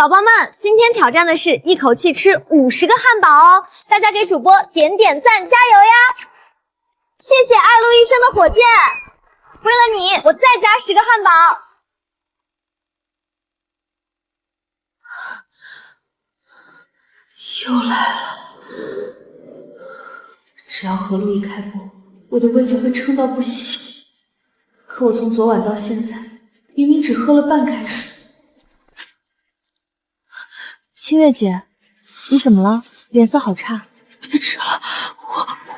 宝宝们，今天挑战的是一口气吃50个汉堡哦！大家给主播点点赞，加油呀！谢谢爱路一生的火箭，为了你，我再加10个汉堡。又来了，只要河路一开播，我的胃就会撑到不行。可我从昨晚到现在，明明只喝了半开水。清月姐，你怎么了？脸色好差。别吃了，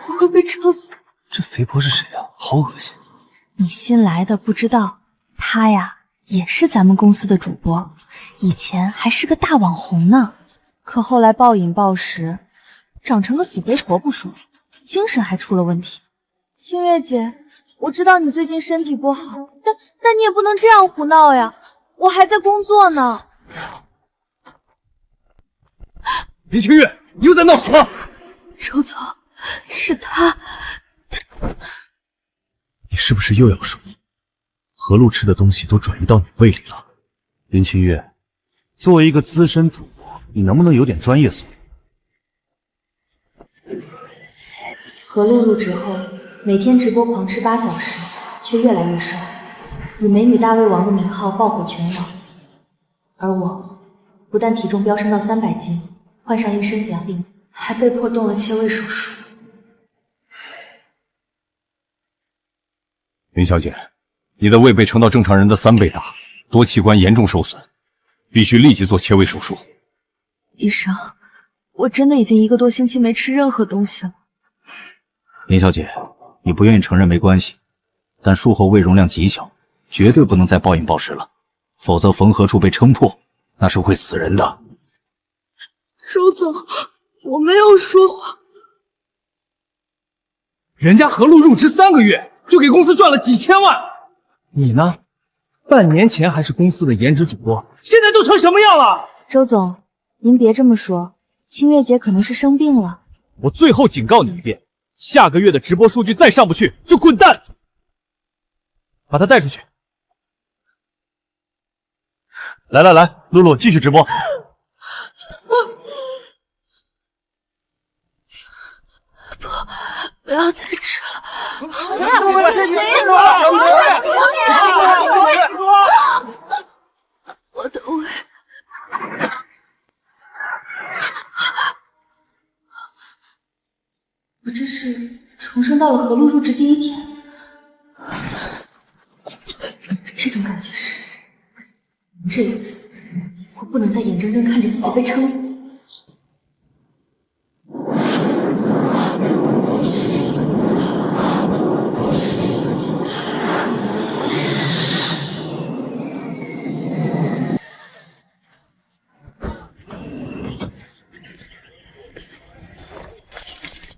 我会被撑死。这肥婆是谁啊？好恶心！你新来的不知道，她呀也是咱们公司的主播，以前还是个大网红呢。可后来暴饮暴食，长成个死肥婆不说，精神还出了问题。清月姐，我知道你最近身体不好，但你也不能这样胡闹呀，我还在工作呢。林清月，你又在闹什么？周总，是他。你是不是又要说何路吃的东西都转移到你胃里了？林清月，作为一个资深主播，你能不能有点专业素养？何路入职后，每天直播狂吃8小时，却越来越瘦，以美女大胃王的名号爆火全网。而我，不但体重飙升到300斤，患上一身疾病，还被迫动了切胃手术。林小姐，你的胃被撑到正常人的3倍大，多器官严重受损，必须立即做切胃手术。医生，我真的已经1个多星期没吃任何东西了。林小姐，你不愿意承认没关系，但术后胃容量极小，绝对不能再暴饮暴食了，否则缝合处被撑破，那是会死人的。周总，我没有说谎。人家何路入职3个月，就给公司赚了几千万，你呢？半年前还是公司的颜值主播，现在都成什么样了？周总，您别这么说，清月姐可能是生病了。我最后警告你一遍，下个月的直播数据再上不去就滚蛋！把他带出去。来，露露继续直播。不要再吃了。我的胃。我这是重生到了何路入职第1天，这种感觉是，这一次我不能再眼睁睁看着自己被撑死。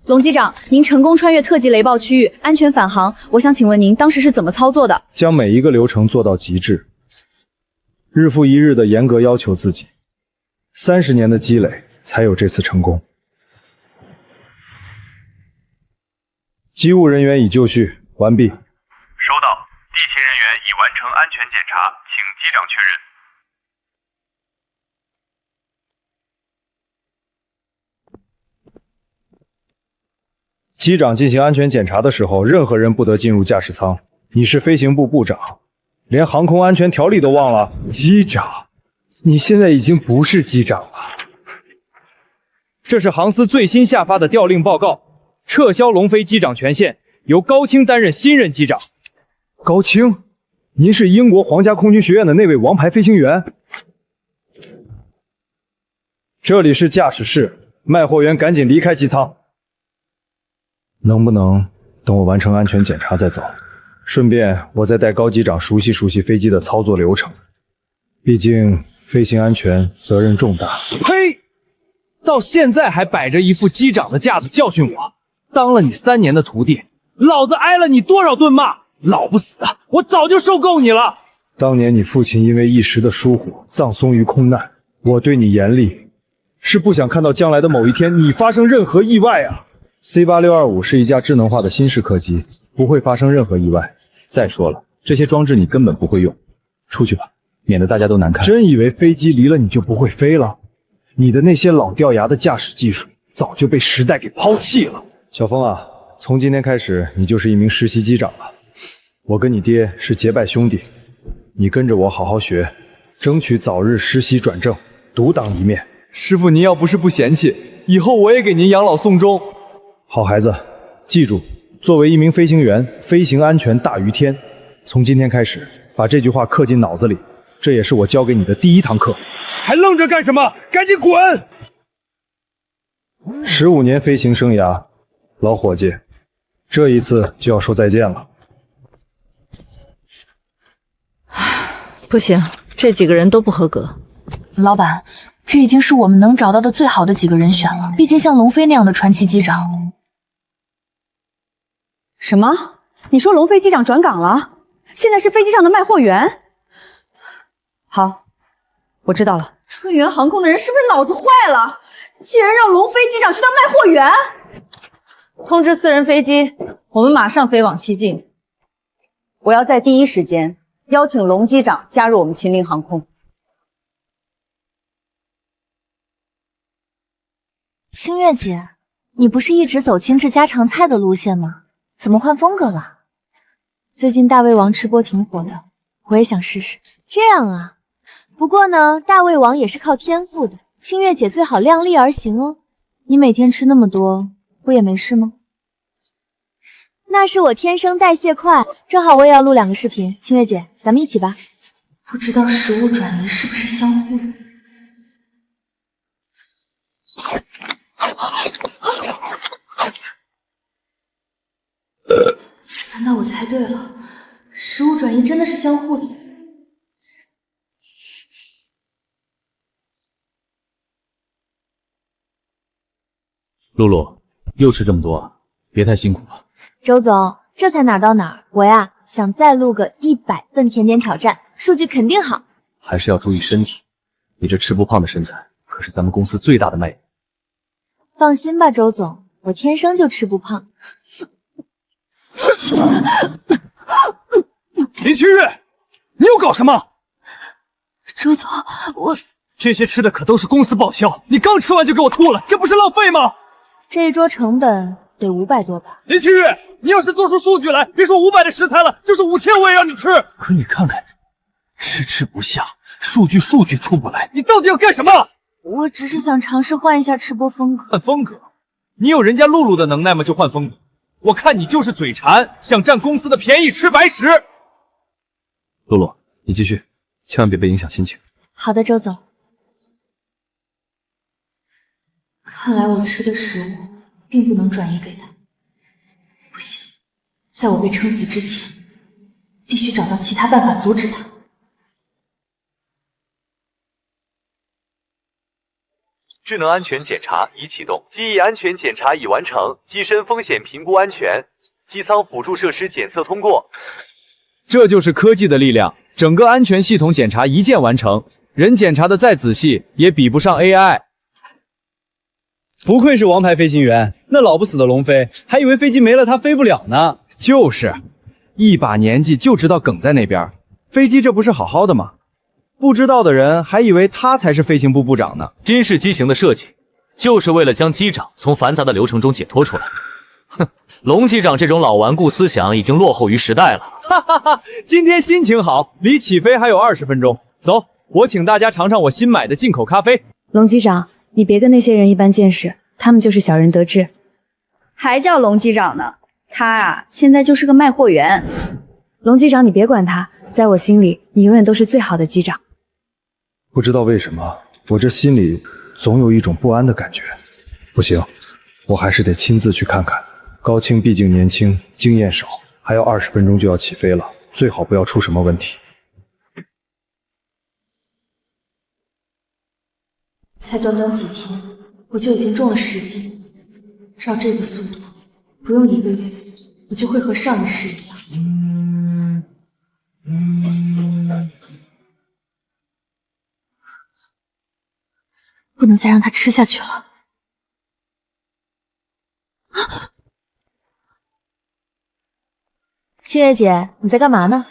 龙机长，您成功穿越特级雷暴区域，安全返航。我想请问您当时是怎么操作的？将每一个流程做到极致，日复一日的严格要求自己，30年的积累才有这次成功。机务人员已就绪完毕。收到，地勤人员已完成安全检查，请机长确认。机长进行安全检查的时候，任何人不得进入驾驶舱。你是飞行部部长，连航空安全条例都忘了？机长，你现在已经不是机长了。这是航司最新下发的调令报告，撤销龙飞机长权限，由高清担任新任机长。高清，您是英国皇家空军学院的那位王牌飞行员。这里是驾驶室，卖货员赶紧离开机舱。能不能等我完成安全检查再走？顺便我再带高机长熟悉熟悉飞机的操作流程。毕竟飞行安全责任重大。呸！到现在还摆着一副机长的架子教训我，当了你3年的徒弟，老子挨了你多少顿骂！老不死的，我早就受够你了。当年你父亲因为一时的疏忽葬送于空难，我对你严厉，是不想看到将来的某一天你发生任何意外啊。C8625是一架智能化的新式客机，不会发生任何意外。再说了，这些装置你根本不会用，出去吧。免得大家都难看。真以为飞机离了你就不会飞了？你的那些老掉牙的驾驶技术早就被时代给抛弃了。小风啊，从今天开始，你就是一名实习机长了。我跟你爹是结拜兄弟，你跟着我好好学，争取早日实习转正，独当一面。师傅，您要不是不嫌弃，以后我也给您养老送终。好孩子，记住，作为一名飞行员，飞行安全大于天。从今天开始，把这句话刻进脑子里，这也是我教给你的第一堂课。还愣着干什么？赶紧滚！15年飞行生涯，老伙计，这一次就要说再见了。不行，这几个人都不合格。老板，这已经是我们能找到的最好的几个人选了。毕竟像龙飞那样的传奇机长。什么？你说龙飞机长转岗了？现在是飞机上的卖货员？好，我知道了。春源航空的人是不是脑子坏了？竟然让龙飞机长去当卖货员！通知私人飞机，我们马上飞往西进。我要在第一时间邀请龙机长加入我们秦陵航空。清月姐，你不是一直走精致家常菜的路线吗？怎么换风格了？最近大胃王吃播挺火的，我也想试试。这样啊。不过呢，大胃王也是靠天赋的，清月姐最好量力而行哦。你每天吃那么多，不也没事吗？那是我天生代谢快，正好我也要录2个视频。清月姐，咱们一起吧。不知道食物转移是不是相互的？难道我猜对了？食物转移真的是相互的？露露，又吃这么多啊，别太辛苦了。周总，这才哪儿到哪儿，我呀想再录个100份甜点挑战，数据肯定好。还是要注意身体，你这吃不胖的身材可是咱们公司最大的卖点。放心吧，周总，我天生就吃不胖。林清月，你又搞什么？周总，我这些吃的可都是公司报销，你刚吃完就给我吐了，这不是浪费吗？这一桌成本得500多吧。林清月，你要是做出数据来，别说500的食材了，就是5000我也让你吃。可你看看，吃不下，数据出不来，你到底要干什么？我只是想尝试换一下吃播风格。换风格？你有人家露露的能耐吗？就换风格？我看你就是嘴馋，想占公司的便宜吃白食。露露，你继续，千万别被影响心情。好的，周总。看来我吃的食物并不能转移给他。不行，在我被撑死之前，必须找到其他办法阻止他。智能安全检查已启动，机翼安全检查已完成，机身风险评估安全，机舱辅助设施检测通过。这就是科技的力量，整个安全系统检查一键完成，人检查的再仔细也比不上 AI。不愧是王牌飞行员，那老不死的龙飞，还以为飞机没了他飞不了呢。就是，一把年纪就知道梗在那边，飞机这不是好好的吗？不知道的人还以为他才是飞行部部长呢。新式机型的设计，就是为了将机长从繁杂的流程中解脱出来。哼，龙机长这种老顽固思想已经落后于时代了。哈哈哈！今天心情好，离起飞还有20分钟。走，我请大家尝尝我新买的进口咖啡。龙机长，你别跟那些人一般见识，他们就是小人得志。还叫龙机长呢？他啊，现在就是个卖货员。龙机长，你别管他，在我心里，你永远都是最好的机长。不知道为什么，我这心里总有一种不安的感觉。不行，我还是得亲自去看看。高清毕竟年轻，经验少，还要20分钟就要起飞了，最好不要出什么问题。才短短几天，我就已经重了10斤。照这个速度，不用1个月，我就会和上一世一样。不能再让他吃下去了。清月姐，你在干嘛呢？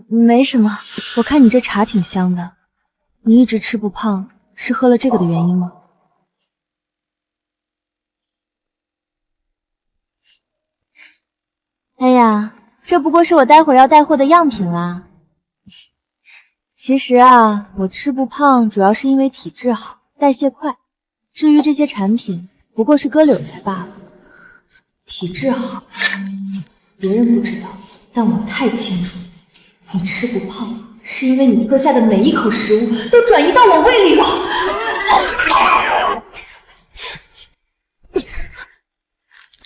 没什么，我看你这茶挺香的，你一直吃不胖，是喝了这个的原因吗？哎呀，这不过是我待会儿要带货的样品啦。其实啊，我吃不胖主要是因为体质好，代谢快。至于这些产品，不过是割韭菜罢了。体质好，别人不知道，但我太清楚。你吃不胖，是因为你喝下的每一口食物都转移到我胃里了。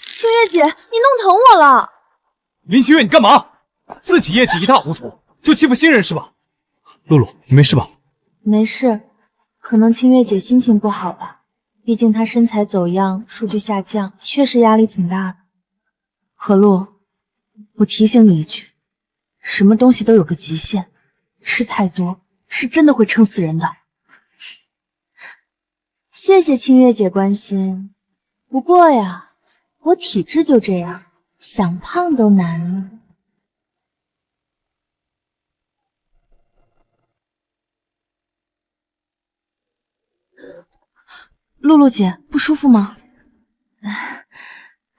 清月姐，你弄疼我了。林清月，你干嘛？自己业绩一塌糊涂，就欺负新人是吧？露露，你没事吧？没事，可能清月姐心情不好吧。毕竟她身材走样，数据下降，确实压力挺大的。何露，我提醒你一句，什么东西都有个极限，吃太多是真的会撑死人的。谢谢清月姐关心，不过呀，我体质就这样，想胖都难。露露姐，不舒服吗？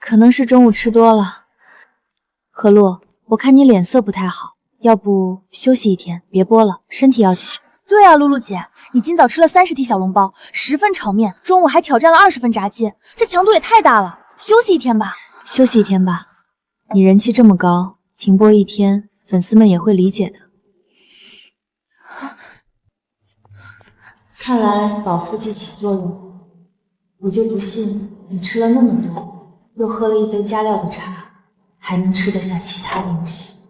可能是中午吃多了。何露，我看你脸色不太好，要不休息一天，别播了，身体要紧。对啊，露露姐，你今早吃了30屉小笼包，10份炒面，中午还挑战了20份炸鸡，这强度也太大了，休息一天吧。休息一天吧，你人气这么高，停播一天，粉丝们也会理解的。看来饱腹剂起作用，我就不信你吃了那么多，又喝了一杯加料的茶，还能吃得下其他东西。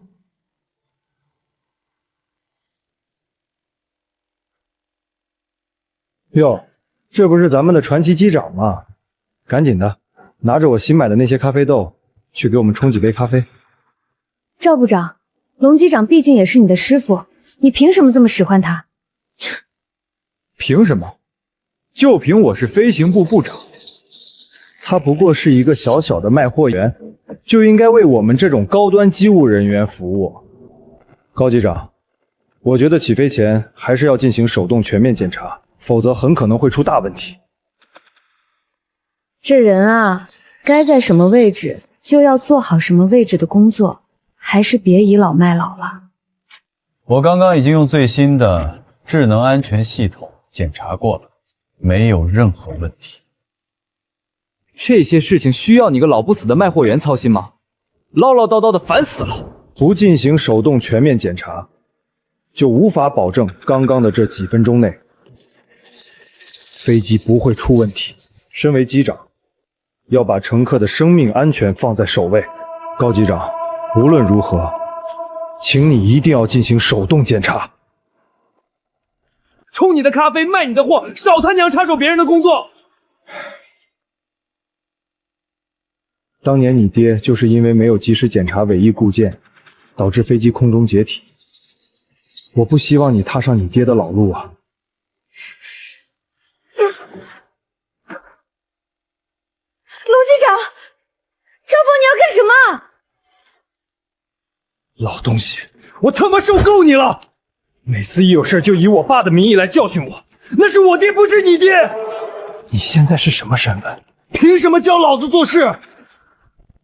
哟，这不是咱们的传奇机长吗？赶紧的，拿着我新买的那些咖啡豆，去给我们冲几杯咖啡。赵部长，龙机长毕竟也是你的师傅，你凭什么这么使唤他？凭什么？就凭我是飞行部部长，他不过是一个小小的卖货员，就应该为我们这种高端机务人员服务。高机长，我觉得起飞前还是要进行手动全面检查，否则很可能会出大问题。这人啊，该在什么位置就要做好什么位置的工作，还是别倚老卖老了。我刚刚已经用最新的智能安全系统检查过了，没有任何问题。这些事情需要你个老不死的卖货员操心吗？唠唠叨叨的烦死了。不进行手动全面检查，就无法保证刚刚的这几分钟内飞机不会出问题。身为机长，要把乘客的生命安全放在首位。高机长，无论如何，请你一定要进行手动检查。冲你的咖啡，卖你的货，少他娘插手别人的工作。当年你爹就是因为没有及时检查尾翼固件，导致飞机空中解体。我不希望你踏上你爹的老路啊！龙机长，赵峰，你要干什么？老东西，我他妈受够你了！每次一有事就以我爸的名义来教训我，那是我爹，不是你爹！你现在是什么身份？凭什么教老子做事？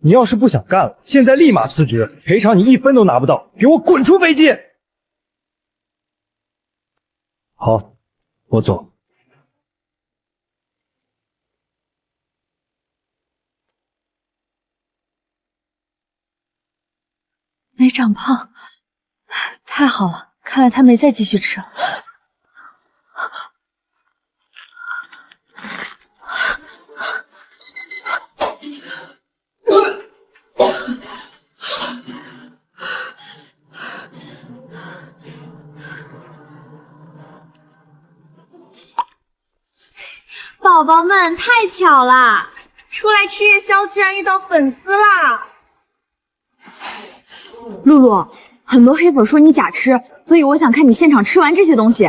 你要是不想干了，现在立马辞职，赔偿你1分都拿不到，给我滚出飞机！好，我走。没长胖，太好了，看来他没再继续吃了。宝宝们，太巧啦！出来吃夜宵，居然遇到粉丝啦！露露，很多黑粉说你假吃，所以我想看你现场吃完这些东西。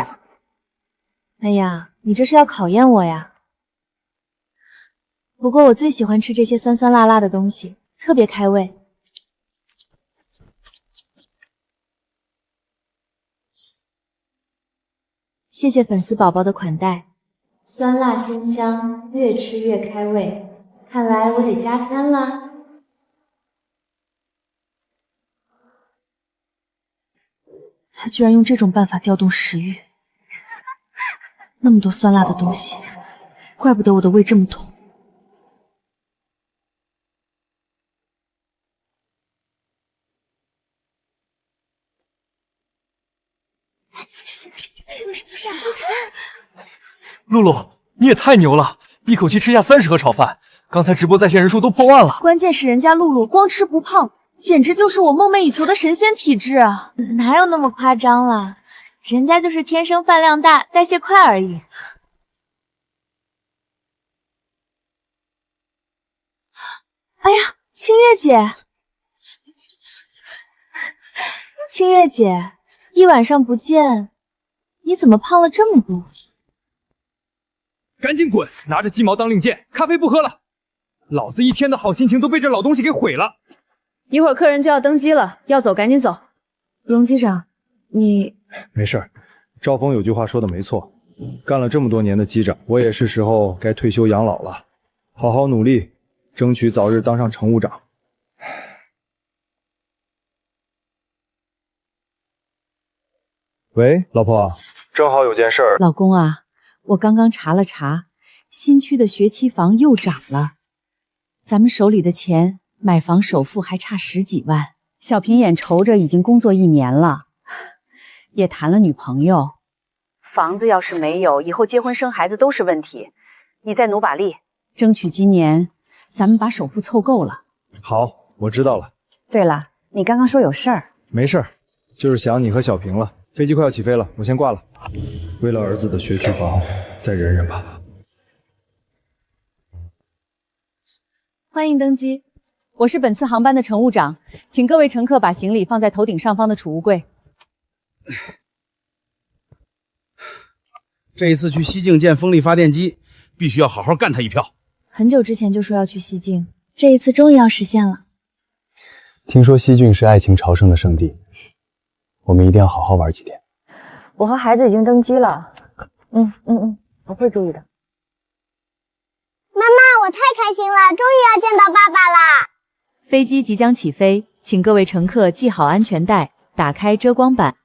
哎呀，你这是要考验我呀？不过我最喜欢吃这些酸酸辣辣的东西，特别开胃。谢谢粉丝宝宝的款待，酸辣鲜香，越吃越开胃。看来我得加餐了。他居然用这种办法调动食欲，那么多酸辣的东西，怪不得我的胃这么痛。露露，你也太牛了，一口气吃下30盒炒饭，刚才直播在线人数都破万了。关键是人家露露光吃不胖，简直就是我梦寐以求的神仙体质啊！哪有那么夸张了？人家就是天生饭量大，代谢快而已。哎呀，清月姐，清月姐，一晚上不见，你怎么胖了这么多？赶紧滚！拿着鸡毛当令箭，咖啡不喝了。老子一天的好心情都被这老东西给毁了。一会儿客人就要登机了，要走赶紧走。龙机长，你没事儿。赵峰有句话说的没错，干了这么多年的机长，我也是时候该退休养老了，好好努力，争取早日当上乘务长。喂，老婆，正好有件事儿。老公啊，我刚刚查了查，新区的学期房又涨了，咱们手里的钱买房首付还差10几万。小平眼瞅着已经工作1年了，也谈了女朋友，房子要是没有，以后结婚生孩子都是问题。你再努把力，争取今年咱们把首付凑够了。好，我知道了。对了，你刚刚说有事儿。没事儿，就是想你和小平了。飞机快要起飞了，我先挂了。为了儿子的学区房，再忍忍吧。欢迎登机，我是本次航班的乘务长，请各位乘客把行李放在头顶上方的储物柜。这一次去西境建风力发电机，必须要好好干他一票。很久之前就说要去西境，这一次终于要实现了。听说西郡是爱情朝圣的圣地，我们一定要好好玩几天。我和孩子已经登机了。我会注意的。妈妈，我太开心了，终于要见到爸爸啦！飞机即将起飞，请各位乘客系好安全带，打开遮光板。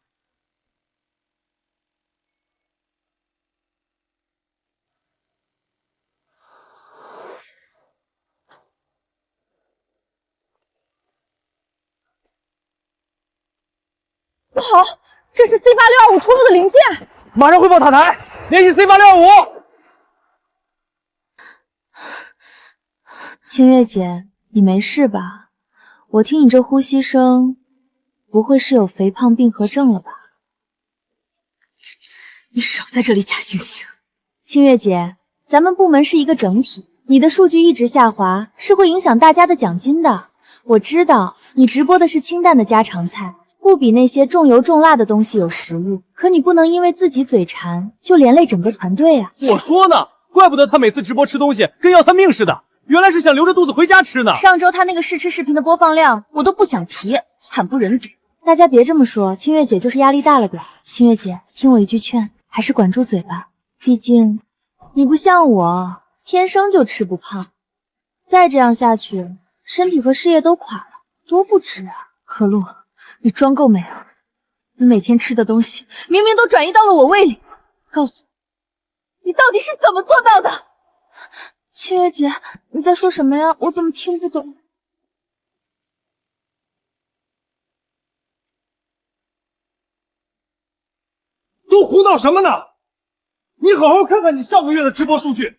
不好，这是 C8625脱落的零件，马上汇报塔台，联系 C8625。清月姐，你没事吧？我听你这呼吸声，不会是有肥胖并合症了吧？你少在这里假惺惺。清月姐，咱们部门是一个整体，你的数据一直下滑，是会影响大家的奖金的。我知道你直播的是清淡的家常菜，不比那些重油重辣的东西有食欲，可你不能因为自己嘴馋就连累整个团队啊！我说呢，怪不得他每次直播吃东西跟要他命似的，原来是想留着肚子回家吃呢。上周他那个试吃视频的播放量我都不想提，惨不忍睹。大家别这么说，清月姐就是压力大了点。清月姐，听我一句劝，还是管住嘴吧，毕竟你不像我，天生就吃不胖，再这样下去，身体和事业都垮了，多不值啊！何露，你装够没啊？你每天吃的东西明明都转移到了我胃里，告诉我，你到底是怎么做到的？清月姐，你在说什么呀？我怎么听不懂？都胡闹什么呢？你好好看看你上个月的直播数据，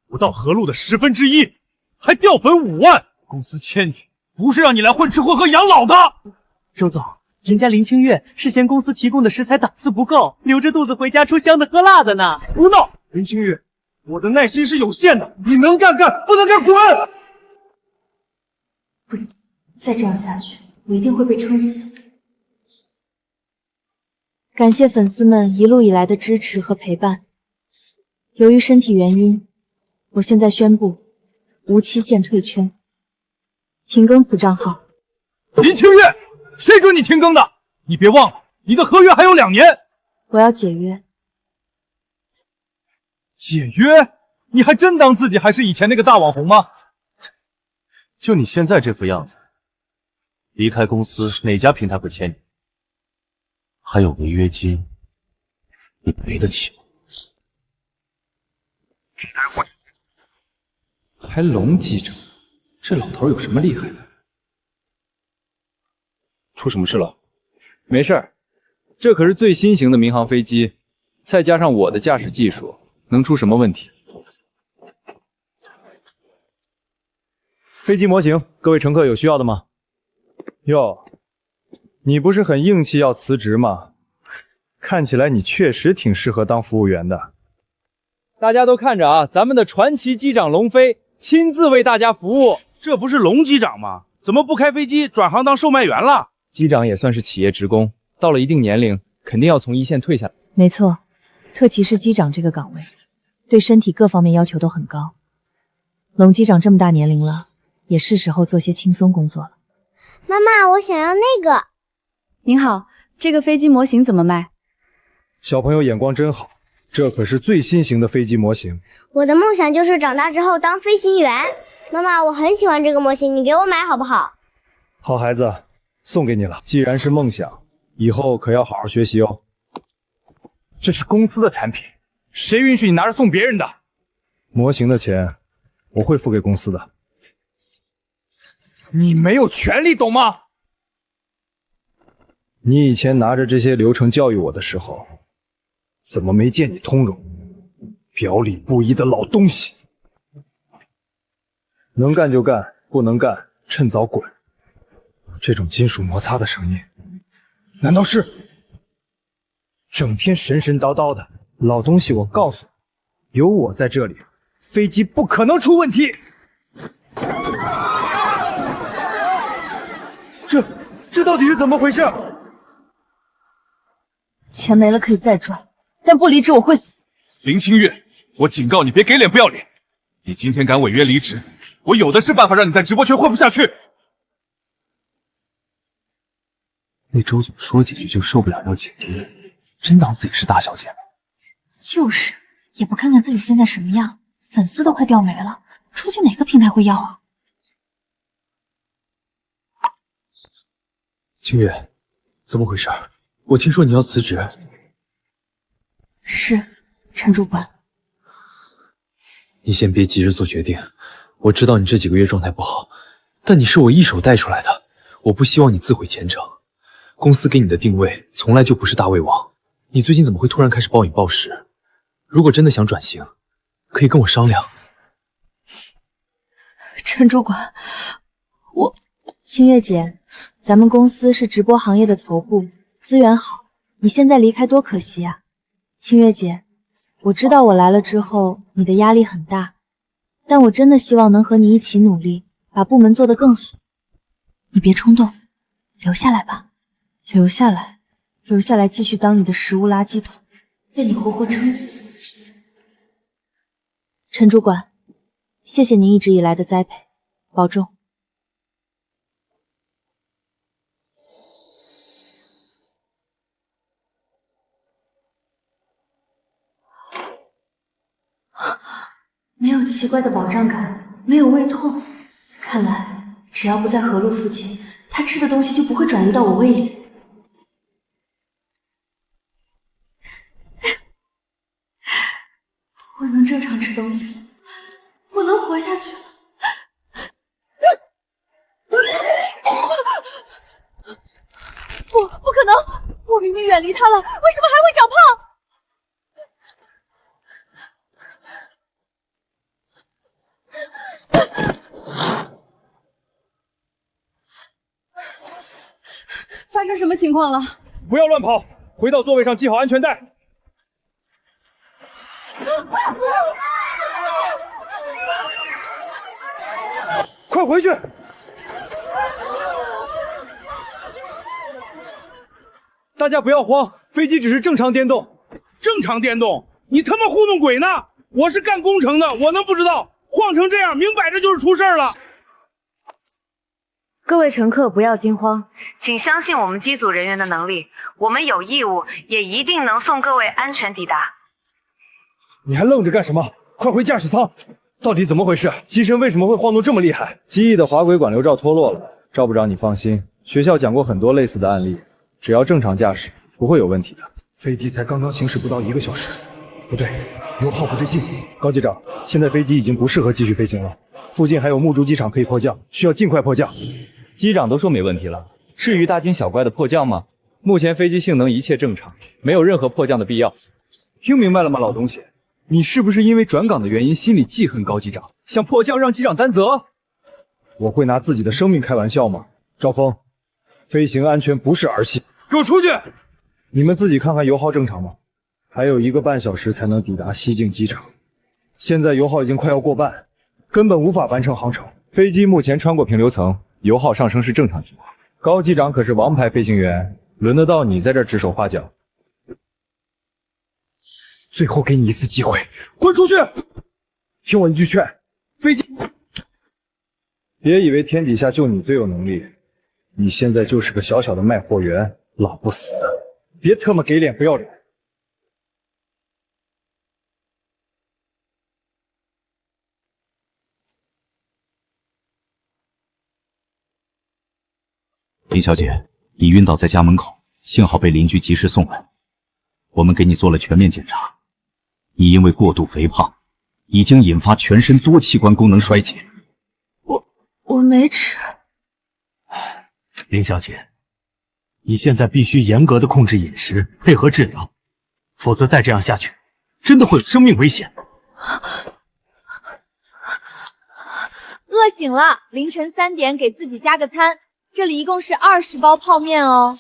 不到何露的1/10，还掉粉5万。公司签你不是让你来混吃混喝养老的。周总，人家林清月是嫌公司提供的食材档次不够，留着肚子回家吃香的喝辣的呢。胡闹！林清月，我的耐心是有限的，你能干干，不能干滚！不行，再这样下去，我一定会被撑死。感谢粉丝们一路以来的支持和陪伴。由于身体原因，我现在宣布无期限退圈，停更此账号。林清月，谁准你停更的？你别忘了，你的合约还有2年。我要解约，解约？你还真当自己还是以前那个大网红吗？就你现在这副样子，离开公司哪家平台会签你？还有违约金，你赔得起吗？还龙机长，这老头有什么厉害的？出什么事了？没事儿，这可是最新型的民航飞机，再加上我的驾驶技术，能出什么问题？飞机模型，各位乘客有需要的吗？哟，你不是很硬气要辞职吗？看起来你确实挺适合当服务员的。大家都看着啊，咱们的传奇机长龙飞亲自为大家服务。这不是龙机长吗？怎么不开飞机转行当售卖员了？机长也算是企业职工，到了一定年龄，肯定要从一线退下来。没错，特其是机长这个岗位，对身体各方面要求都很高。龙机长这么大年龄了，也是时候做些轻松工作了。妈妈，我想要那个。您好，这个飞机模型怎么卖？小朋友眼光真好，这可是最新型的飞机模型。我的梦想就是长大之后当飞行员。妈妈，我很喜欢这个模型，你给我买好不好？好孩子，送给你了。既然是梦想，以后可要好好学习哦。这是公司的产品，谁允许你拿着送别人的？模型的钱我会付给公司的。你没有权利，懂吗？你以前拿着这些流程教育我的时候，怎么没见你通融？表里不一的老东西！能干就干，不能干趁早滚。这种金属摩擦的声音，难道是？整天神神叨叨的老东西，我告诉你，有我在这里，飞机不可能出问题。这到底是怎么回事？钱没了可以再赚，但不离职我会死。林清月，我警告你别给脸不要脸！你今天敢违约离职，我有的是办法让你在直播圈混不下去。那周总说几句就受不了要解约，真当自己是大小姐吗？就是，也不看看自己现在什么样，粉丝都快掉没了，出去哪个平台会要啊？清月，怎么回事？我听说你要辞职。是，陈主管。你先别急着做决定，我知道你这几个月状态不好，但你是我一手带出来的，我不希望你自毁前程。公司给你的定位从来就不是大胃王，你最近怎么会突然开始暴饮暴食？如果真的想转型，可以跟我商量。陈主管，我……清月姐，咱们公司是直播行业的头部，资源好，你现在离开多可惜啊！清月姐，我知道我来了之后你的压力很大，但我真的希望能和你一起努力，把部门做得更好。你别冲动，留下来吧，留下来，留下来继续当你的食物垃圾桶，被你活活撑死。陈主管，谢谢您一直以来的栽培，保重。没有奇怪的饱胀感，没有胃痛，看来只要不在河路附近，他吃的东西就不会转移到我胃里。我能正常吃东西，我能活下去了。不可能！我明明远离他了，为什么还会长胖？发生什么情况了？不要乱跑，回到座位上系好安全带。快回去！大家不要慌，飞机只是正常颠动。正常颠动？你他妈糊弄鬼呢！我是干工程的，我能不知道？晃成这样，明摆着就是出事了。各位乘客不要惊慌，请相信我们机组人员的能力，我们有义务，也一定能送各位安全抵达。你还愣着干什么？快回驾驶舱！到底怎么回事？机身为什么会晃动这么厉害？机翼的滑轨管流罩脱落了。赵部长，你放心，学校讲过很多类似的案例，只要正常驾驶，不会有问题的。飞机才刚刚行驶不到1个小时，不对，油耗不对劲。高机长，现在飞机已经不适合继续飞行了，附近还有木竹机场可以迫降，需要尽快迫降。机长都说没问题了，至于大惊小怪的迫降吗？目前飞机性能一切正常，没有任何迫降的必要。听明白了吗，老东西？你是不是因为转岗的原因心里记恨高机长，想迫降让机长担责？我会拿自己的生命开玩笑吗？赵峰，飞行安全不是儿戏，给我出去！你们自己看看油耗正常吗？还有1个半小时才能抵达西境机场，现在油耗已经快要过半，根本无法完成航程。飞机目前穿过平流层，油耗上升是正常情况。高机长可是王牌飞行员，轮得到你在这指手画脚？最后给你一次机会，滚出去！听我一句劝，飞机别以为天底下就你最有能力，你现在就是个小小的卖货员，老不死的，别他妈给脸不要脸！林小姐已晕倒在家门口，幸好被邻居及时送来。我们给你做了全面检查，你因为过度肥胖，已经引发全身多器官功能衰竭。我没吃。林小姐，你现在必须严格的控制饮食，配合治疗，否则再这样下去，真的会有生命危险。饿醒了，凌晨3点给自己加个餐，这里一共是20包泡面哦。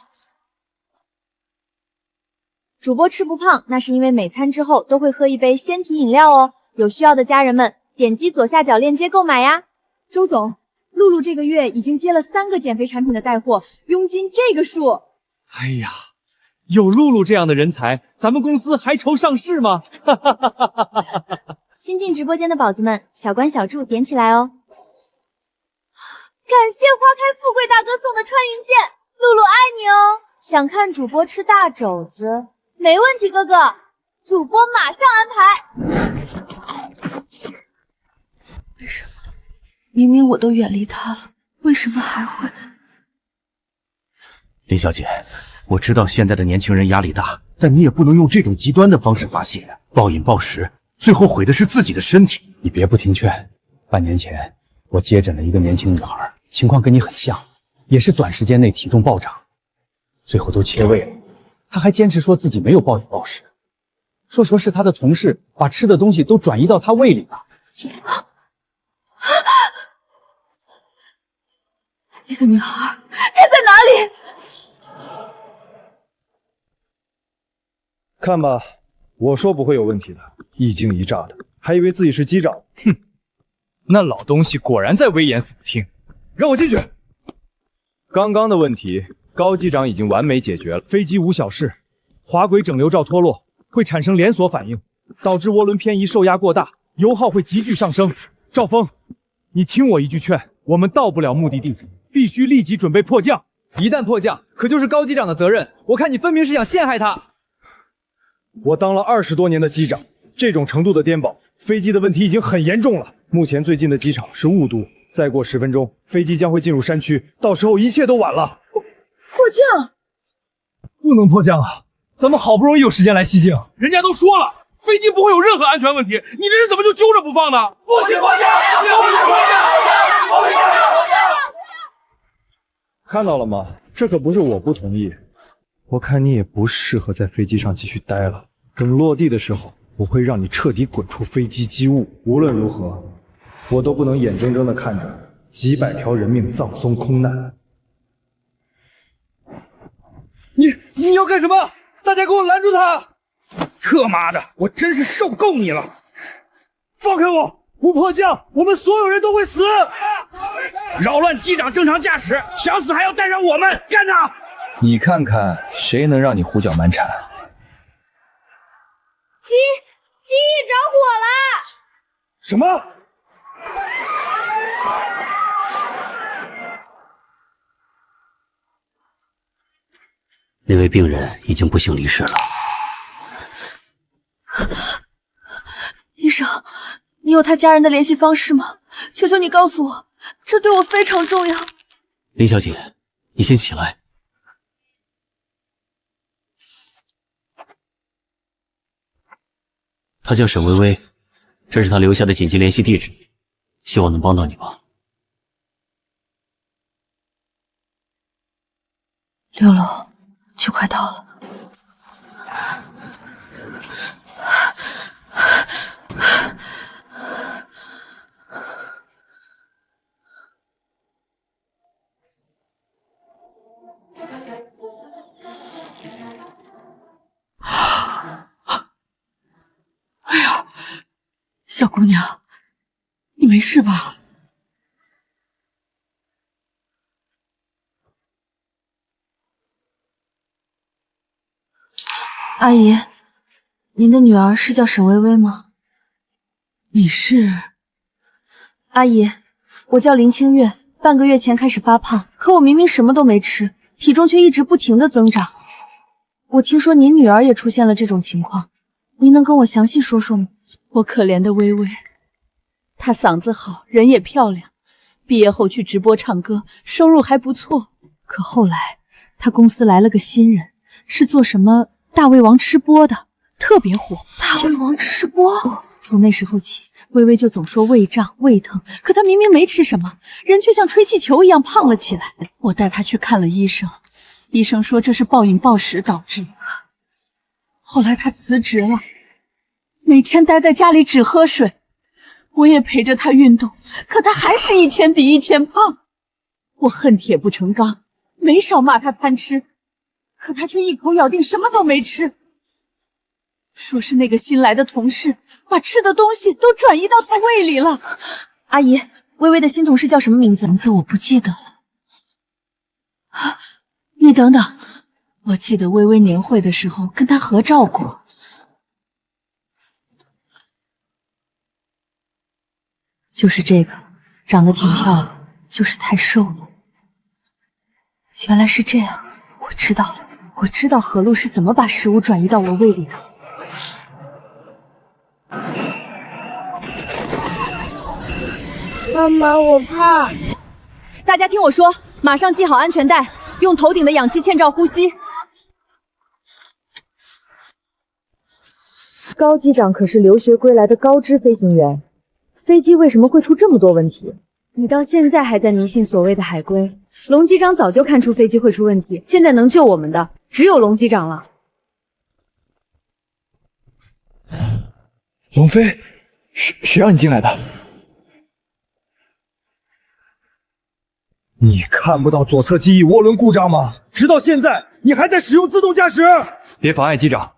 主播吃不胖，那是因为每餐之后都会喝一杯鲜体饮料哦。有需要的家人们点击左下角链接购买呀。周总，露露这个月已经接了3个减肥产品的带货，佣金这个数。哎呀，有露露这样的人才，咱们公司还愁上市吗？新进直播间的宝子们，小关小柱点起来哦！感谢花开富贵大哥送的穿云箭，露露爱你哦！想看主播吃大肘子？没问题，哥哥，主播马上安排。为什么？明明我都远离他了，为什么还会？林小姐，我知道现在的年轻人压力大，但你也不能用这种极端的方式发泄，暴饮暴食，最后毁的是自己的身体。你别不听劝。半年前，我接诊了一个年轻女孩，情况跟你很像，也是短时间内体重暴涨，最后都切胃了。她还坚持说自己没有暴饮暴食，说是她的同事把吃的东西都转移到她胃里了。那个女孩，她在哪里？看吧，我说不会有问题的，一惊一乍的，还以为自己是机长。哼，那老东西果然在危言耸听。让我进去。刚刚的问题，高机长已经完美解决了。飞机无小事，滑轨整流罩脱落会产生连锁反应，导致涡轮偏移受压过大，油耗会急剧上升。赵峰，你听我一句劝，我们到不了目的地，必须立即准备迫降。一旦迫降，可就是高机长的责任。我看你分明是想陷害他。我当了20多年的机长，这种程度的颠簸，飞机的问题已经很严重了。目前最近的机场是雾都，再过10分钟，飞机将会进入山区，到时候一切都晚了。迫降？不能迫降啊！咱们好不容易有时间来西境，人家都说了，飞机不会有任何安全问题，你这人怎么就揪着不放呢？不许迫降！不许迫降！不许迫降！看到了吗？这可不是我不同意，我看你也不适合在飞机上继续待了。等落地的时候，我会让你彻底滚出飞机机务。无论如何，我都不能眼睁睁地看着几百条人命葬送空难。你要干什么？大家给我拦住他！特妈的，我真是受够你了！放开我！不迫降，我们所有人都会死！扰乱机长正常驾驶，想死还要带上我们，干他！你看看谁能让你胡搅蛮缠？机翼着火了！什么？那位病人已经不幸离世了。生，你有他家人的联系方式吗？求求你告诉我，这对我非常重要。林小姐，你先起来。她叫沈薇薇，这是她留下的紧急联系地址，希望能帮到你吧。6楼，就快到了。哎呀，小姑娘，你没事吧？阿姨，您的女儿是叫沈薇薇吗？你是？阿姨，我叫林清月，半个月前开始发胖，可我明明什么都没吃，体重却一直不停的增长。我听说您女儿也出现了这种情况，您能跟我详细说说吗？我可怜的薇薇，她嗓子好，人也漂亮，毕业后去直播唱歌，收入还不错。可后来，她公司来了个新人，是做什么大胃王吃播的，特别火。大胃王吃播？从那时候起，薇薇就总说胃胀、胃疼，可她明明没吃什么，人却像吹气球一样胖了起来。我带她去看了医生，医生说这是暴饮暴食导致。后来她辞职了，每天待在家里只喝水，我也陪着她运动，可她还是一天比一天胖。我恨铁不成钢，没少骂她贪吃，可她却一口咬定什么都没吃。说是那个新来的同事把吃的东西都转移到她胃里了。阿姨，薇薇的新同事叫什么名字？名字我不记得了。你等等，我记得薇薇年会的时候跟她合照过。就是这个，长得挺漂亮，就是太瘦了。原来是这样，我知道了，我知道何璐是怎么把食物转移到我胃里的。妈妈，我怕。大家听我说，马上系好安全带，用头顶的氧气嵌罩呼吸。高机长可是留学归来的高知飞行员，飞机为什么会出这么多问题？你到现在还在迷信所谓的海归，龙机长早就看出飞机会出问题，现在能救我们的只有龙机长了。龙飞，谁让你进来的？你看不到左侧机翼涡轮故障吗？直到现在，你还在使用自动驾驶！别妨碍机长。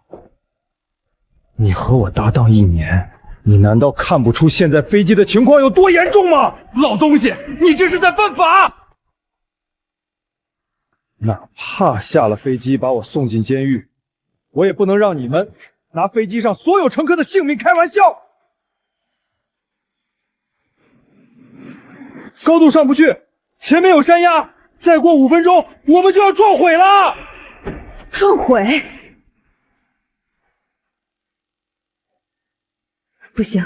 你和我搭档1年，你难道看不出现在飞机的情况有多严重吗？老东西，你这是在犯法！哪怕下了飞机把我送进监狱，我也不能让你们拿飞机上所有乘客的性命开玩笑。高度上不去，前面有山压，再过5分钟我们就要撞毁了。撞毁？不行，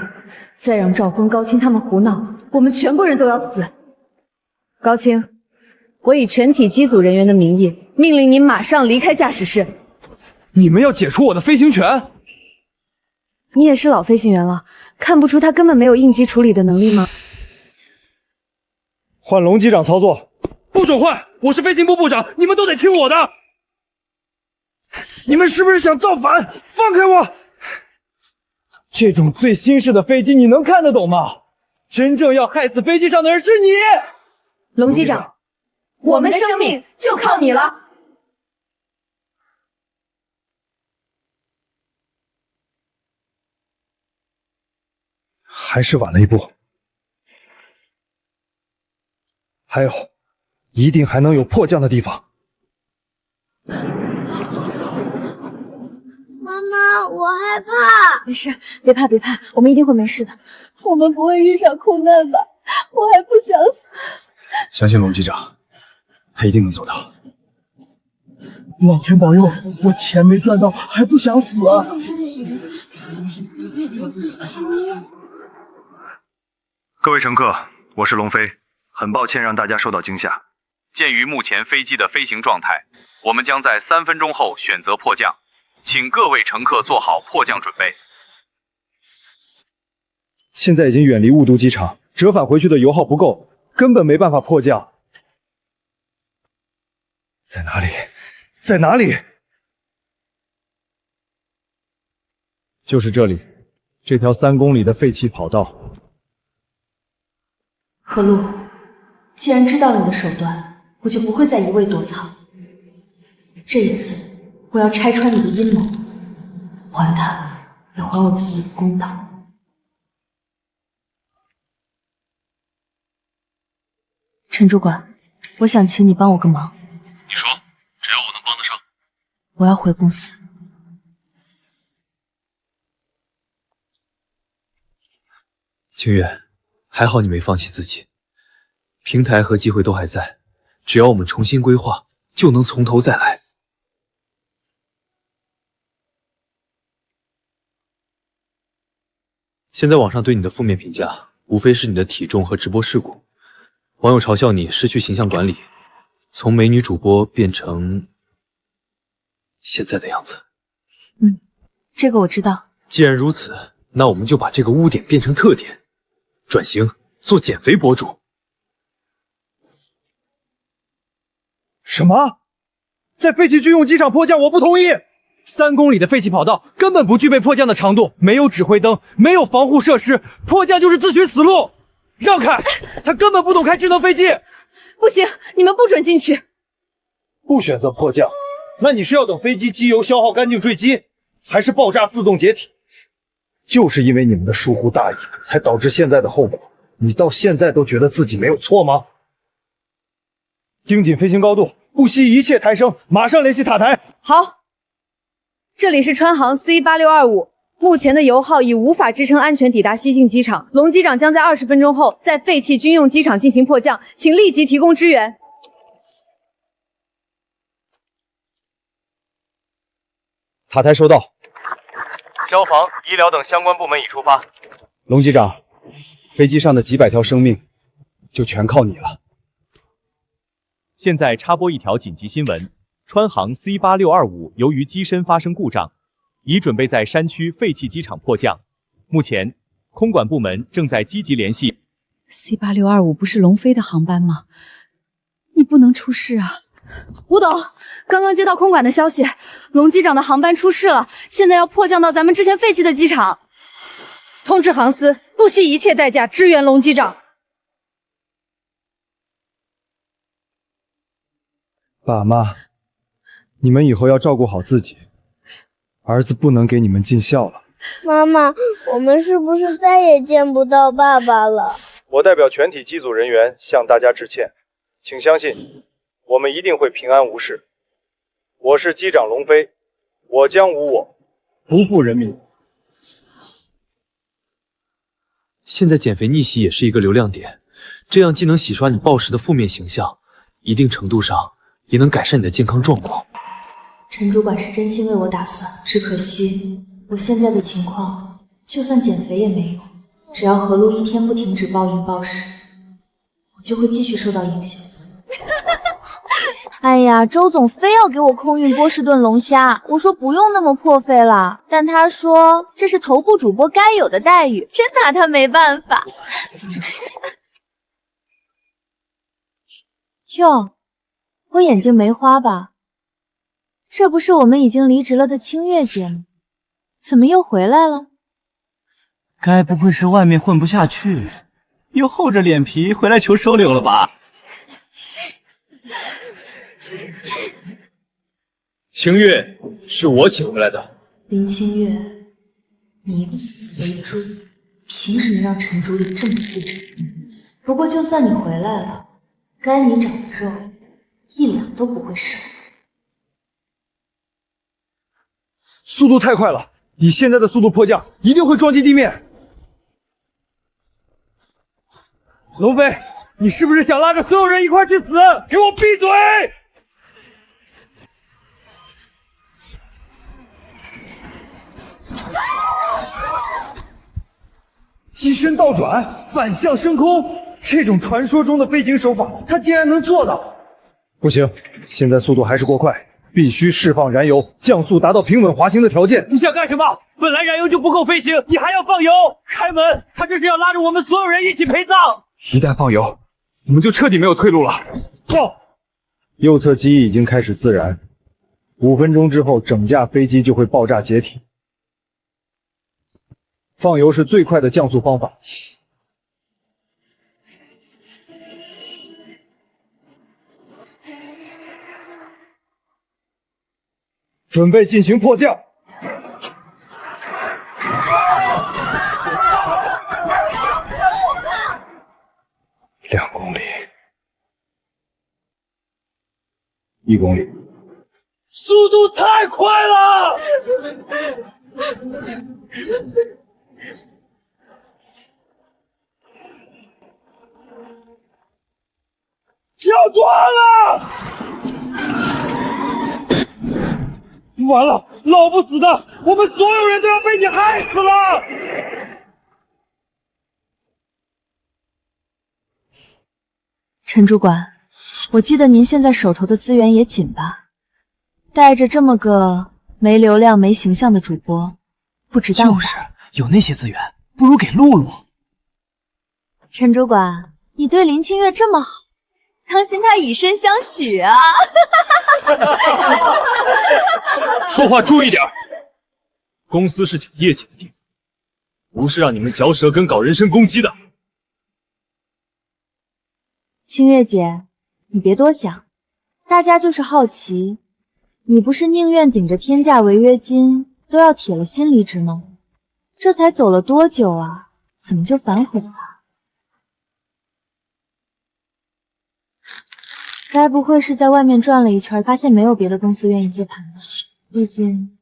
再让赵峰、高青他们胡闹，我们全部人都要死。高青，我以全体机组人员的名义，命令你马上离开驾驶室。你们要解除我的飞行权？你也是老飞行员了，看不出他根本没有应急处理的能力吗？换龙机长操作。不准换！我是飞行部部长，你们都得听我的。你们是不是想造反？放开我！这种最新式的飞机你能看得懂吗？真正要害死飞机上的人是你！龙机长，我们的生命就靠你了。还是晚了一步。还有，一定还能有迫降的地方。妈妈，我害怕。没事，别怕别怕，我们一定会没事的。我们不会遇上空难吧？我还不想死。相信龙机长，他一定能做到。老天保佑，我钱没赚到，还不想死啊！各位乘客，我是龙飞，很抱歉让大家受到惊吓。鉴于目前飞机的飞行状态，我们将在3分钟后选择迫降，请各位乘客做好迫降准备。现在已经远离雾都机场，折返回去的油耗不够，根本没办法迫降。在哪里？在哪里？就是这里，这条3公里的废弃跑道。何璐，既然知道了你的手段，我就不会再一味躲藏。这一次，我要拆穿你的阴谋，还他，也还我自己的公道。陈主管，我想请你帮我个忙。你说，只要我能帮得上。我要回公司。清月，还好你没放弃自己，平台和机会都还在，只要我们重新规划，就能从头再来。现在网上对你的负面评价，无非是你的体重和直播事故，网友嘲笑你失去形象管理，从美女主播变成现在的样子。这个我知道。既然如此，那我们就把这个污点变成特点，转型做减肥博主。什么？在废弃军用机场迫降，我不同意！3公里的废弃跑道根本不具备迫降的长度，没有指挥灯，没有防护设施，迫降就是自寻死路。让开！他根本不懂开智能飞机。不行，你们不准进去。不选择迫降，那你是要等飞机机油消耗干净坠机，还是爆炸自动解体？就是因为你们的疏忽大意，才导致现在的后果。你到现在都觉得自己没有错吗？盯紧飞行高度，不惜一切抬升，马上联系塔台。好，这里是川航 C8625，目前的油耗已无法支撑安全抵达西进机场，龙机长将在20分钟后在废弃军用机场进行迫降，请立即提供支援。塔台收到。消防、医疗等相关部门已出发。龙机长，飞机上的几百条生命就全靠你了。现在插播一条紧急新闻：川航 C8625 由于机身发生故障，已准备在山区废弃机场迫降。目前，空管部门正在积极联系。C8625 不是龙飞的航班吗？你不能出事啊！吴董，刚刚接到空管的消息，龙机长的航班出事了，现在要迫降到咱们之前废弃的机场。通知航司，不惜一切代价支援龙机长。爸妈，你们以后要照顾好自己，儿子不能给你们尽孝了。妈妈，我们是不是再也见不到爸爸了？我代表全体机组人员向大家致歉，请相信，我们一定会平安无事。我是机长龙飞，我将无我，不负人民。现在减肥逆袭也是一个流量点，这样既能洗刷你暴食的负面形象，一定程度上也能改善你的健康状况。陈主管是真心为我打算，只可惜我现在的情况，就算减肥也没用。只要何璐一天不停止暴饮暴食，我就会继续受到影响。哎呀，周总非要给我空运波士顿龙虾，我说不用那么破费了，但他说这是头部主播该有的待遇，真拿他没办法。哟，我眼睛没花吧？这不是我们已经离职了的清月姐吗？怎么又回来了？该不会是外面混不下去，又厚着脸皮回来求收留了吧？清月是我请回来的。林清月，你一个死肥猪，凭什么让陈主理这么对？不过就算你回来了，该你长的肉一两都不会少。速度太快了，以现在的速度迫降，一定会撞击地面。龙飞，你是不是想拉着所有人一块去死？给我闭嘴！机身倒转，反向升空，这种传说中的飞行手法，他竟然能做到！不行，现在速度还是过快，必须释放燃油，降速达到平稳滑行的条件。你想干什么？本来燃油就不够飞行，你还要放油？开门！他这是要拉着我们所有人一起陪葬！一旦放油，我们就彻底没有退路了。放！右侧机翼已经开始自燃，5分钟之后，整架飞机就会爆炸解体。放油是最快的降速方法。准备进行迫降。2公里，1公里，速度太快了！要撞了！完了，老不死的，我们所有人都要被你害死了！陈主管，我记得您现在手头的资源也紧吧？带着这么个没流量、没形象的主播，不值当吧？就是有那些资源，不如给露露。陈主管，你对林清月这么好，当心她以身相许啊！说话注意点，公司是讲业绩的地方，不是让你们嚼舌根搞人身攻击的。清月姐，你别多想，大家就是好奇，你不是宁愿顶着天价违约金都要铁了心离职吗？这才走了多久啊，怎么就反悔了？该不会是在外面转了一圈，发现没有别的公司愿意接盘吧？毕竟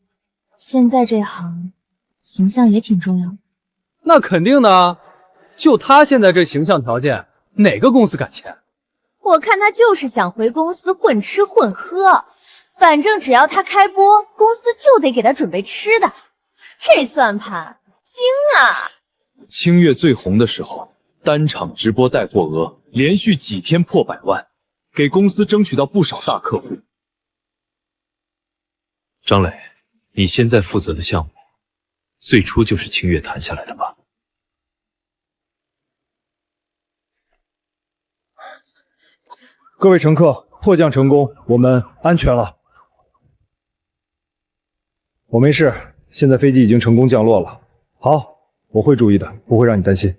现在这行形象也挺重要的。那肯定的啊，就他现在这形象条件，哪个公司敢签？我看他就是想回公司混吃混喝，反正只要他开播，公司就得给他准备吃的。这算盘精啊！清月最红的时候，单场直播带货额连续几天破100万，给公司争取到不少大客户。张磊，你现在负责的项目，最初就是清月谈下来的吧？各位乘客，迫降成功，我们安全了。我没事，现在飞机已经成功降落了。好，我会注意的，不会让你担心。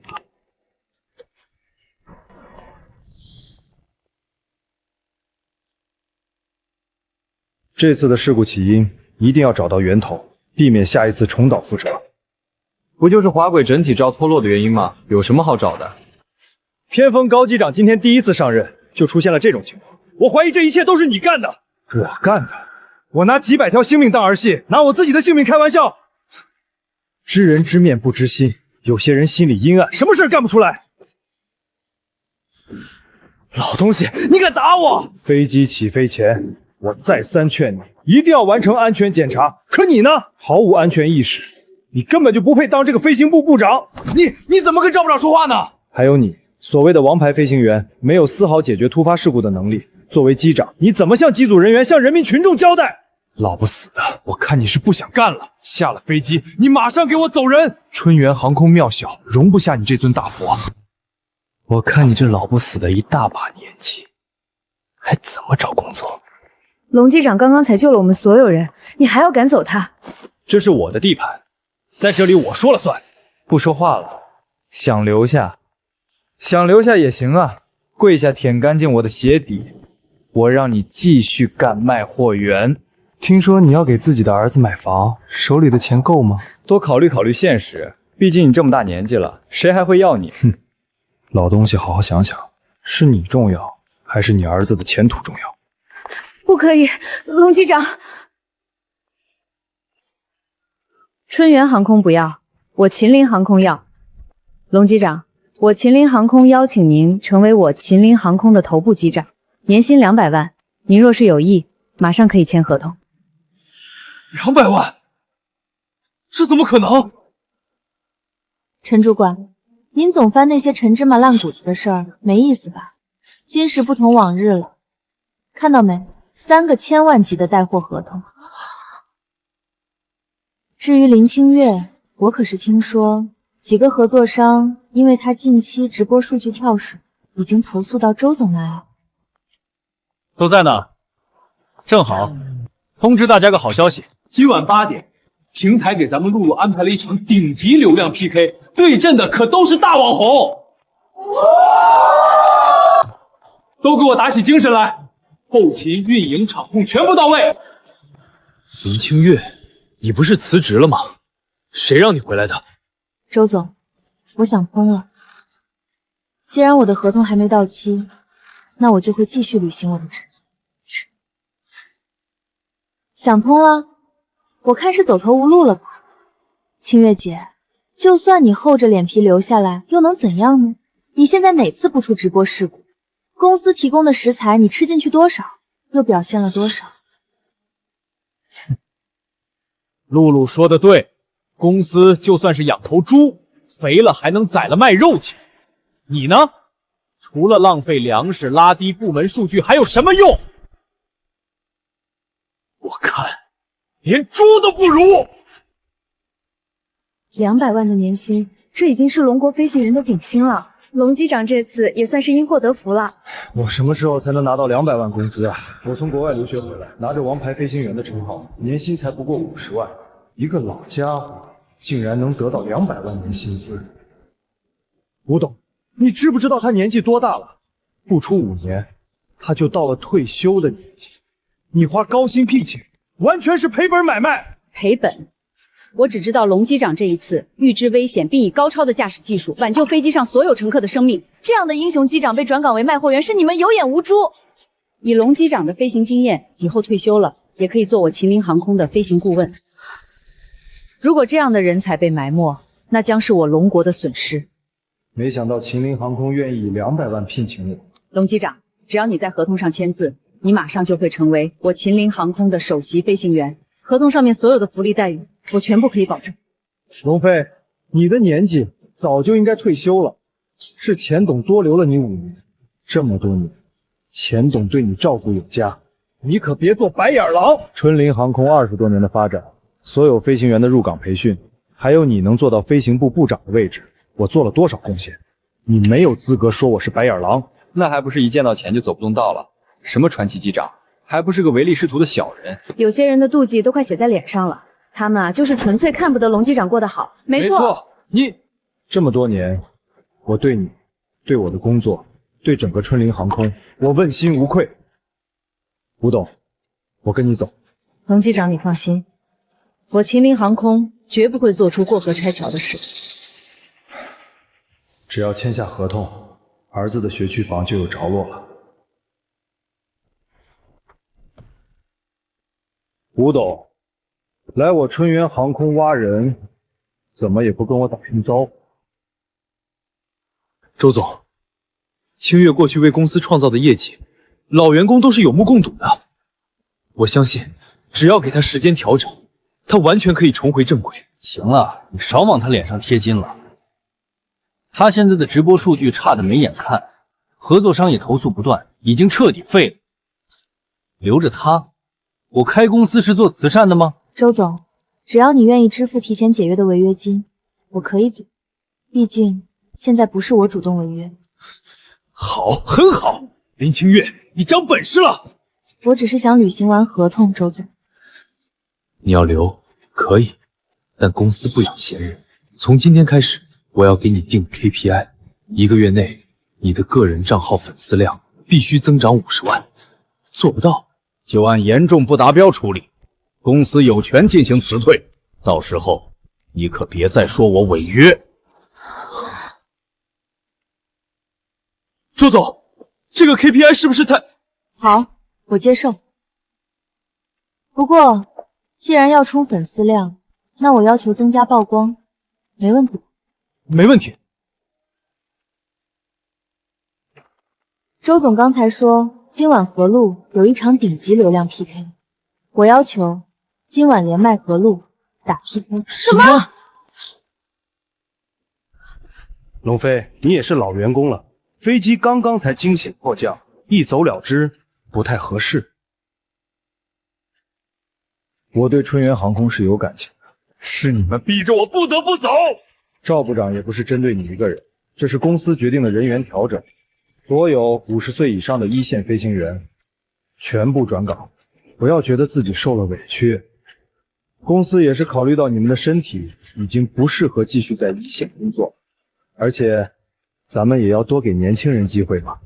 这次的事故起因一定要找到源头，避免下一次重蹈覆辙。不就是滑轨整体罩脱落的原因吗？有什么好找的？偏锋高机长今天第一次上任，就出现了这种情况，我怀疑这一切都是你干的。我干的？我拿几百条性命当儿戏，拿我自己的性命开玩笑？知人知面不知心，有些人心里阴暗，什么事干不出来。老东西，你敢打我！飞机起飞前，我再三劝你一定要完成安全检查，可你呢，毫无安全意识，你根本就不配当这个飞行部部长。你怎么跟赵部长说话呢？还有你，所谓的王牌飞行员，没有丝毫解决突发事故的能力。作为机长，你怎么向机组人员、向人民群众交代？老不死的，我看你是不想干了。下了飞机，你马上给我走人！春源航空庙小，容不下你这尊大佛。我看你这老不死的一大把年纪，还怎么找工作？龙机长刚刚才救了我们所有人，你还要赶走他？这是我的地盘，在这里我说了算，不说话了。想留下也行啊，跪下舔干净我的鞋底，我让你继续干卖货员。听说你要给自己的儿子买房，手里的钱够吗？多考虑考虑现实，毕竟你这么大年纪了，谁还会要你？哼，老东西，好好想想，是你重要，还是你儿子的前途重要？不可以，龙机长。春源航空不要，我秦陵航空要。龙机长，我秦陵航空邀请您成为我秦陵航空的头部机长，年薪200万，您若是有意，马上可以签合同。200万？这怎么可能？陈主管，您总翻那些陈芝麻烂谷子的事儿，没意思吧？今时不同往日了，看到没？3个千万级的带货合同。至于林清月，我可是听说几个合作商因为他近期直播数据跳水，已经投诉到周总那里。都在呢，正好通知大家个好消息，今晚8点，平台给咱们露露安排了一场顶级流量 PK， 对阵的可都是大网红。都给我打起精神来，后勤、运营、场控全部到位。林清月，你不是辞职了吗？谁让你回来的？周总，我想通了。既然我的合同还没到期，那我就会继续履行我的职责。想通了，我看是走投无路了吧？清月姐，就算你厚着脸皮留下来，又能怎样呢？你现在哪次不出直播事故？公司提供的食材你吃进去多少，又表现了多少？露露说的对，公司就算是养头猪，肥了还能宰了卖肉去。你呢？除了浪费粮食、拉低部门数据，还有什么用？我看连猪都不如。200万的年薪，这已经是龙国飞行员的顶薪了。龙机长这次也算是因祸得福了。我什么时候才能拿到200万工资啊？我从国外留学回来，拿着王牌飞行员的称号，年薪才不过50万。一个老家伙竟然能得到200万年薪资。吴董，你知不知道他年纪多大了？不出5年，他就到了退休的年纪。你花高薪聘请，完全是赔本买卖。赔本？我只知道龙机长这一次预知危险，并以高超的驾驶技术挽救飞机上所有乘客的生命。这样的英雄机长被转岗为卖货员，是你们有眼无珠。以龙机长的飞行经验，以后退休了也可以做我秦陵航空的飞行顾问。如果这样的人才被埋没，那将是我龙国的损失。没想到秦陵航空愿意以200万聘请我。龙机长，只要你在合同上签字，你马上就会成为我秦陵航空的首席飞行员。合同上面所有的福利待遇，我全部可以保证。龙飞，你的年纪早就应该退休了，是钱董多留了你5年，这么多年，钱董对你照顾有加，你可别做白眼狼。春林航空20多年的发展，所有飞行员的入岗培训，还有你能做到飞行部部长的位置，我做了多少贡献？你没有资格说我是白眼狼。那还不是一见到钱就走不动道了？什么传奇机长，还不是个唯利是图的小人。有些人的妒忌都快写在脸上了，他们啊就是纯粹看不得龙机长过得好。没错，你这么多年，我对你、对我的工作、对整个春林航空，我问心无愧。吴董，我跟你走。龙机长，你放心，我秦陵航空绝不会做出过河拆桥的事。只要签下合同，儿子的学区房就有着落了。吴董，来我春源航空挖人，怎么也不跟我打声招呼？周总，清月过去为公司创造的业绩，老员工都是有目共睹的。我相信，只要给他时间调整，他完全可以重回正轨。行了，你少往他脸上贴金了。他现在的直播数据差得没眼看，合作商也投诉不断，已经彻底废了。留着他，我开公司是做慈善的吗？周总，只要你愿意支付提前解约的违约金，我可以走。毕竟现在不是我主动违约。好，很好，林清月，你长本事了。我只是想履行完合同，周总。你要留可以，但公司不养闲人。从今天开始，我要给你定 KPI，1个月内你的个人账号粉丝量必须增长50万，做不到就按严重不达标处理，公司有权进行辞退。到时候你可别再说我违约。周总，这个 KPI 是不是太……好，我接受。不过既然要冲粉丝量，那我要求增加曝光，没问题。没问题。周总刚才说今晚河路有一场顶级流量 PK， 我要求今晚连麦河路打 PK。什么？龙飞，你也是老员工了，飞机刚刚才惊险迫降，一走了之不太合适。我对春源航空是有感情的，是你们逼着我不得不走。赵部长也不是针对你一个人，这是公司决定的人员调整，所有50岁以上的一线飞行员全部转岗，不要觉得自己受了委屈。公司也是考虑到你们的身体已经不适合继续在一线工作，而且咱们也要多给年轻人机会嘛。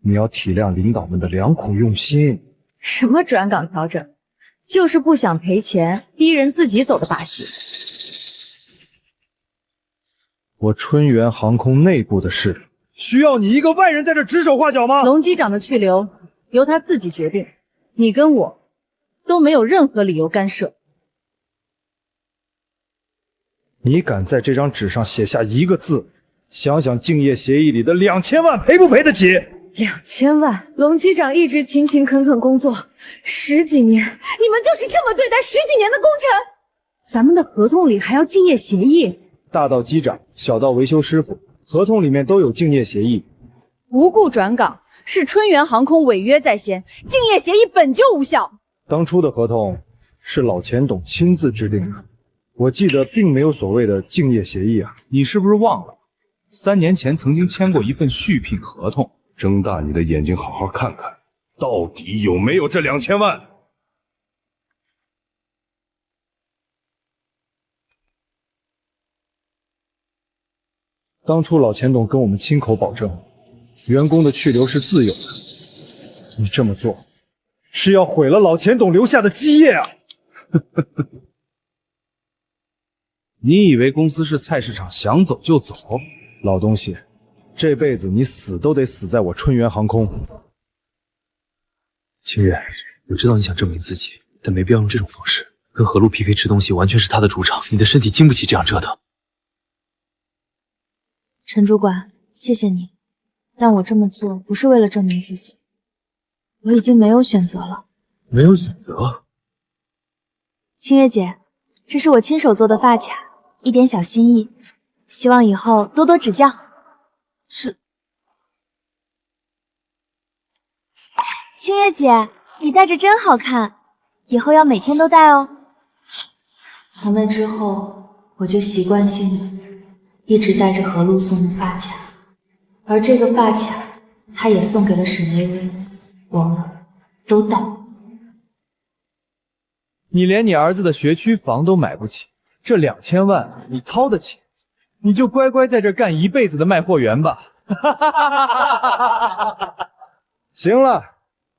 你要体谅领导们的良苦用心。什么转岗调整，就是不想赔钱，逼人自己走的把戏。我春源航空内部的事，需要你一个外人在这指手画脚吗？龙机长的去留由他自己决定，你跟我都没有任何理由干涉。你敢在这张纸上写下一个字，想想竞业协议里的2000万赔不赔得起？2000万，龙机长一直勤勤恳恳工作10几年，你们就是这么对待10几年的工程？咱们的合同里还要竞业协议？大到机长，小到维修师傅，合同里面都有竞业协议。无故转岗是春源航空违约在先，竞业协议本就无效。当初的合同是老钱董亲自制定的，我记得并没有所谓的竞业协议啊。你是不是忘了，3年前曾经签过一份续聘合同？睁大你的眼睛，好好看看，到底有没有这2000万？当初老钱董跟我们亲口保证，员工的去留是自由的。你这么做，是要毁了老钱董留下的基业啊！你以为公司是菜市场，想走就走？老东西，这辈子你死都得死在我春源航空。清月，我知道你想证明自己，但没必要用这种方式。跟何璐 PK 吃东西完全是他的主场，你的身体经不起这样折腾。陈主管，谢谢你，但我这么做不是为了证明自己，我已经没有选择了。没有选择？清月姐，这是我亲手做的发卡，一点小心意，希望以后多多指教。是。清月姐，你戴着真好看，以后要每天都戴哦。从那之后，我就习惯性的一直戴着何璐送的发卡，而这个发卡，他也送给了沈薇薇，我们都戴。你连你儿子的学区房都买不起，这2000万你掏得起，你就乖乖在这干一辈子的卖货员吧。行了，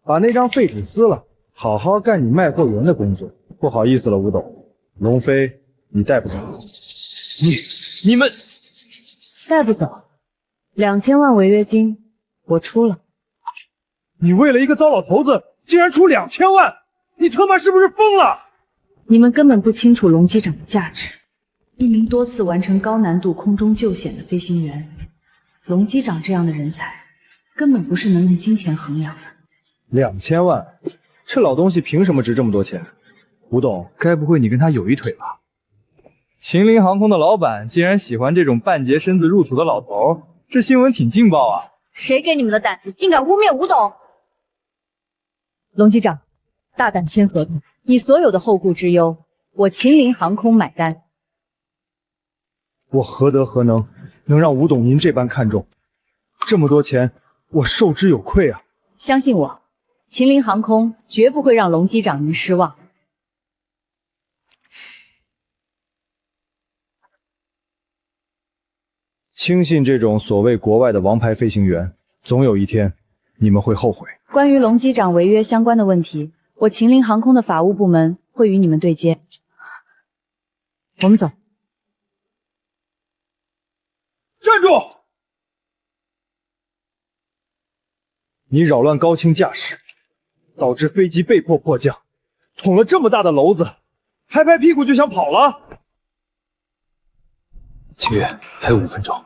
把那张废纸撕了，好好干你卖货员的工作。不好意思了，吴董，龙飞你带不走。你们带不走，2000万违约金我出了。你为了一个糟老头子，竟然出2000万，你他妈是不是疯了？你们根本不清楚龙机长的价值，一名多次完成高难度空中救险的飞行员，龙机长这样的人才，根本不是能用金钱衡量的。 2000万，这老东西凭什么值这么多钱？吴董，该不会你跟他有一腿吧？秦林航空的老板竟然喜欢这种半截身子入土的老头，这新闻挺劲爆啊！谁给你们的胆子，竟敢污蔑吴董？龙机长，大胆签合同，你所有的后顾之忧，我秦林航空买单。我何德何能，能让吴董您这般看重？这么多钱，我受之有愧啊！相信我，秦林航空绝不会让龙机长您失望。轻信这种所谓国外的王牌飞行员，总有一天你们会后悔。关于龙机长违约相关的问题，我秦林航空的法务部门会与你们对接。我们走。站住！你扰乱高清驾驶，导致飞机被迫迫降，捅了这么大的篓子，拍拍屁股就想跑了？清月，还有5分钟。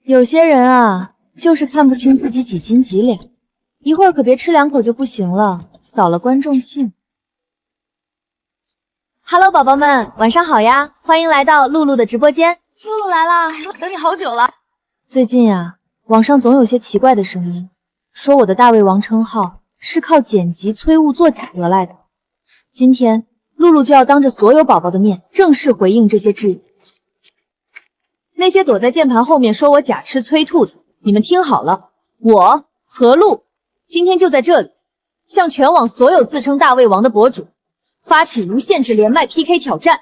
有些人啊，就是看不清自己几斤几两，一会儿可别吃2口就不行了，扫了观众性。Hello， 宝宝们，晚上好呀！欢迎来到露露的直播间。露露来了，等你好久了。最近啊，网上总有些奇怪的声音，说我的大胃王称号是靠剪辑催物作假得来的。今天露露就要当着所有宝宝的面正式回应这些质疑。那些躲在键盘后面说我假吃催吐的，你们听好了，我何露今天就在这里，向全网所有自称大胃王的博主发起无限制连麦 PK 挑战。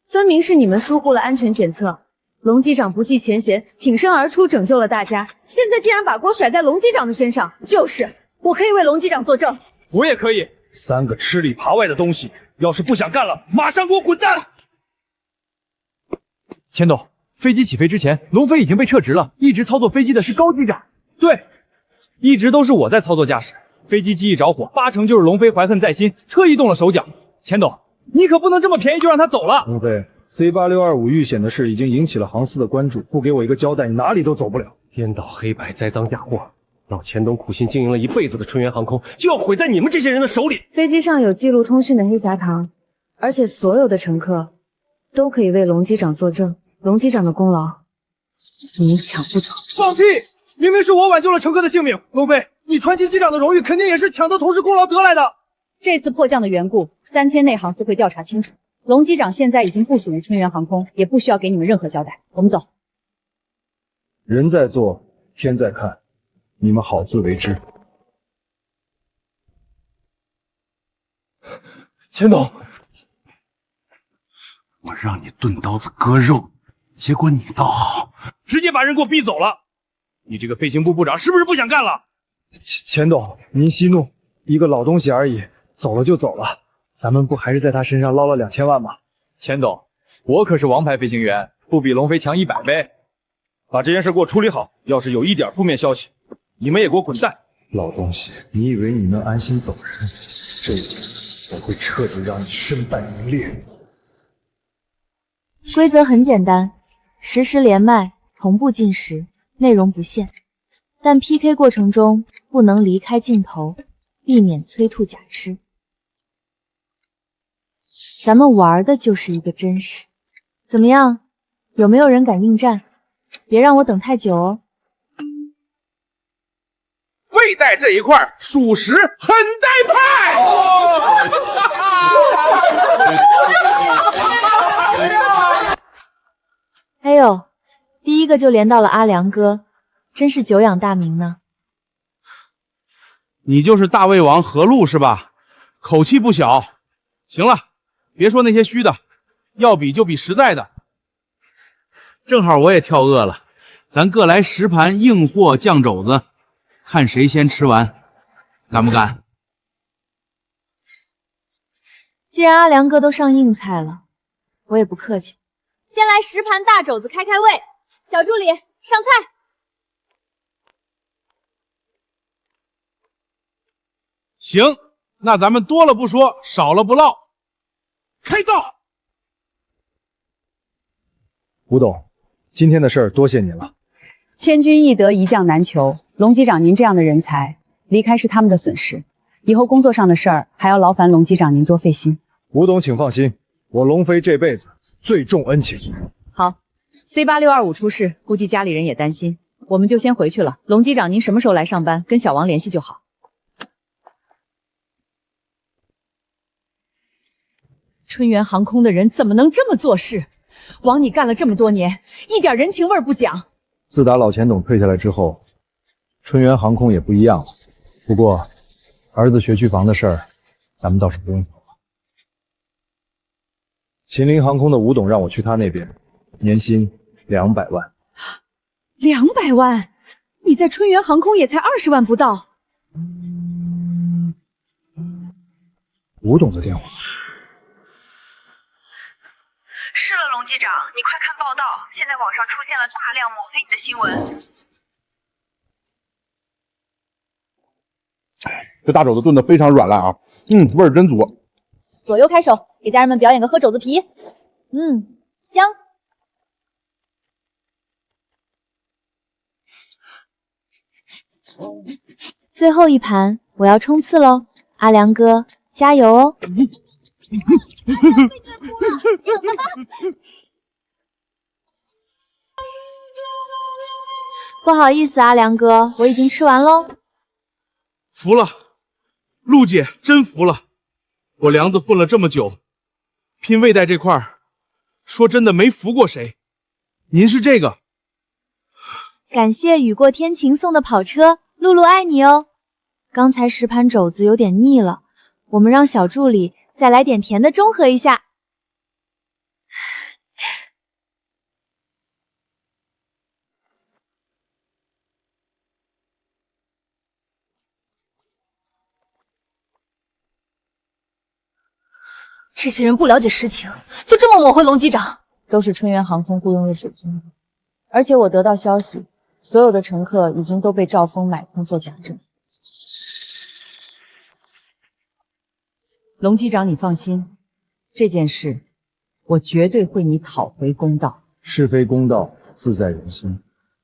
分明是你们疏忽了安全检测，龙机长不计前嫌，挺身而出拯救了大家，现在竟然把锅甩在龙机长的身上。就是，我可以为龙机长作证。我也可以。3个吃里扒外的东西，要是不想干了，马上给我滚蛋！钱董，飞机起飞之前，龙飞已经被撤职了，一直操作飞机的是高机长。对，一直都是我在操作驾驶。飞机机翼着火，8成就是龙飞怀恨在心，特意动了手脚。钱董，你可不能这么便宜就让他走了。龙飞 ，C8625遇险的事已经引起了航司的关注，不给我一个交代，你哪里都走不了。颠倒黑白，栽赃嫁祸，老钱董苦心经营了一辈子的春源航空，就要毁在你们这些人的手里。飞机上有记录通讯的黑匣堂，而且所有的乘客都可以为龙机长作证。龙机长的功劳，你们抢不走。放屁！明明是我挽救了乘客的性命。龙飞，你传奇机长的荣誉肯定也是抢得同事功劳得来的。这次迫降的缘故，3天内航司会调查清楚。龙机长现在已经不属于春源航空，也不需要给你们任何交代。我们走。人在做，天在看，你们好自为之。钱董，我让你钝刀子割肉，结果你倒好，直接把人给我逼走了。你这个飞行部部长是不是不想干了？钱董，您息怒，一个老东西而已，走了就走了，咱们不还是在他身上捞了2000万吗？钱董，我可是王牌飞行员，不比龙飞强100倍。把这件事给我处理好，要是有一点负面消息，你们也给我滚蛋！老东西，你以为你能安心走人？这一次我会彻底让你身败名裂。规则很简单，实时连麦，同步进食，内容不限，但 PK 过程中不能离开镜头，避免催吐假吃。咱们玩的就是一个真实。怎么样？有没有人敢应战？别让我等太久哦。胃带这一块，属实很带派。哎呦，第一个就连到了阿良哥，真是久仰大名呢。你就是大胃王何露是吧？口气不小。行了，别说那些虚的，要比就比实在的。正好我也跳饿了，咱各来10盘硬货酱肘子，看谁先吃完，敢不敢？既然阿良哥都上硬菜了，我也不客气。先来10盘大肘子开开胃，小助理上菜。行，那咱们多了不说，少了不唠，开灶。吴董，今天的事儿多谢您了。千军易得，一将难求。龙机长您这样的人才，离开是他们的损失。以后工作上的事儿，还要劳烦龙机长您多费心。吴董请放心，我龙飞这辈子最重恩情。好 ，C8625出事，估计家里人也担心，我们就先回去了。龙机长您什么时候来上班，跟小王联系就好。春源航空的人怎么能这么做事？枉你干了这么多年，一点人情味不讲。自打老钱董退下来之后，春源航空也不一样了。不过，儿子学区房的事儿，咱们倒是不用愁了。秦林航空的吴董让我去他那边，年薪200万。200万？你在春源航空也才20万不到。吴董的电话。是了，龙机长，你快看报道，现在网上出现了大量抹黑你的新闻。这大肘子炖得非常软烂啊，味儿真足。左右开手，给家人们表演个喝肘子皮。香。最后一盘，我要冲刺喽！阿良哥，加油哦！不好意思啊，梁哥，我已经吃完喽。服了，陆姐真服了。我梁子混了这么久，拼胃袋这块儿，说真的没服过谁。您是这个。感谢雨过天晴送的跑车，露露爱你哦。刚才10盘肘子有点腻了，我们让小助理再来点甜的中和一下。这些人不了解实情，就这么抹黑龙机长。都是春源航空雇佣的水军，而且我得到消息，所有的乘客已经都被赵峰买通做假证。龙机长，你放心，这件事我绝对会你讨回公道。是非公道自在人心，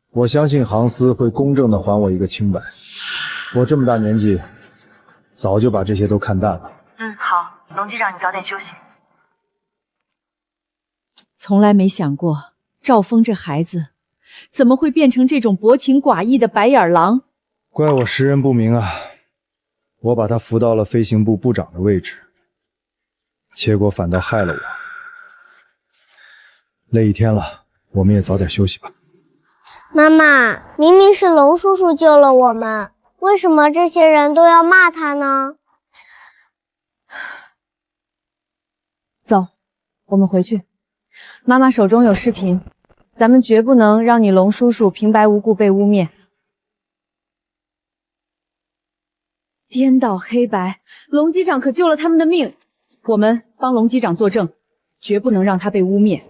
我相信航司会公正的还我一个清白。我这么大年纪，早就把这些都看淡了。好，龙机长，你早点休息。从来没想过赵峰这孩子怎么会变成这种薄情寡义的白眼狼。怪我识人不明啊！我把他扶到了飞行部部长的位置，结果反倒害了我。累一天了，我们也早点休息吧。妈妈，明明是龙叔叔救了我们，为什么这些人都要骂他呢？走，我们回去。妈妈手中有视频，咱们绝不能让你龙叔叔平白无故被污蔑。颠倒黑白，龙机长可救了他们的命，我们帮龙机长作证，绝不能让他被污蔑。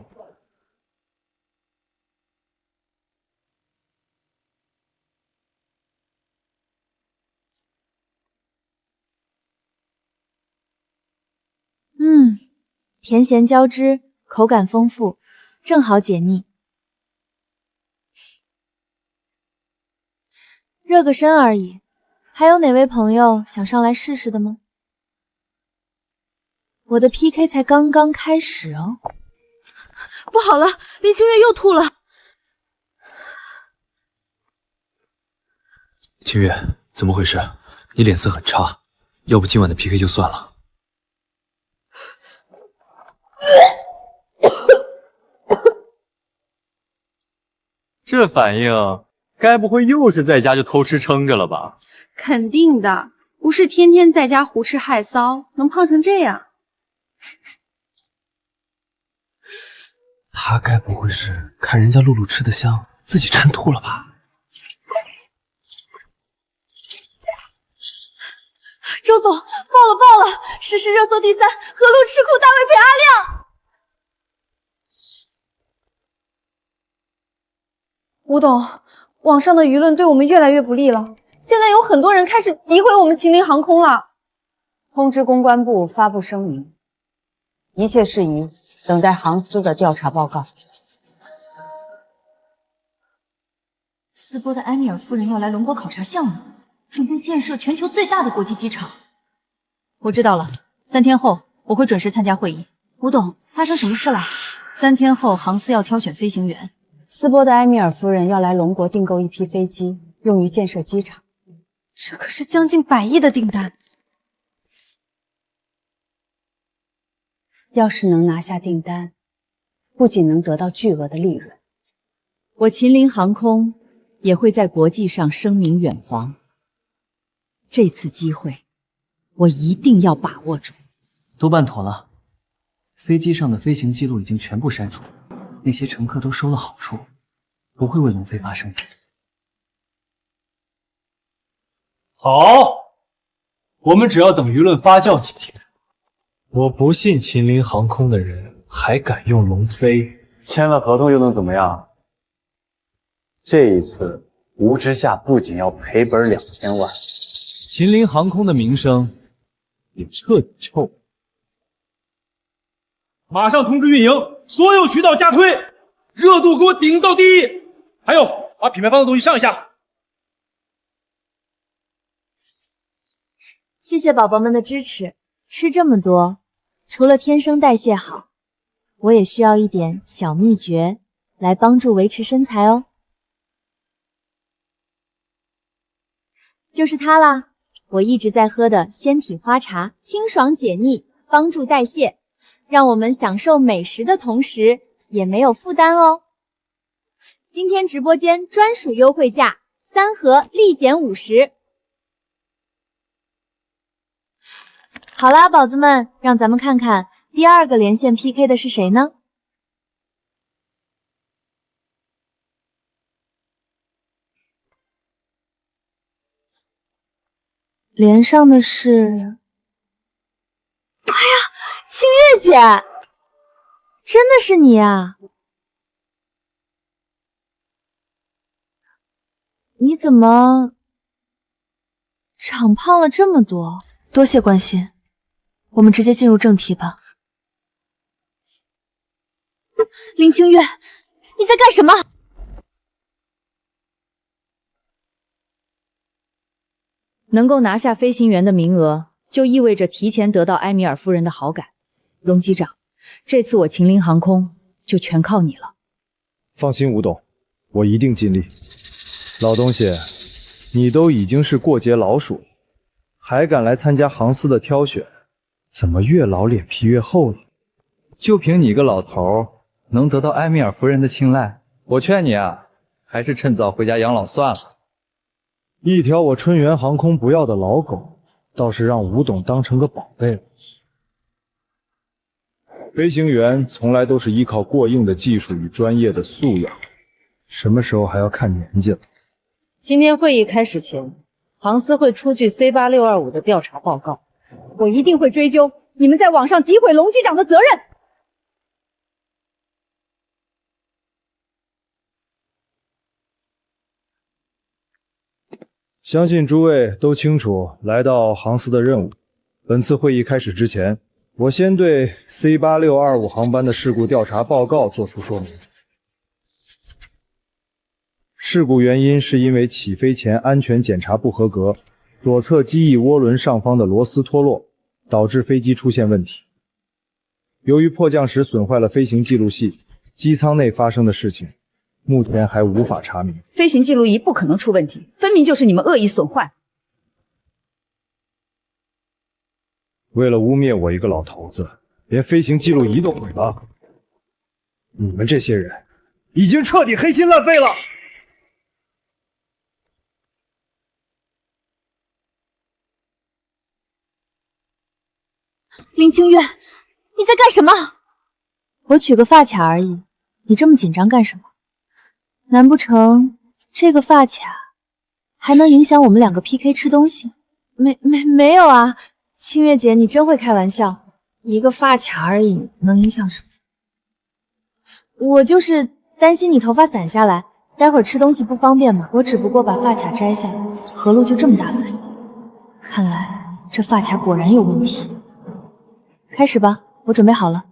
甜咸交织，口感丰富，正好解腻。热个身而已，还有哪位朋友想上来试试的吗？我的 PK 才刚刚开始哦。不好了，林清月又吐了。清月，怎么回事？你脸色很差，要不今晚的 PK 就算了。这反应，该不会又是在家就偷吃撑着了吧？肯定的，不是天天在家胡吃海骚，能胖成这样。他该不会是看人家露露吃得香，自己馋吐了吧？周总，爆了！实时热搜第3，何璐吃苦大卫陪阿亮。吴董，网上的舆论对我们越来越不利了，现在有很多人开始诋毁我们秦林航空了。通知公关部发布声明，一切事宜等待航司的调查报告。斯波的埃米尔夫人要来龙国考察项目，准备建设全球最大的国际机场。我知道了，3天后我会准时参加会议。吴董，发生什么事了？3天后航司要挑选飞行员。斯波的埃米尔夫人要来龙国订购一批飞机，用于建设机场。这可是将近100亿的订单。要是能拿下订单，不仅能得到巨额的利润，我秦林航空也会在国际上声名远扬。这次机会，我一定要把握住。都办妥了，飞机上的飞行记录已经全部删除，那些乘客都收了好处，不会为龙飞发声的。好，我们只要等舆论发酵几天。我不信秦林航空的人还敢用龙飞。签了合同又能怎么样？这一次，吴之夏不仅要赔本2000万，秦林航空的名声也彻底臭。马上通知运营，所有渠道加推，热度给我顶到第1。还有，把品牌方的东西上一下。谢谢宝宝们的支持，吃这么多，除了天生代谢好，我也需要一点小秘诀来帮助维持身材哦。就是它啦，我一直在喝的仙体花茶，清爽解腻，帮助代谢，让我们享受美食的同时也没有负担哦。今天直播间专属优惠价，3盒立减50。好啦，宝子们，让咱们看看第2个连线 PK 的是谁呢？连上的是……哎呀，清月姐，真的是你啊！你怎么长胖了这么多？多谢关心，我们直接进入正题吧。林清月，你在干什么？能够拿下飞行员的名额，就意味着提前得到埃米尔夫人的好感。龙机长，这次我秦陵航空就全靠你了。放心，吴董，我一定尽力。老东西，你都已经是过街老鼠了，还敢来参加航司的挑选，怎么越老脸皮越厚了？就凭你一个老头，能得到埃米尔夫人的青睐，我劝你啊，还是趁早回家养老算了。一条我春源航空不要的老狗，倒是让吴董当成个宝贝了。飞行员从来都是依靠过硬的技术与专业的素养，什么时候还要看年纪了？今天会议开始前，航司会出具 C8625 的调查报告，我一定会追究你们在网上诋毁龙机长的责任。相信诸位都清楚来到航司的任务。本次会议开始之前，我先对 C8625 航班的事故调查报告作出说明。事故原因是因为起飞前安全检查不合格，左侧机翼涡轮上方的螺丝脱落，导致飞机出现问题。由于迫降时损坏了飞行记录器，机舱内发生的事情目前还无法查明。飞行记录仪不可能出问题，分明就是你们恶意损坏。为了污蔑我一个老头子，连飞行记录仪都毁了，你们这些人已经彻底黑心烂肺了。林清月，你在干什么？我取个发卡而已，你这么紧张干什么？难不成这个发卡还能影响我们2个 PK 吃东西？没有啊，清月姐，你真会开玩笑，一个发卡而已，能影响什么？我就是担心你头发散下来，待会儿吃东西不方便嘛。我只不过把发卡摘下来，何璐就这么大反应，看来这发卡果然有问题。开始吧，我准备好了。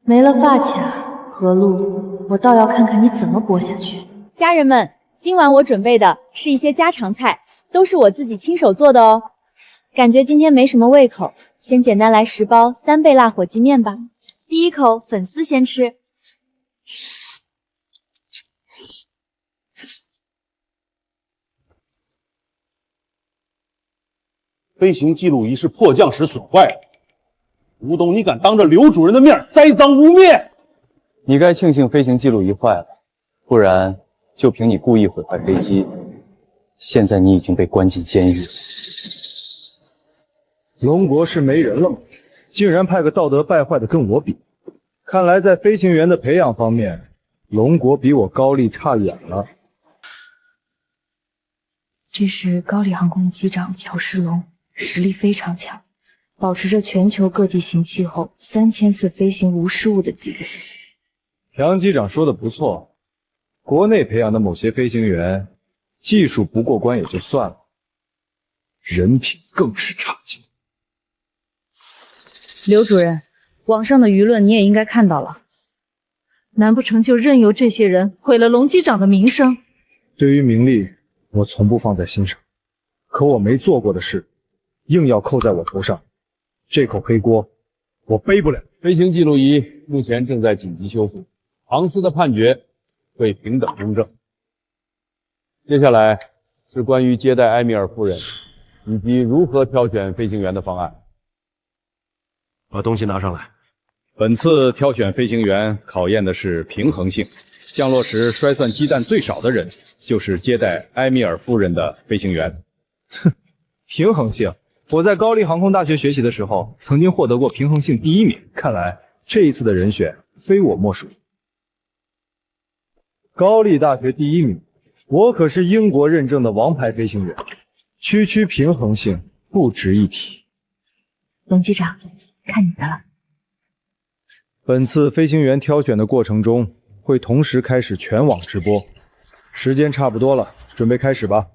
没了发卡，何璐，我倒要看看你怎么播下去。家人们，今晚我准备的是一些家常菜，都是我自己亲手做的哦。感觉今天没什么胃口，先简单来10包3倍辣火鸡面吧。第一口粉丝先吃。飞行记录仪是迫降时损坏的，吴董，你敢当着刘主任的面栽赃污蔑？你该庆幸飞行记录仪坏了，不然就凭你故意毁坏飞机，现在你已经被关进监狱了。龙国是没人了吗？竟然派个道德败坏的跟我比，看来在飞行员的培养方面，龙国比我高丽差远了。这是高丽航空机长姚世龙，实力非常强，保持着全球各地行气后3000次飞行无失误的记录。杨机长说的不错，国内培养的某些飞行员，技术不过关也就算了，人品更是差劲。刘主任，网上的舆论你也应该看到了，难不成就任由这些人毁了龙机长的名声？对于名利，我从不放在心上，可我没做过的事，硬要扣在我头上，这口黑锅我背不了。飞行记录仪目前正在紧急修复，庞斯的判决会平等公正。接下来是关于接待埃米尔夫人以及如何挑选飞行员的方案。把东西拿上来。本次挑选飞行员考验的是平衡性，降落时摔算鸡蛋最少的人就是接待埃米尔夫人的飞行员。哼，平衡性。我在高丽航空大学学习的时候，曾经获得过平衡性第1名。看来这一次的人选非我莫属。高丽大学第1名，我可是英国认证的王牌飞行员，区区平衡性不值一提。龙机长，看你的了。本次飞行员挑选的过程中，会同时开始全网直播，时间差不多了，准备开始吧。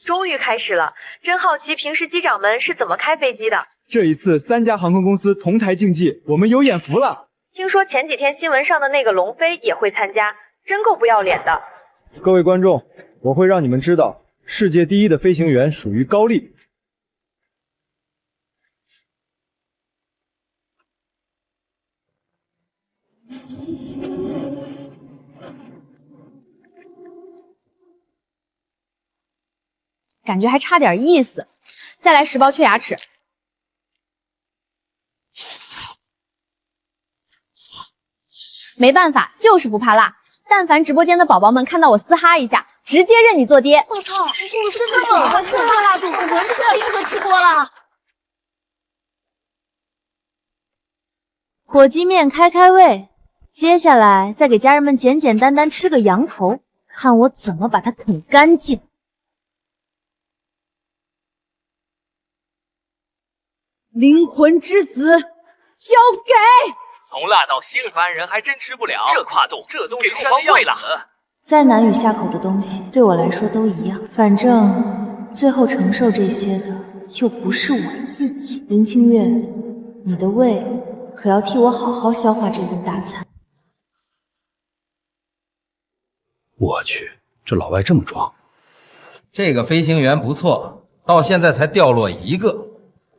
终于开始了，真好奇平时机长们是怎么开飞机的。这一次3家航空公司同台竞技，我们有眼福了。听说前几天新闻上的那个龙飞也会参加，真够不要脸的。各位观众，我会让你们知道，世界第1的飞行员属于高丽。感觉还差点意思，再来10包缺牙齿。没办法，就是不怕辣。但凡直播间的宝宝们看到我嘶哈一下，直接认你做爹。我操，真的冷，我这么辣度，我闻着就要硬核吃播了。火鸡面开开胃，接下来再给家人们简简单单吃个羊头，看我怎么把它啃干净。灵魂之子，交给！从辣到腥，一般人还真吃不了。这跨度，这东西膻的要死。再难于下口的东西，对我来说都一样。反正最后承受这些的又不是我自己。林清月，你的胃可要替我好好消化这顿大餐。我去，这老外这么装。这个飞行员不错，到现在才掉落1个。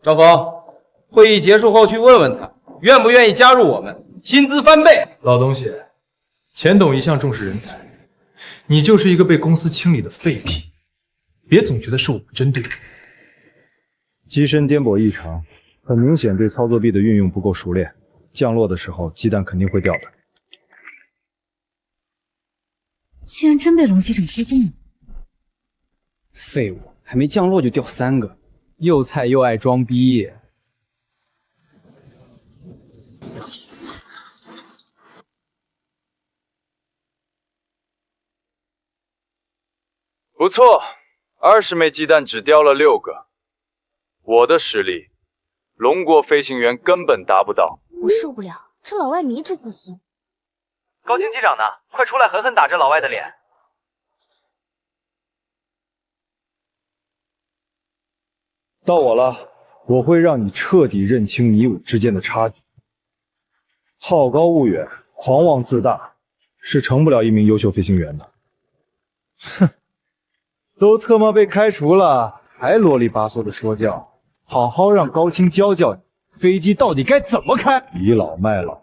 赵峰，会议结束后去问问他，愿不愿意加入我们，薪资翻倍。老东西，钱董一向重视人才，你就是一个被公司清理的废品，别总觉得是我们针对你。机身颠簸异常，很明显对操作臂的运用不够熟练，降落的时候鸡蛋肯定会掉的。竟然真被龙机长接中了！废物，还没降落就掉3个，又菜又爱装逼。不错，20枚鸡蛋只掉了6个。我的实力，龙国飞行员根本达不到。我受不了，这老外迷之自信。高清机长呢？快出来狠狠打这老外的脸！到我了，我会让你彻底认清你我之间的差距。好高骛远，狂妄自大，是成不了一名优秀飞行员的。哼，都特么被开除了，还啰里吧嗦的说教，好好让高清教教你，飞机到底该怎么开。倚老卖老，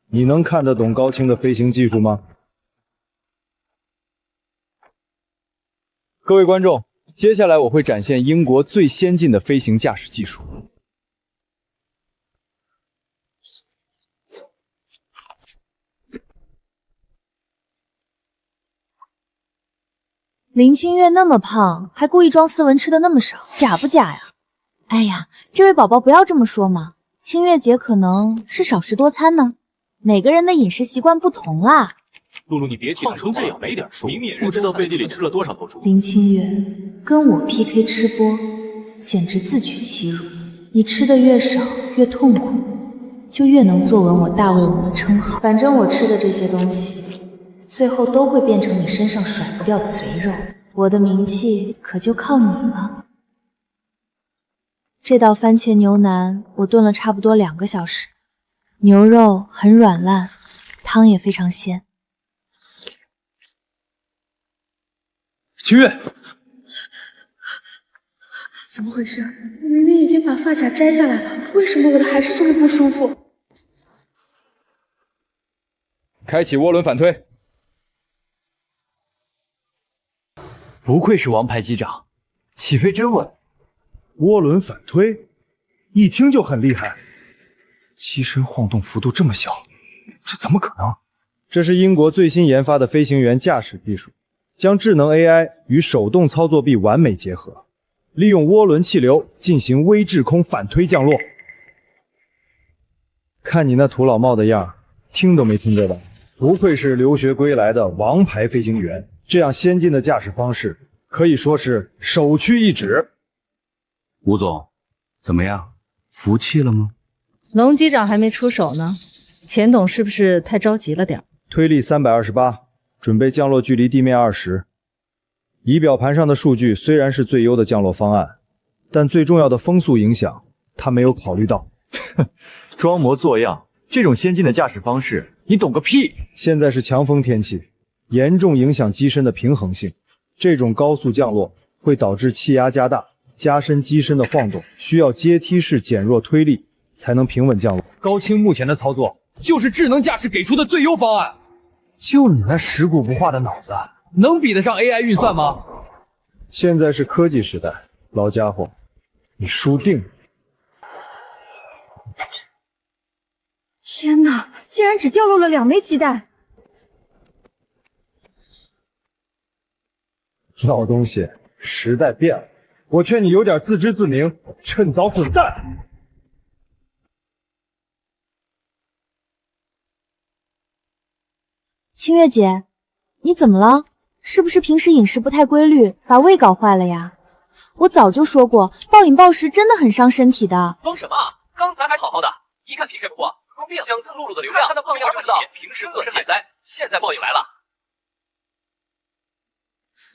你能看得懂高清的飞行技术吗？各位观众，接下来我会展现英国最先进的飞行驾驶技术。林清月那么胖，还故意装斯文吃的那么少，假不假呀？哎呀，这位宝宝不要这么说嘛，清月姐可能是少食多餐呢，每个人的饮食习惯不同啦。露露，你别提胖成这样，没点数，不知道背地里吃了多少头猪。林清月，跟我 PK 吃播，简直自取其辱。你吃的越少，越痛苦，就越能坐稳我大胃王的称号。反正我吃的这些东西，最后都会变成你身上甩不掉的肥肉，我的名气可就靠你了。这道番茄牛腩我炖了差不多2个小时，牛肉很软烂，汤也非常鲜。清月，怎么回事？我明明已经把发卡摘下来了，为什么我的还是这么不舒服？开启涡轮反推。不愧是王牌机长，起飞真稳。涡轮反推，一听就很厉害。机身晃动幅度这么小，这怎么可能？这是英国最新研发的飞行员驾驶技术，将智能 AI 与手动操作臂完美结合，利用涡轮气流进行微滞空反推降落。看你那土老帽的样，听都没听过吧？不愧是留学归来的王牌飞行员，这样先进的驾驶方式可以说是首屈一指。吴总，怎么样？服气了吗？龙机长还没出手呢，钱董是不是太着急了点？推力328，准备降落距离地面20。仪表盘上的数据虽然是最优的降落方案，但最重要的风速影响他没有考虑到。装模作样，这种先进的驾驶方式你懂个屁！现在是强风天气，严重影响机身的平衡性。这种高速降落会导致气压加大，加深机身的晃动，需要阶梯式减弱推力才能平稳降落。高清目前的操作就是智能驾驶给出的最优方案。就你那食古不化的脑子，能比得上 AI 运算吗？现在是科技时代，老家伙，你输定了。天哪，竟然只掉落了2枚鸡蛋！老东西，时代变了，我劝你有点自知自明，趁早滚蛋！清月姐，你怎么了？是不是平时饮食不太规律，把胃搞坏了呀？我早就说过，暴饮暴食真的很伤身体的。装什么啊？刚才还好好的，一看 PK 不过，有病！想蹭露露的流量，他的胖样就知道平时饿海灾，现在暴饮来了。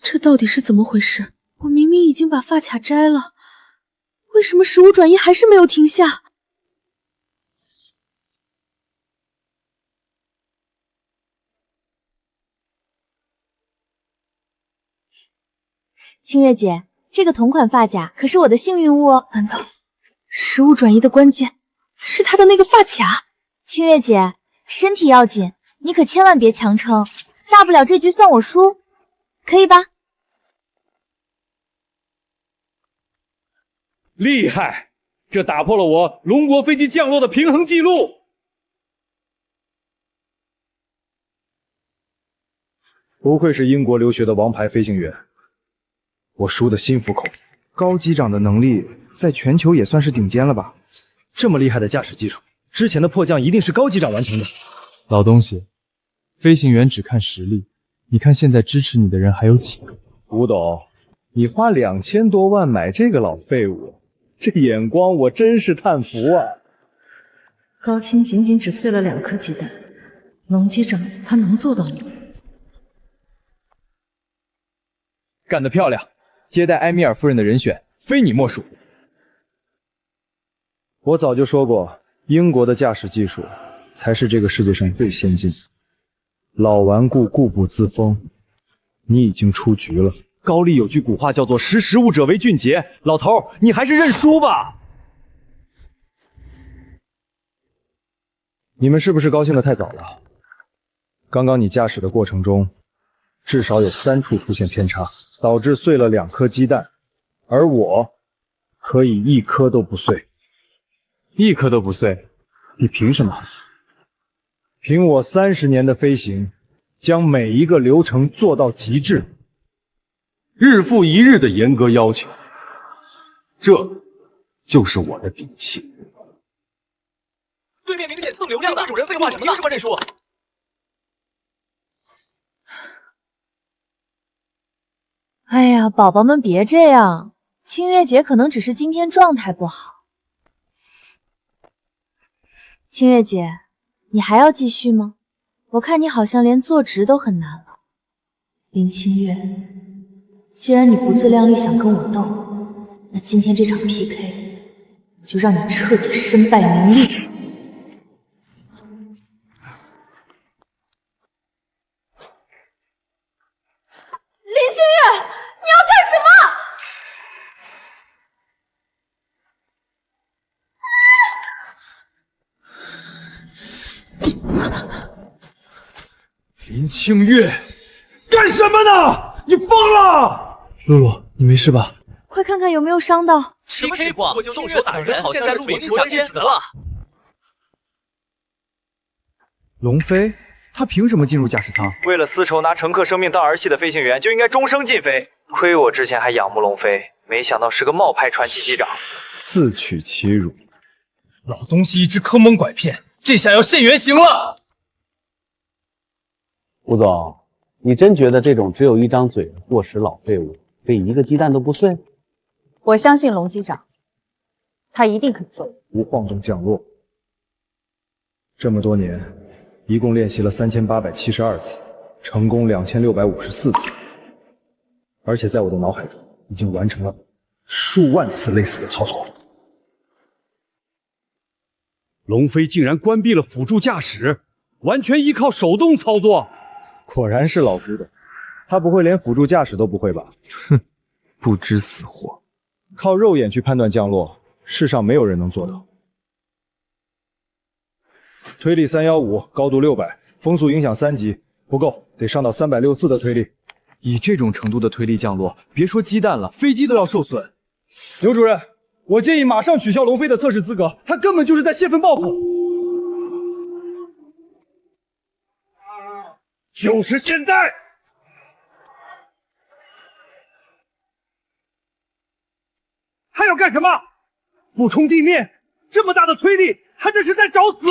这到底是怎么回事？我明明已经把发卡摘了，为什么食物转移还是没有停下？清月姐，这个同款发卡可是我的幸运物哦。难道食物转移的关键是他的那个发卡？清月姐，身体要紧，你可千万别强撑，大不了这局算我输，可以吧？厉害！这打破了我龙国飞机降落的平衡记录。不愧是英国留学的王牌飞行员，我输得心服口服。高机长的能力在全球也算是顶尖了吧？这么厉害的驾驶技术，之前的迫降一定是高机长完成的。老东西，飞行员只看实力，你看现在支持你的人还有几个？吴董，你花2000多万买这个老废物，这眼光我真是叹服啊！高清仅仅只碎了2颗鸡蛋，龙机长他能做到吗？干得漂亮！接待埃米尔夫人的人选非你莫属。我早就说过，英国的驾驶技术才是这个世界上最先进的。老顽固固步自封，你已经出局了。高丽有句古话叫做“识时务者为俊杰”，老头，你还是认输吧。你们是不是高兴得太早了？刚刚你驾驶的过程中，至少有3处出现偏差，导致碎了2颗鸡蛋，而我可以1颗都不碎。1颗都不碎，你凭什么？凭我30年的飞行，将每一个流程做到极致，日复一日的严格要求，这就是我的底气。对面明显蹭流量的主人废话什么呢？这么认输？哎呀，宝宝们别这样，清月姐可能只是今天状态不好。清月姐，你还要继续吗？我看你好像连坐直都很难了。林清月，既然你不自量力想跟我斗，那今天这场 PK 我就让你彻底身败名裂。林清月，你要干什么？林清月，干什么呢？你疯了！露露，你没事吧？快看看有没有伤到。什么情况？我就动手打人，现在录影说你死了。龙飞，他凭什么进入驾驶舱？为了私仇拿乘客生命当儿戏的飞行员就应该终生禁飞。亏我之前还仰慕龙飞，没想到是个冒牌传奇机长。自取其辱。老东西一直坑蒙拐骗，这下要现原形了。吴总，你真觉得这种只有一张嘴的过时老废物可以一个鸡蛋都不碎？我相信龙机长，他一定可以做。无晃动降落。这么多年，一共练习了3872次，成功2654次，而且在我的脑海中已经完成了数万次类似的操作。龙飞竟然关闭了辅助驾驶，完全依靠手动操作。果然是老古董，他不会连辅助驾驶都不会吧？哼，不知死活！靠肉眼去判断降落，世上没有人能做到。推力315，高度600，风速影响3级，不够，得上到364的推力。以这种程度的推力降落，别说鸡蛋了，飞机都要受损。刘主任，我建议马上取消龙飞的测试资格，他根本就是在泄愤报复。就是现在！还要干什么？俯冲地面，这么大的推力，他这是在找死！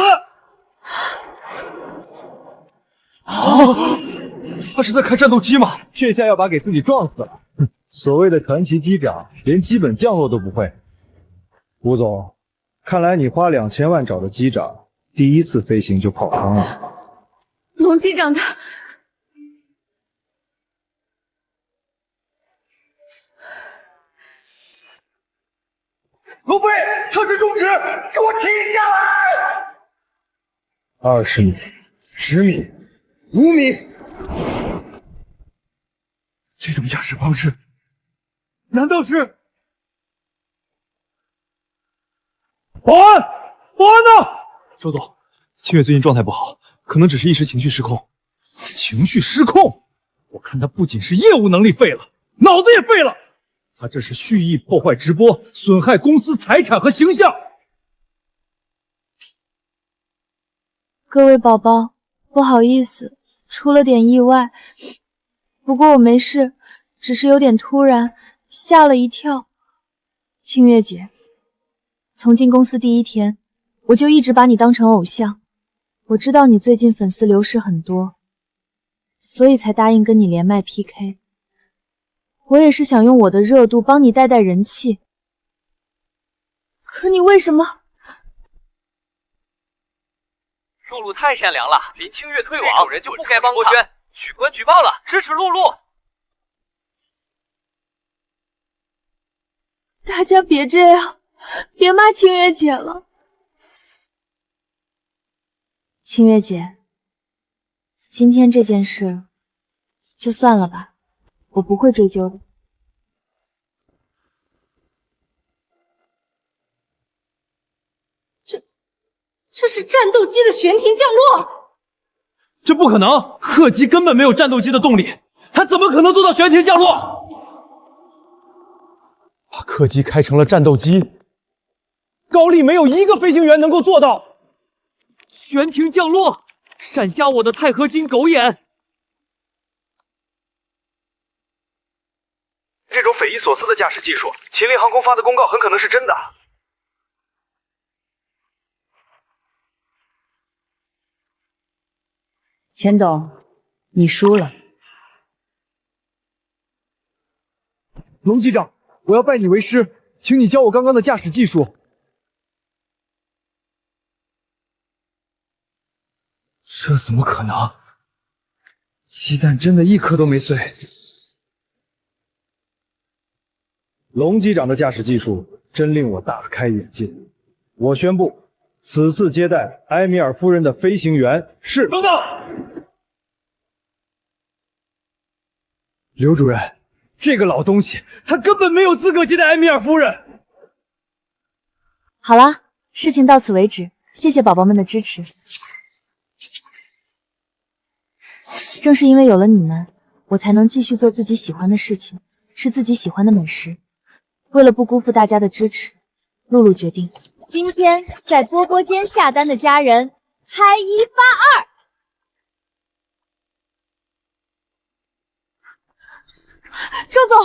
他是在开战斗机吗？这下要把给自己撞死了。哼，所谓的传奇机长，连基本降落都不会。吴总，看来你花2000万找的机长，第一次飞行就泡汤了。龙机长他……龙飞，测试终止，给我停下来！20米，10米，5米。这种驾驶方式，难道是？保安，保安呢？周总，清月最近状态不好，可能只是一时情绪失控。情绪失控？我看他不仅是业务能力废了，脑子也废了。他这是蓄意破坏直播，损害公司财产和形象。各位宝宝，不好意思，出了点意外，不过我没事，只是有点突然，吓了一跳。清月姐，从进公司第一天，我就一直把你当成偶像。我知道你最近粉丝流失很多，所以才答应跟你连麦 PK。我也是想用我的热度帮你带带人气，可你为什么？露露太善良了，林清月退网，这种人就不该帮他。取关举报了，支持露露。大家别这样，别骂清月姐了。清月姐，今天这件事就算了吧。我不会追究的。这是战斗机的悬停降落，这不可能！客机根本没有战斗机的动力，它怎么可能做到悬停降落？把客机开成了战斗机，高丽没有一个飞行员能够做到悬停降落，闪瞎我的钛合金狗眼！这种匪夷所思的驾驶技术，麒麟航空发的公告很可能是真的。钱董，你输了。龙机长，我要拜你为师，请你教我刚刚的驾驶技术。这怎么可能？鸡蛋真的一颗都没碎。龙机长的驾驶技术真令我大开眼界。我宣布，此次接待埃米尔夫人的飞行员是……等等，刘主任，这个老东西，他根本没有资格接待埃米尔夫人。好了，事情到此为止，谢谢宝宝们的支持。正是因为有了你们，我才能继续做自己喜欢的事情，吃自己喜欢的美食。为了不辜负大家的支持，露露决定今天在波波间下单的家人拍1发2。周总，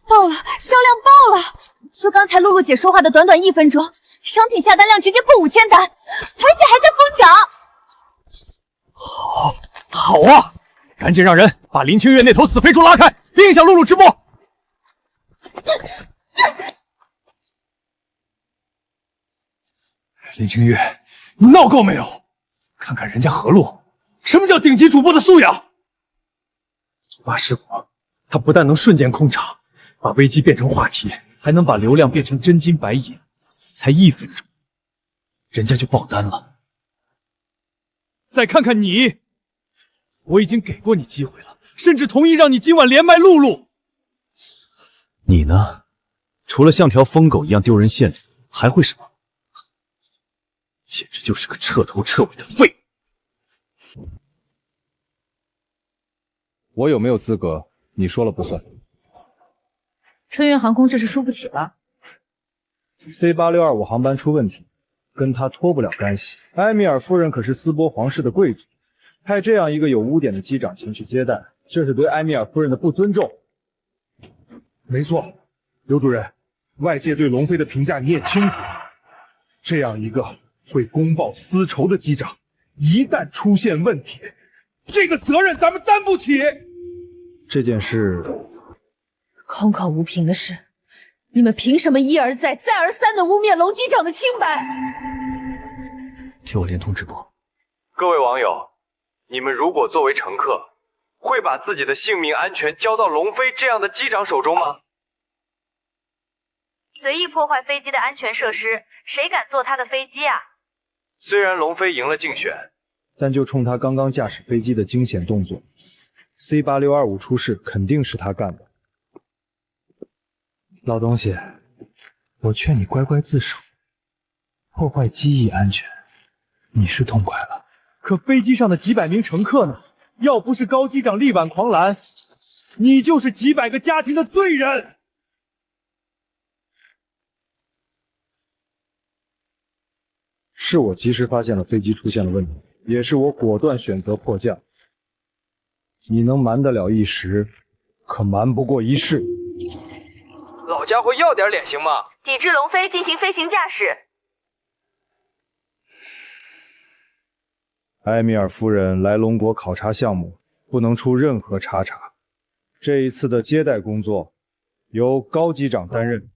爆了，销量爆了！就刚才露露姐说话的短短1分钟，商品下单量直接破5000单，而且还在疯涨。好啊！赶紧让人把林清月那头死肥猪拉开，别影响露露直播。林清月，你闹够没有？看看人家何璐，什么叫顶级主播的素养？突发事故，他不但能瞬间控场，把危机变成话题，还能把流量变成真金白银。才1分钟，人家就爆单了。再看看你，我已经给过你机会了，甚至同意让你今晚连麦露露。你呢？除了像条疯狗一样丢人现眼，还会什么？简直就是个彻头彻尾的废物。我有没有资格，你说了不算。春运航空这是输不起了。C8625航班出问题，跟他脱不了干系。埃米尔夫人可是斯波皇室的贵族，派这样一个有污点的机长前去接待，这是对埃米尔夫人的不尊重。没错，刘主任，外界对龙飞的评价你也清楚，这样一个会公报私仇的机长，一旦出现问题，这个责任咱们担不起。这件事空口无凭的事，你们凭什么一而再、再而三的污蔑龙机长的清白？替我连通直播。各位网友，你们如果作为乘客，会把自己的性命安全交到龙飞这样的机长手中吗？随意破坏飞机的安全设施，谁敢坐他的飞机啊？虽然龙飞赢了竞选，但就冲他刚刚驾驶飞机的惊险动作 ，C8625出事肯定是他干的。老东西，我劝你乖乖自首。破坏机翼安全，你是痛快了，可飞机上的几百名乘客呢？要不是高机长力挽狂澜，你就是几百个家庭的罪人。是我及时发现了飞机出现了问题，也是我果断选择迫降。你能瞒得了一时，可瞒不过一世。老家伙要点脸行吗？抵制龙飞进行飞行驾驶。埃米尔夫人来龙国考察项目，不能出任何差错。这一次的接待工作由高机长担任。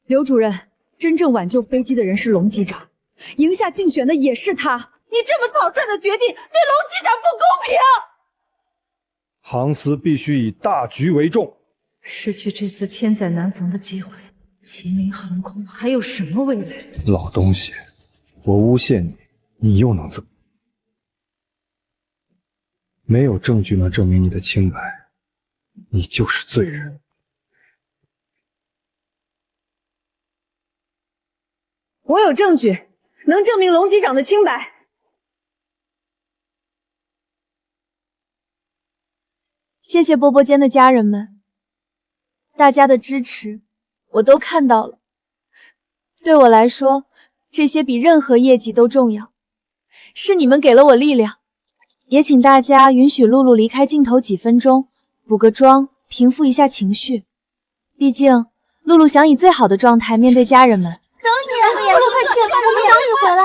刘主任，真正挽救飞机的人是龙机长，赢下竞选的也是他。你这么草率的决定，对龙机长不公平。航司必须以大局为重。失去这次千载难逢的机会，秦明航空还有什么未来？老东西，我诬陷你，你又能怎么？没有证据能证明你的清白，你就是罪人。我有证据，能证明龙机长的清白。谢谢波波间的家人们，大家的支持我都看到了。对我来说，这些比任何业绩都重要。是你们给了我力量，也请大家允许露露离开镜头几分钟，补个妆，平复一下情绪。毕竟，露露想以最好的状态面对家人们。等你，露露快去，我们等你回来。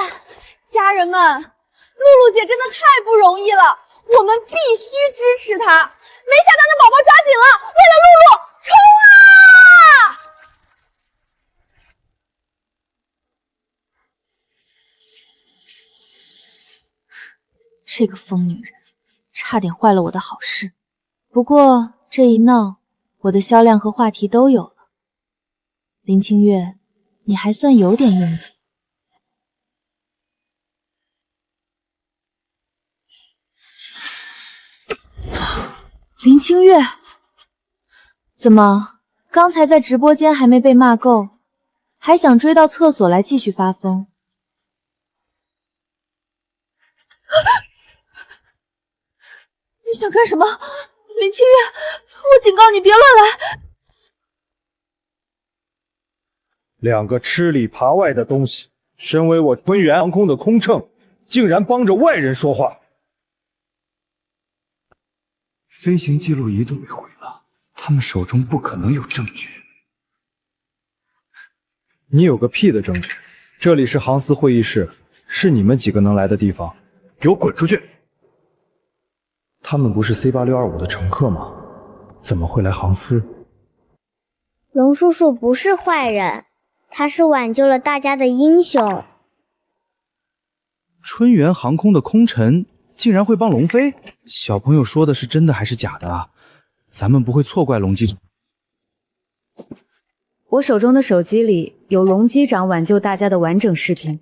家人们，露露姐真的太不容易了，我们必须支持她。没下单的宝宝抓紧了，为了露露，冲啊！这个疯女人，差点坏了我的好事。不过这一闹，我的销量和话题都有了。林清月，你还算有点用处。林清月，怎么刚才在直播间还没被骂够，还想追到厕所来继续发疯？想干什么？林清月，我警告你别乱来！两个吃里扒外的东西，身为我春源航空的空乘，竟然帮着外人说话。飞行记录仪都被毁了，他们手中不可能有证据。你有个屁的证据！这里是航司会议室，是你们几个能来的地方，给我滚出去！他们不是 C8625的乘客吗？怎么会来航司？龙叔叔不是坏人，他是挽救了大家的英雄。春源航空的空乘竟然会帮龙飞？小朋友说的是真的还是假的啊？咱们不会错怪龙机长。我手中的手机里有龙机长挽救大家的完整视频。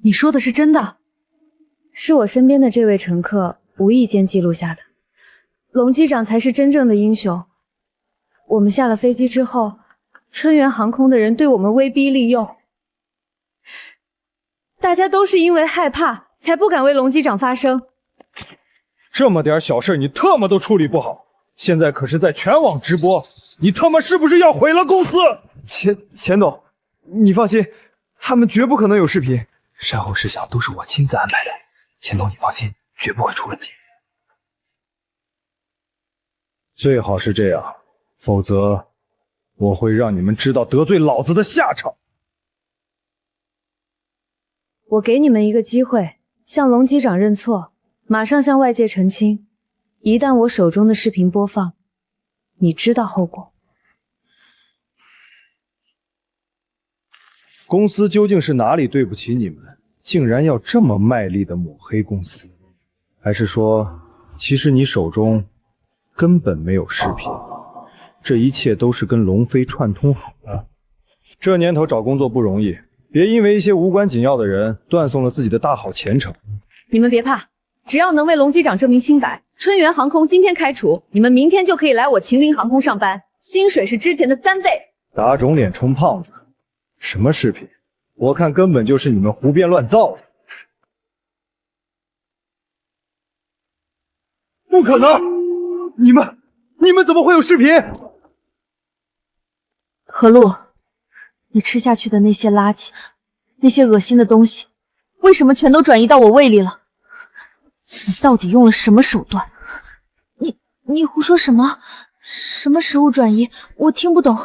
你说的是真的？是我身边的这位乘客无意间记录下的。龙机长才是真正的英雄。我们下了飞机之后，春源航空的人对我们威逼利诱，大家都是因为害怕才不敢为龙机长发声。这么点小事你特么都处理不好，现在可是在全网直播，你他妈是不是要毁了公司？钱董，你放心，他们绝不可能有视频，善后事项都是我亲自安排的。钱董，你放心，绝不会出问题。最好是这样，否则我会让你们知道得罪老子的下场。我给你们一个机会，向龙机长认错，马上向外界澄清。一旦我手中的视频播放，你知道后果。公司究竟是哪里对不起你们，竟然要这么卖力的抹黑公司？还是说，其实你手中根本没有视频，这一切都是跟龙飞串通好的？这年头找工作不容易，别因为一些无关紧要的人断送了自己的大好前程。你们别怕，只要能为龙机长证明清白，春源航空今天开除，你们明天就可以来我秦陵航空上班，薪水是之前的3倍。打肿脸充胖子，什么视频？我看根本就是你们胡编乱造的。不可能！你们怎么会有视频？何露，你吃下去的那些垃圾，那些恶心的东西，为什么全都转移到我胃里了？你到底用了什么手段？你胡说什么？什么食物转移？我听不懂。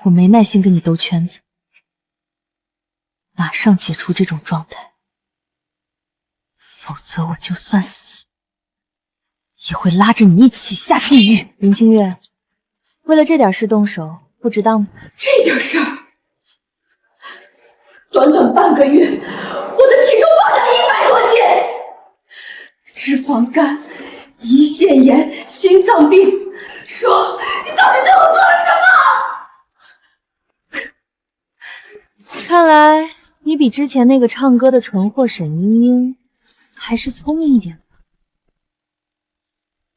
我没耐心跟你兜圈子，马上解除这种状态，否则我就算死，也会拉着你一起下地狱。林清月，为了这点事动手，不值当吗？这点事儿，短短半个月，我的体重暴涨100多斤，脂肪肝、胰腺炎、心脏病。说，你到底对我做了什么？看来你比之前那个唱歌的蠢货沈英英还是聪明一点吧？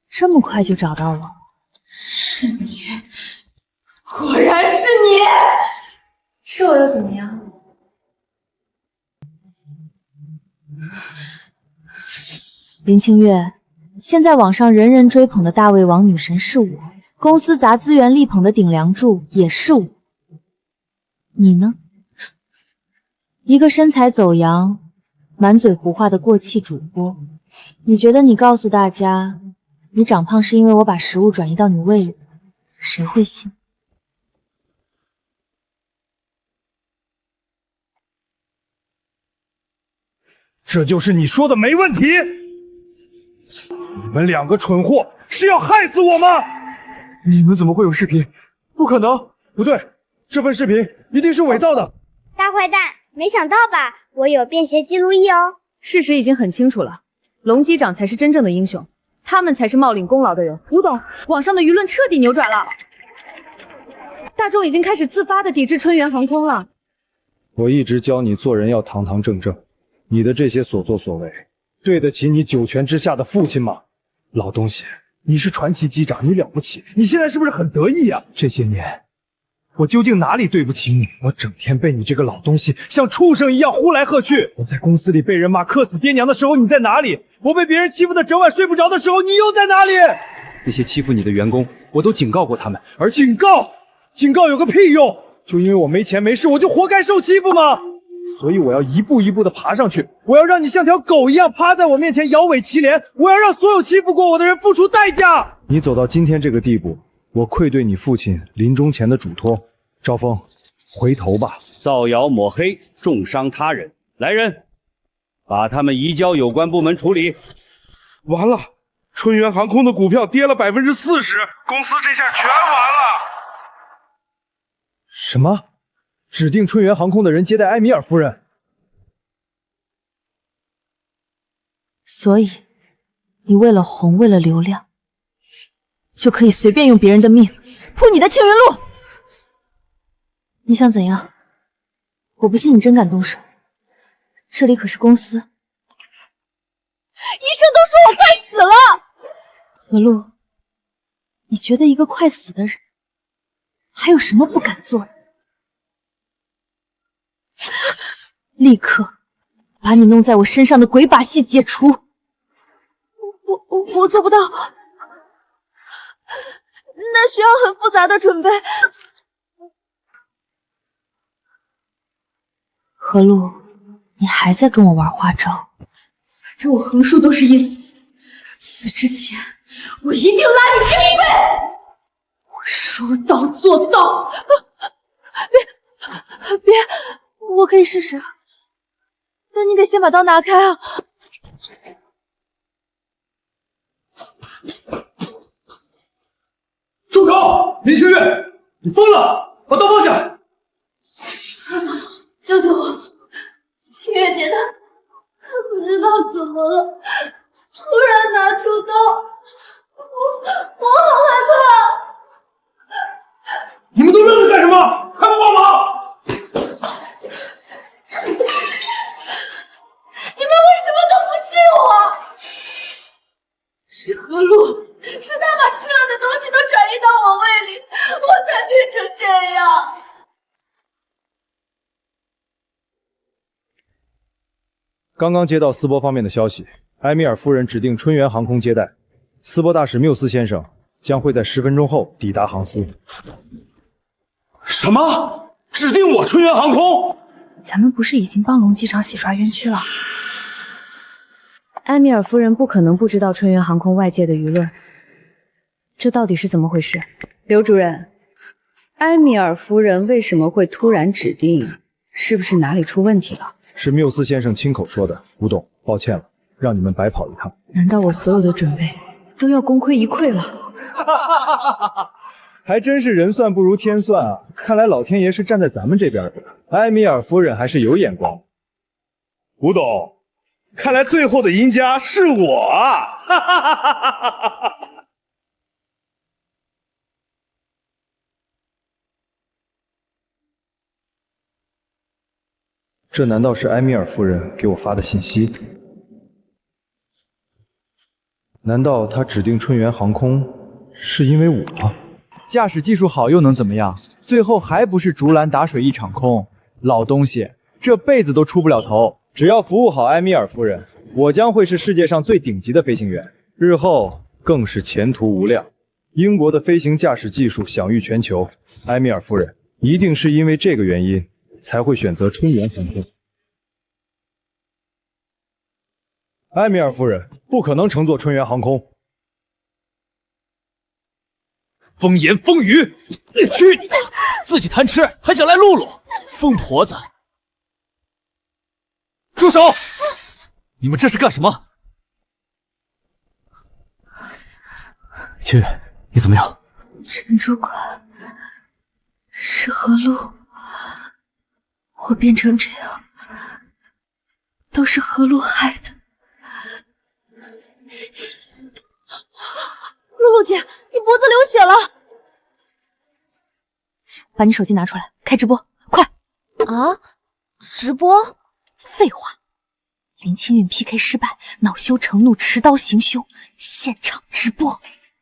这么快就找到我？是你，果然是你！是我又怎么样？林清月，现在网上人人追捧的大胃王女神是我，公司砸资源力捧的顶梁柱也是我。你呢？一个身材走扬、满嘴胡话的过气主播，你觉得你告诉大家你长胖是因为我把食物转移到你胃里，谁会信？这就是你说的没问题？你们两个蠢货是要害死我吗？你们怎么会有视频？不可能！不对，这份视频一定是伪造的。大坏蛋，没想到吧？我有便携记录仪哦。事实已经很清楚了，龙机长才是真正的英雄，他们才是冒领功劳的人。吴董，网上的舆论彻底扭转了，大众已经开始自发的抵制春源航空了。我一直教你做人要堂堂正正，你的这些所作所为，对得起你九泉之下的父亲吗？老东西，你是传奇机长，你了不起，你现在是不是很得意呀？这些年，我究竟哪里对不起你？我整天被你这个老东西像畜生一样呼来喝去。我在公司里被人骂客死爹娘的时候你在哪里？我被别人欺负的整晚睡不着的时候你又在哪里？那些欺负你的员工，我都警告过他们，而警告有个屁用！就因为我没钱没势，我就活该受欺负吗？所以我要一步一步的爬上去，我要让你像条狗一样趴在我面前摇尾乞怜，我要让所有欺负过我的人付出代价。你走到今天这个地步，我愧对你父亲临终前的嘱托。赵峰，回头吧！造谣抹黑，重伤他人，来人，把他们移交有关部门处理。完了，春源航空的股票跌了40%，公司这下全完了。什么？指定春源航空的人接待埃米尔夫人？所以，你为了红，为了流量，就可以随便用别人的命铺你的青云路。你想怎样？我不信你真敢动手。这里可是公司。医生都说我快死了。何露，你觉得一个快死的人还有什么不敢做的？立刻把你弄在我身上的鬼把戏解除。我做不到，那需要很复杂的准备。何露，你还在跟我玩花招？反正我横竖都是一死，死之前我一定拉你这一辈。我说到做到。别，我可以试试，但你得先把刀拿开啊！住手！林清月，你疯了！把刀放下！救救我！清月姐她不知道怎么了，突然拿出刀，我好害怕！你们都愣着干什么？还不帮忙！你们为什么都不信我？是何露，是他把吃了的东西都转移到我胃里，我才变成这样。刚刚接到斯波方面的消息，埃米尔夫人指定春源航空接待，斯波大使缪斯先生将会在10分钟后抵达航司。什么？指定我春源航空？咱们不是已经帮龙机长洗刷冤屈了？埃米尔夫人不可能不知道春源航空外界的舆论，这到底是怎么回事？刘主任，埃米尔夫人为什么会突然指定？是不是哪里出问题了？是缪斯先生亲口说的，吴董，抱歉了，让你们白跑一趟。难道我所有的准备都要功亏一篑了？还真是人算不如天算啊！看来老天爷是站在咱们这边的，埃米尔夫人还是有眼光。吴董，看来最后的赢家是我啊！这难道是埃米尔夫人给我发的信息？难道她指定春源航空是因为我？驾驶技术好又能怎么样？最后还不是竹篮打水一场空。老东西，这辈子都出不了头。只要服务好埃米尔夫人，我将会是世界上最顶级的飞行员，日后更是前途无量。英国的飞行驾驶技术享誉全球，埃米尔夫人一定是因为这个原因才会选择春源航空。埃米尔夫人不可能乘坐春源航空。风言风语，去你的！自己贪吃还想来露露，疯婆子！住手！你们这是干什么？清月，你怎么样？陈主管，是何露，我变成这样，都是何露害的。露露姐，你脖子流血了，把你手机拿出来，开直播，快！啊，直播？废话，林清韵 PK 失败，恼羞成怒，持刀行凶，现场直播，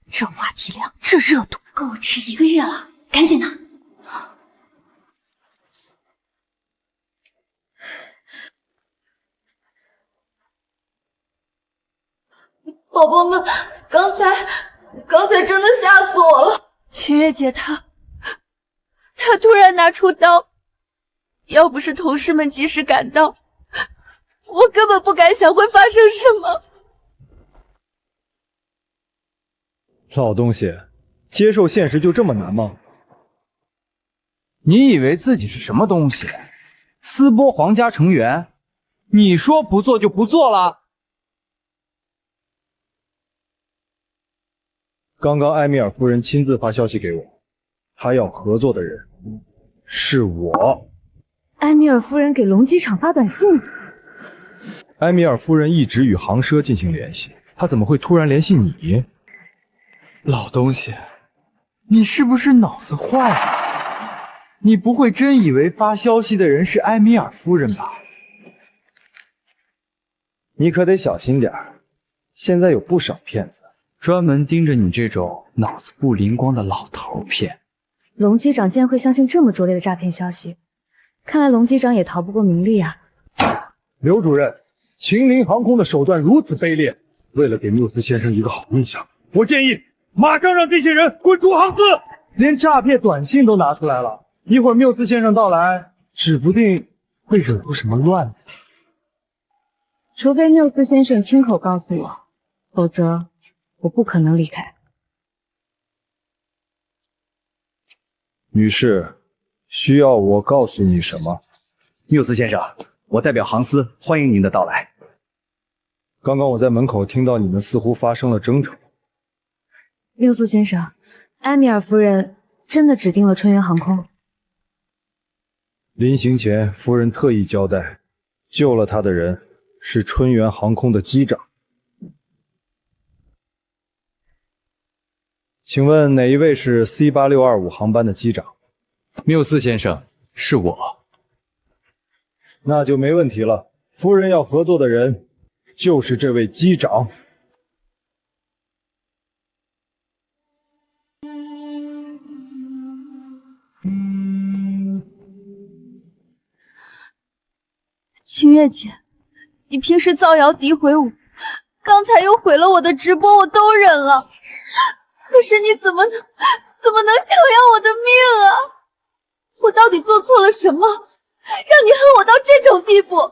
这话题量，这热度，够吃1个月了，赶紧的！宝宝们，刚才真的吓死我了。清月姐她突然拿出刀，要不是同事们及时赶到，我根本不敢想会发生什么。老东西，接受现实就这么难吗？你以为自己是什么东西？思波皇家成员？你说不做就不做了？刚刚埃米尔夫人亲自发消息给我，她要合作的人是我。埃米尔夫人给龙机场发短信。埃米尔夫人一直与航奢进行联系，她怎么会突然联系你？老东西，你是不是脑子坏了？你不会真以为发消息的人是埃米尔夫人吧？你可得小心点儿，现在有不少骗子专门盯着你这种脑子不灵光的老头骗。龙机长竟然会相信这么拙劣的诈骗消息，看来龙机长也逃不过名利啊。刘主任，秦林航空的手段如此卑劣，为了给缪斯先生一个好印象，我建议马上让这些人滚出航司。连诈骗短信都拿出来了，一会儿缪斯先生到来，指不定会惹出什么乱子。除非缪斯先生亲口告诉我，否则我不可能离开。女士，需要我告诉你什么？缪斯先生，我代表航司欢迎您的到来。刚刚我在门口听到你们似乎发生了争吵。缪斯先生，埃米尔夫人真的指定了春源航空。临行前，夫人特意交代，救了她的人是春源航空的机长。请问哪一位是 C8625 航班的机长？缪斯先生，是我。那就没问题了。夫人要合作的人就是这位机长。清月姐，你平时造谣诋毁我，刚才又毁了我的直播，我都忍了。可是你怎么能想要我的命啊？我到底做错了什么，让你恨我到这种地步？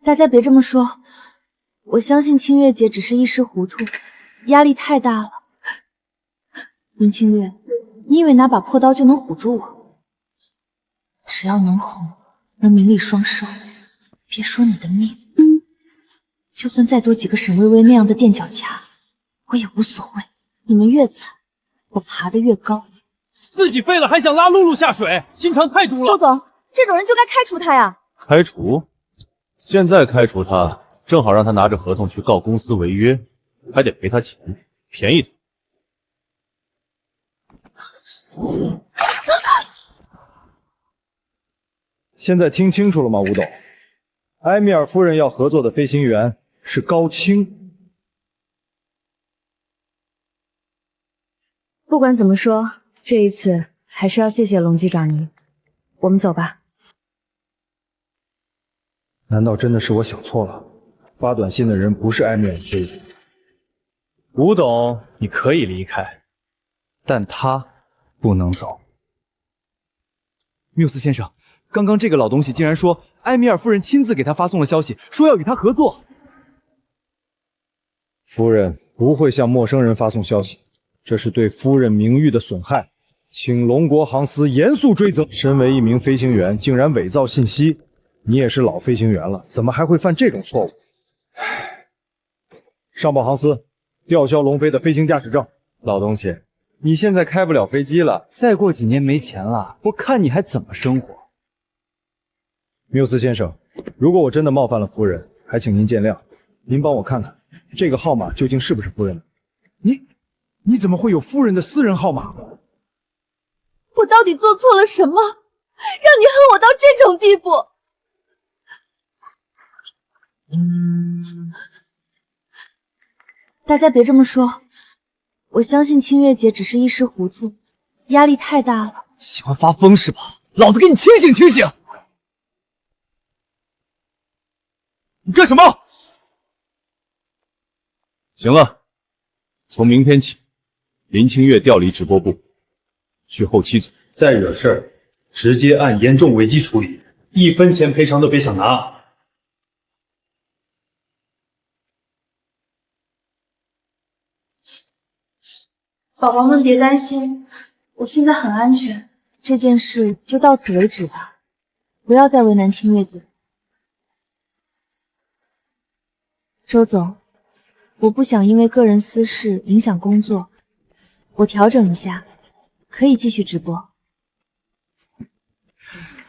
大家别这么说，我相信清月姐只是一时糊涂，压力太大了。林清月，你以为拿把破刀就能唬住我？只要能红，能名利双收，别说你的命，就算再多几个沈薇薇那样的垫脚铨，我也无所谓。你们越惨，我爬得越高。自己废了还想拉露露下水，心肠太毒了。周总，这种人就该开除他呀！开除？现在开除他，正好让他拿着合同去告公司违约，还得赔他钱，便宜他。现在听清楚了吗，吴董？埃米尔夫人要合作的飞行员是高清。不管怎么说，这一次还是要谢谢龙机长您。我们走吧。难道真的是我想错了？发短信的人不是埃米尔夫人。吴董，你可以离开，但他不能走。缪斯先生，刚刚这个老东西竟然说埃米尔夫人亲自给他发送了消息，说要与他合作。夫人不会向陌生人发送消息，这是对夫人名誉的损害，请龙国航司严肃追责。身为一名飞行员，竟然伪造信息，你也是老飞行员了，怎么还会犯这种错误？上报航司，吊销龙飞的飞行驾驶证。老东西，你现在开不了飞机了，再过几年没钱了，我看你还怎么生活。缪斯先生，如果我真的冒犯了夫人，还请您见谅。您帮我看看，这个号码究竟是不是夫人的？你怎么会有夫人的私人号码？我到底做错了什么，让你恨我到这种地步？大家别这么说，我相信清月姐只是一时糊涂，压力太大了。喜欢发疯是吧？老子给你清醒清醒！你干什么？行了，从明天起，林清月调离直播部，去后期组。再惹事儿，直接按严重违纪处理，1分钱赔偿都别想拿。宝宝们别担心，我现在很安全，这件事就到此为止吧，不要再为难清月姐。周总，我不想因为个人私事影响工作，我调整一下，可以继续直播。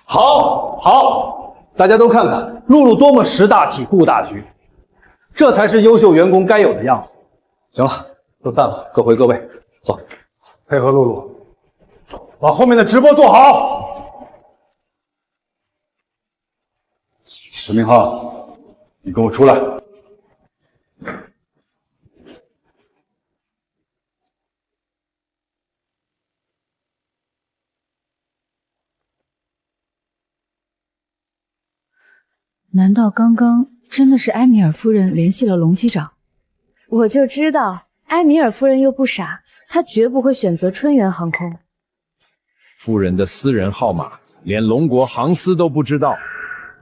好，大家都看看露露多么识大体、顾大局，这才是优秀员工该有的样子。行了，都散了，各回各位，走，配合露露，把后面的直播做好。石明浩，你跟我出来。难道刚刚真的是埃米尔夫人联系了龙机长？我就知道埃米尔夫人又不傻，她绝不会选择春源航空。夫人的私人号码连龙国航司都不知道，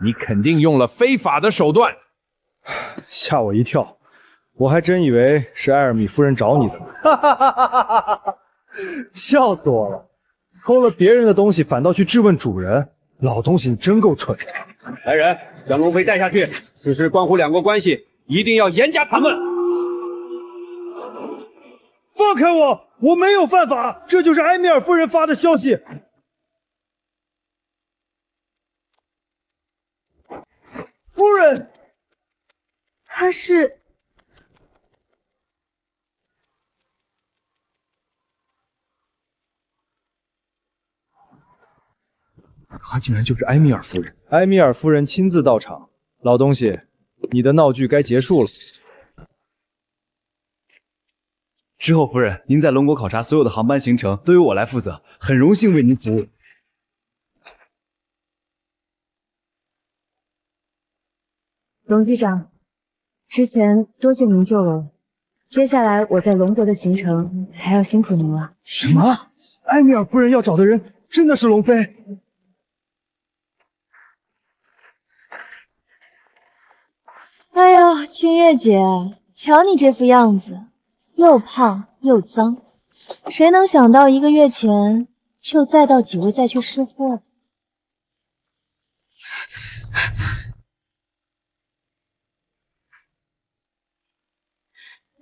你肯定用了非法的手段。吓我一跳，我还真以为是艾尔米夫人找你的呢。笑死我了！偷了别人的东西反倒去质问主人，老东西你真够蠢的。来人，将龙飞带下去，此事关乎两国关系，一定要严加盘问。放开我！我没有犯法，这就是埃米尔夫人发的消息。夫人，他是……她竟然就是埃米尔夫人！埃米尔夫人亲自到场，老东西，你的闹剧该结束了。之后，夫人，您在龙国考察所有的航班行程都由我来负责，很荣幸为您服务。龙机长，之前多谢您救了我，接下来我在龙国的行程还要辛苦您了。什么？埃米尔夫人要找的人真的是龙飞？哎呦，清月姐，瞧你这副样子，又胖又脏，谁能想到1个月前就载到几位再去试货？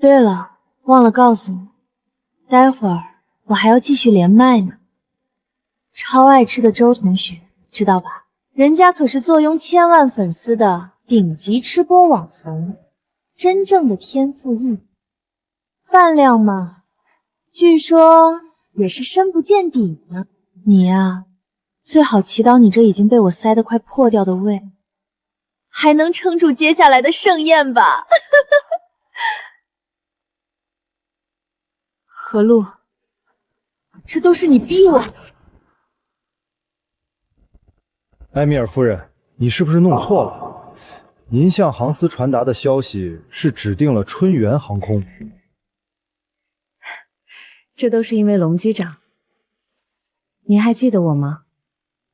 对了，忘了告诉你，待会儿我还要继续连麦呢。超爱吃的周同学，知道吧？人家可是坐拥千万粉丝的顶级吃播网红，真正的天赋异禀，饭量嘛，据说也是深不见底呢。你呀，最好祈祷你这已经被我塞得快破掉的胃，还能撑住接下来的盛宴吧。何露，这都是你逼我的。埃米尔夫人，你是不是弄错了？您向航司传达的消息是指定了春源航空。这都是因为龙机长。您还记得我吗？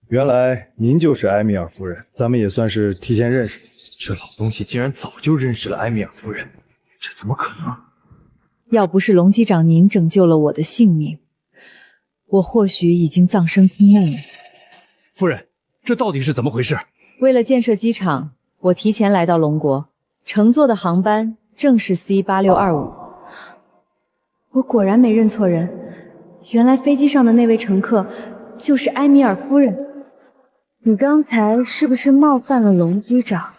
原来您就是埃米尔夫人，咱们也算是提前认识。这老东西竟然早就认识了埃米尔夫人，这怎么可能？要不是龙机长您拯救了我的性命，我或许已经葬身空难了。夫人，这到底是怎么回事？为了建设机场，我提前来到龙国，乘坐的航班正是 C8625。我果然没认错人，原来飞机上的那位乘客就是埃米尔夫人。你刚才是不是冒犯了龙机长？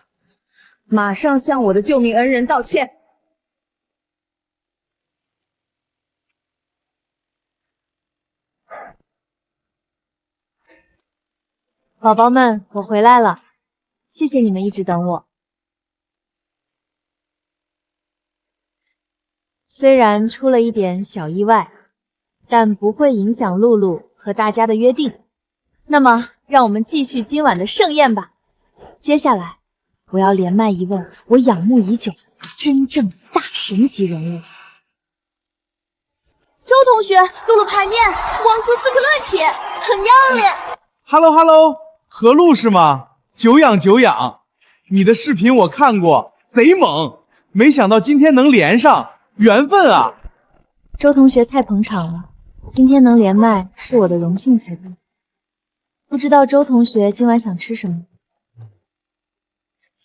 马上向我的救命恩人道歉！宝宝们，我回来了，谢谢你们一直等我。虽然出了一点小意外，但不会影响露露和大家的约定。那么，让我们继续今晚的盛宴吧。接下来，我要连麦一问我仰慕已久的真正大神级人物。周同学，露露排面，光出4个论铁，很要脸。Hello， 何露是吗？久仰久仰，你的视频我看过，贼猛，没想到今天能连上，缘分啊！周同学太捧场了，今天能连麦是我的荣幸才对。不知道周同学今晚想吃什么？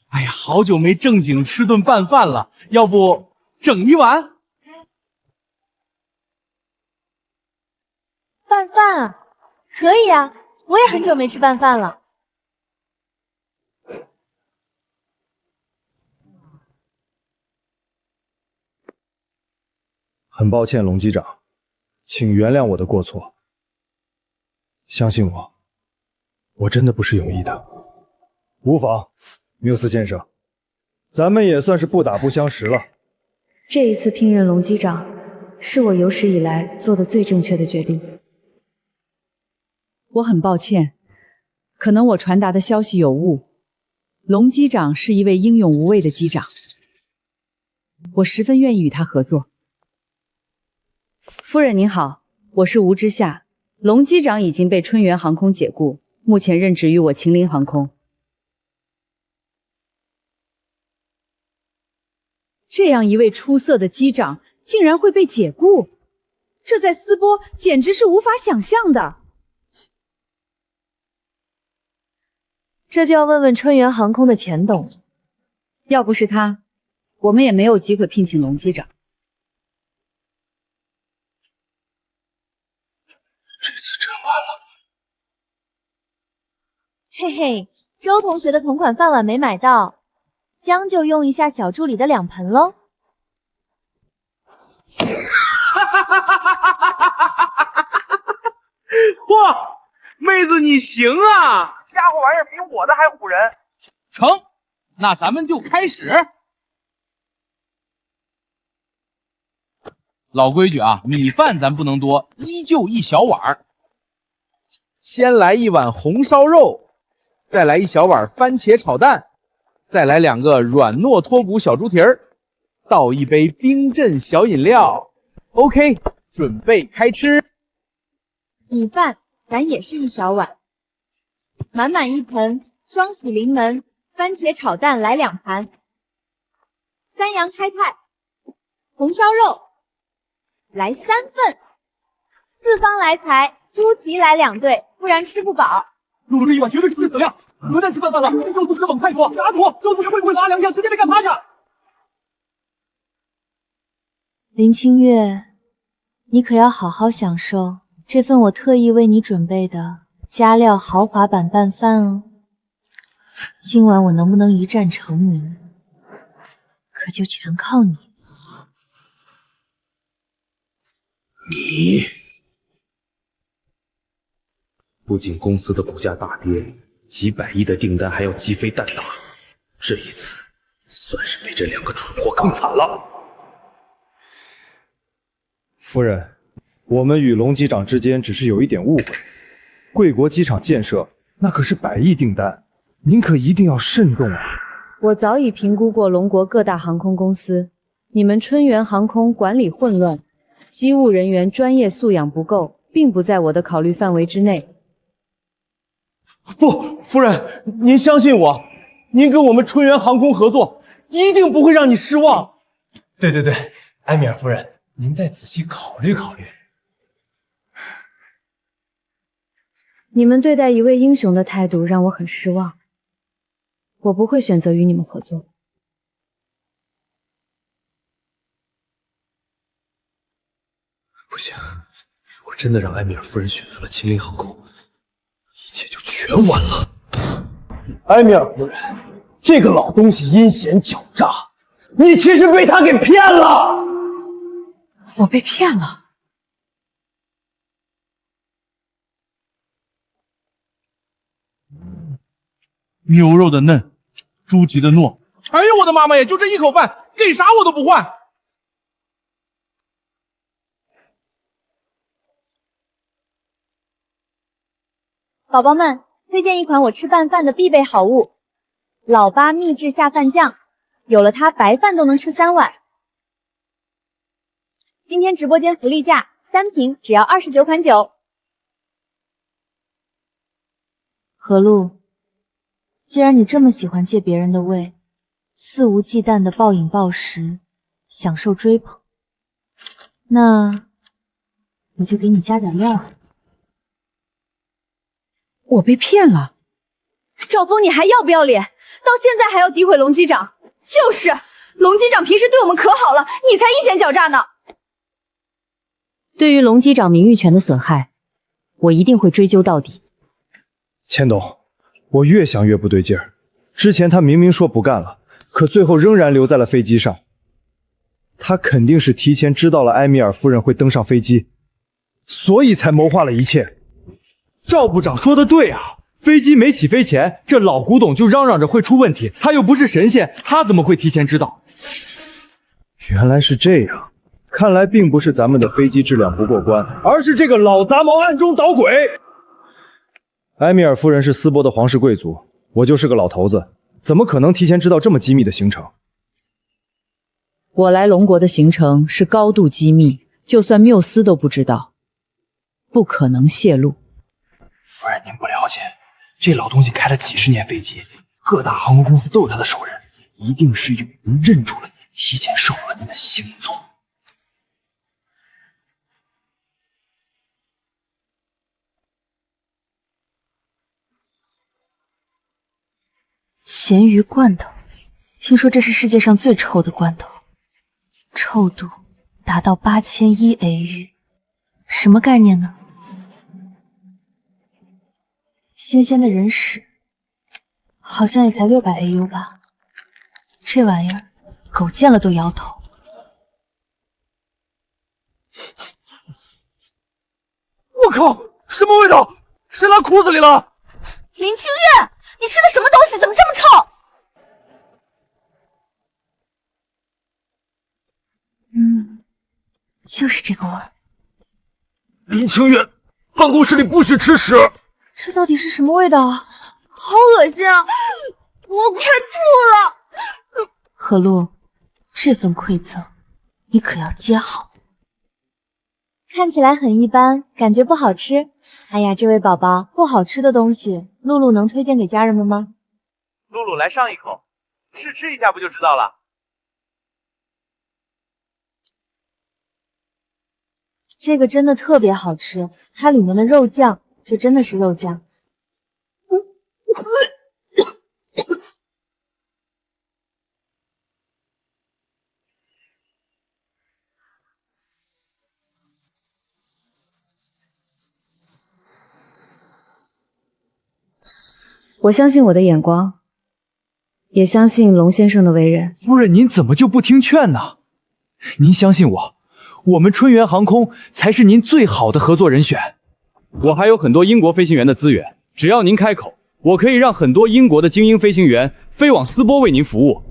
哎呀，好久没正经吃顿拌饭了，要不整一碗？拌饭啊，可以啊，我也很久没吃拌饭了。很抱歉，龙机长，请原谅我的过错。相信我，我真的不是有意的。无妨，缪斯先生，咱们也算是不打不相识了。这一次聘任龙机长，是我有史以来做的最正确的决定。我很抱歉，可能我传达的消息有误。龙机长是一位英勇无畏的机长，我十分愿意与他合作。夫人您好，我是吴之夏，龙机长已经被春源航空解雇，目前任职于我秦陵航空。这样一位出色的机长竟然会被解雇，这在斯波简直是无法想象的。这就要问问春源航空的钱董，要不是他，我们也没有机会聘请龙机长。这次真完了。嘿嘿，周同学的同款饭碗没买到，将就用一下小助理的2盆喽。哇，妹子你行啊！家伙玩意儿比我的还唬人。成，那咱们就开始。老规矩啊，米饭咱不能多，依旧1小碗。先来一碗红烧肉，再来1小碗番茄炒蛋，再来2个软糯脱骨小猪蹄儿，倒一杯冰镇小饮料。OK， 准备开吃。米饭咱也是1小碗，满满1盆双喜临门番茄炒蛋来2盘，3阳开泰红烧肉来3份，4方来财猪蹄来2对，不然吃不饱。露露这一碗绝对是致死量，不再吃饭了。周同学猛太多，阿土，周同学会不会拉2枪直接被干趴下？林清月，你可要好好享受这份我特意为你准备的加料豪华版拌饭哦。今晚我能不能一战成名，可就全靠你。你不仅公司的股价大跌，几百亿的订单还要鸡飞蛋打，这一次算是被这2个蠢货坑惨了。夫人，我们与龙机长之间只是有一点误会。贵国机场建设那可是100亿订单，您可一定要慎重啊！我早已评估过龙国各大航空公司，你们春源航空管理混乱，机务人员专业素养不够，并不在我的考虑范围之内。不，夫人，您相信我，您跟我们春源航空合作，一定不会让你失望。对对对，埃米尔夫人，您再仔细考虑考虑。你们对待一位英雄的态度让我很失望，我不会选择与你们合作。不行，如果真的让埃米尔夫人选择了秦陵航空，一切就全完了。埃米尔夫人，这个老东西阴险狡诈，你其实被他给骗了。我被骗了。牛肉的嫩，猪蹄的糯。哎呦我的妈妈呀，就这一口饭，给啥我都不换。宝宝们，推荐一款我吃拌饭的必备好物老八秘制下饭酱，有了它白饭都能吃3碗。今天直播间福利价，3瓶只要29.9。何露，既然你这么喜欢借别人的胃，肆无忌惮的暴饮暴食，享受追捧，那我就给你加点料。我被骗了。赵峰，你还要不要脸？到现在还要诋毁龙机长？就是，龙机长平时对我们可好了，你才阴险狡诈呢。对于龙机长名誉权的损害，我一定会追究到底。千董，我越想越不对劲儿。之前他明明说不干了，可最后仍然留在了飞机上。他肯定是提前知道了埃米尔夫人会登上飞机，所以才谋划了一切。赵部长说的对啊，飞机没起飞前，这老古董就嚷嚷着会出问题，他又不是神仙，他怎么会提前知道？原来是这样，看来并不是咱们的飞机质量不过关，而是这个老杂毛暗中捣鬼。埃米尔夫人是斯波的皇室贵族，我就是个老头子，怎么可能提前知道这么机密的行程？我来龙国的行程是高度机密，就算缪斯都不知道，不可能泄露。夫人，您不了解，这老东西开了几十年飞机，各大航空公司都有他的手人，一定是有人认出了您，提前收了您的行踪。咸鱼罐头，听说这是世界上最臭的罐头，臭度达到8001 AU， 什么概念呢？新鲜的人屎，好像也才600 AU 吧。这玩意儿，狗见了都摇头。我靠，什么味道？谁拉裤子里了？林清月，你吃的什么东西？怎么这么臭？就是这个味儿。林清月，办公室里不许吃屎！这到底是什么味道啊？好恶心啊！我快吐了！何露，这份馈赠你可要接好。看起来很一般，感觉不好吃。哎呀，这位宝宝，不好吃的东西，露露能推荐给家人们吗？露露，来上一口，试吃一下不就知道了。这个真的特别好吃，它里面的肉酱就真的是肉酱。我相信我的眼光，也相信龙先生的为人。夫人，您怎么就不听劝呢？您相信我，我们春源航空才是您最好的合作人选。我还有很多英国飞行员的资源，只要您开口，我可以让很多英国的精英飞行员飞往斯波为您服务。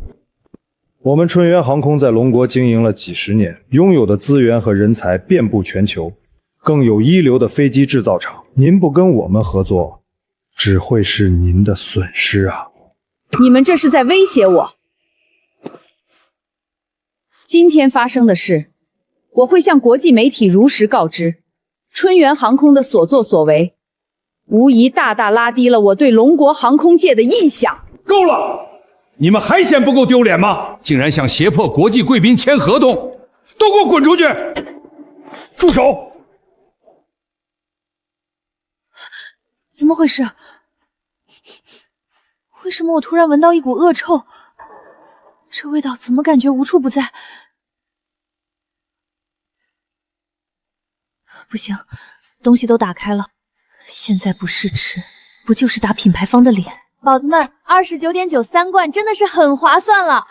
我们春源航空在龙国经营了几十年，拥有的资源和人才遍布全球，更有一流的飞机制造厂。您不跟我们合作，只会是您的损失啊！你们这是在威胁我。今天发生的事，我会向国际媒体如实告知。春源航空的所作所为，无疑大大拉低了我对龙国航空界的印象。够了！你们还嫌不够丢脸吗？竟然想胁迫国际贵宾签合同，都给我滚出去！住手！怎么回事？为什么我突然闻到一股恶臭？这味道怎么感觉无处不在？不行，东西都打开了，现在不试吃，不就是打品牌方的脸？宝子们，29.9 3罐真的是很划算了。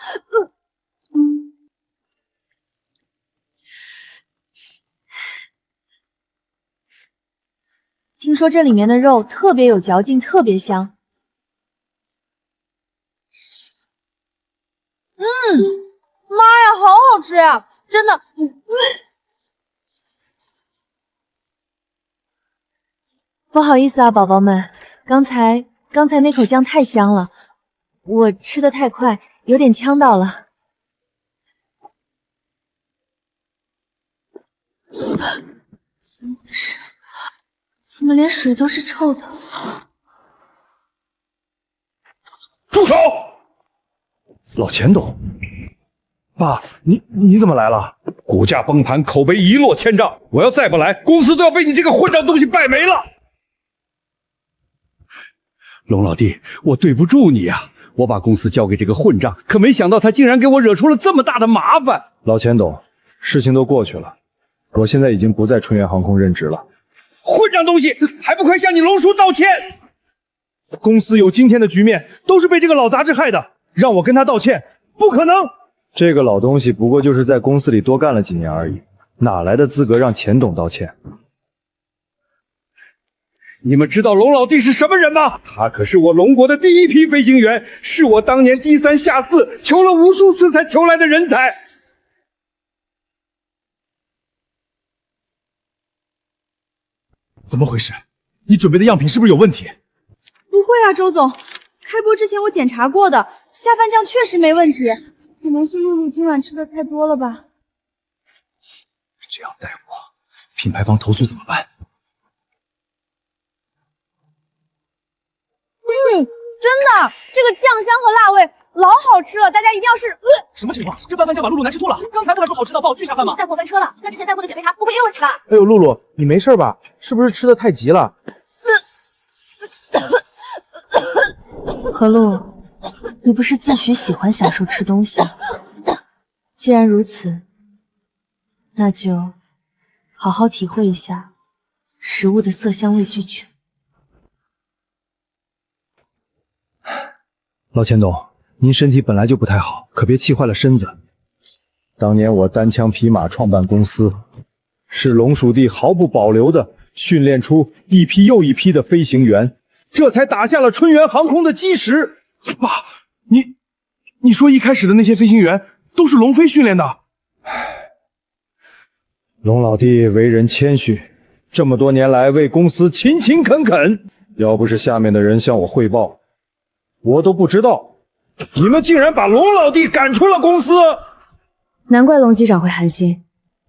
听说这里面的肉特别有嚼劲，特别香。妈呀，好好吃呀！真的。不好意思啊，宝宝们，刚才那口酱太香了，我吃的太快，有点呛到了。怎么回事？怎么连水都是臭的？住手！老钱董，爸，你怎么来了？股价崩盘，口碑一落千丈，我要再不来，公司都要被你这个混账东西败没了。龙老弟，我对不住你呀，我把公司交给这个混账，可没想到他竟然给我惹出了这么大的麻烦。老钱董，事情都过去了，我现在已经不在春源航空任职了。混账东西，还不快向你龙叔道歉！公司有今天的局面，都是被这个老杂志害的，让我跟他道歉，不可能。这个老东西不过就是在公司里多干了几年而已，哪来的资格让钱董道歉？你们知道龙老弟是什么人吗？他可是我龙国的第一批飞行员，是我当年低三下四求了无数次才求来的人才。怎么回事？你准备的样品是不是有问题？不会啊，周总，开播之前我检查过的，下饭酱确实没问题，可能是露露今晚吃的太多了吧。这样带我，品牌方投诉怎么办？真的，这个酱香和辣味老好吃了，大家一定要试。什么情况？这拌饭酱把露露难吃吐了。刚才不还说好吃到爆，拒下饭吗？带货翻车了，那之前带货的姐妹淘会不会也有问题了？哎呦，露露，你没事吧？是不是吃的太急了？何露，你不是自诩喜欢享受吃东西？既然如此，那就好好体会一下食物的色香味俱全。老钱董，您身体本来就不太好，可别气坏了身子。当年我单枪匹马创办公司，是龙属地毫不保留地训练出一批又一批的飞行员，这才打下了春源航空的基石。爸，你说一开始的那些飞行员都是龙飞训练的？龙老弟为人谦虚，这么多年来为公司勤勤恳恳，要不是下面的人向我汇报，我都不知道你们竟然把龙老弟赶出了公司。难怪龙机长会寒心，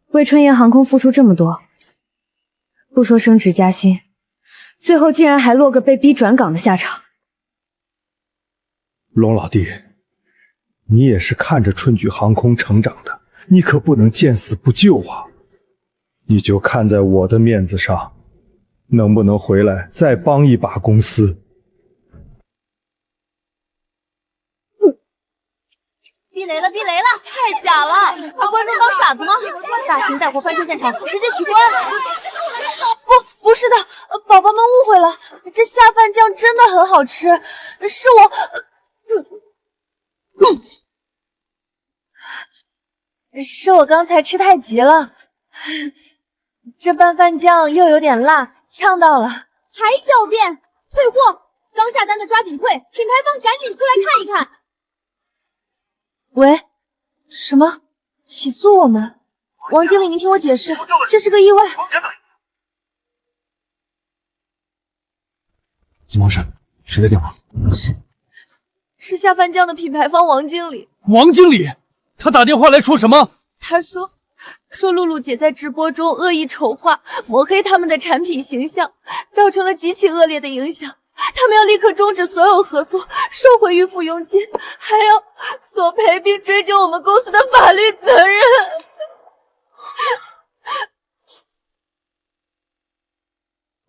为春岩航空付出这么多，不说升职加薪，最后竟然还落个被逼转岗的下场。龙老弟，你也是看着春举航空成长的，你可不能见死不救啊！你就看在我的面子上，能不能回来再帮一把公司？避雷了，避雷了！太假了！把观众当傻子吗？大型带货翻车现场，直接取关！不是的，宝宝们误会了，这下饭酱真的很好吃，是我刚才吃太急了，这拌饭酱又有点辣，呛到了。还狡辩！退货！刚下单的抓紧退，品牌方赶紧出来看一看。喂，什么？起诉我们？王经理，您听我解释，这是个意外。怎么回事？谁的电话？是下饭酱的品牌方王经理。王经理，他打电话来说什么？他说露露姐在直播中恶意丑化、抹黑他们的产品形象，造成了极其恶劣的影响。他们要立刻终止所有合作，收回预付佣金，还要索赔并追究我们公司的法律责任。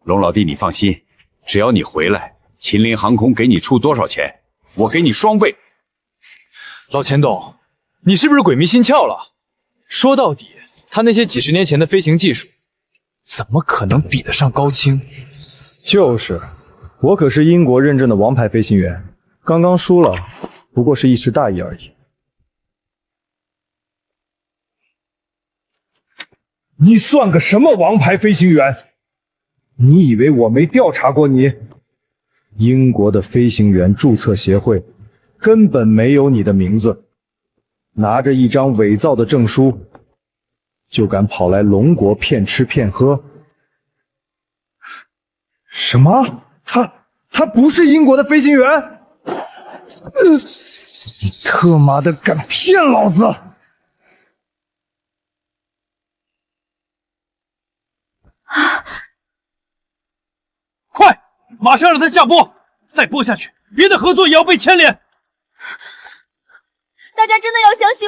龙老弟，你放心，只要你回来，秦林航空给你出多少钱，我给你双倍。老钱董，你是不是鬼迷心窍了？说到底，他那些几十年前的飞行技术，怎么可能比得上高清？就是，我可是英国认证的王牌飞行员，刚刚输了，不过是一时大意而已。你算个什么王牌飞行员？你以为我没调查过你？英国的飞行员注册协会根本没有你的名字，拿着一张伪造的证书，就敢跑来龙国骗吃骗喝？什么？他不是英国的飞行员？你特妈的敢骗老子！快，马上让他下播！再播下去，别的合作也要被牵连。大家真的要相信，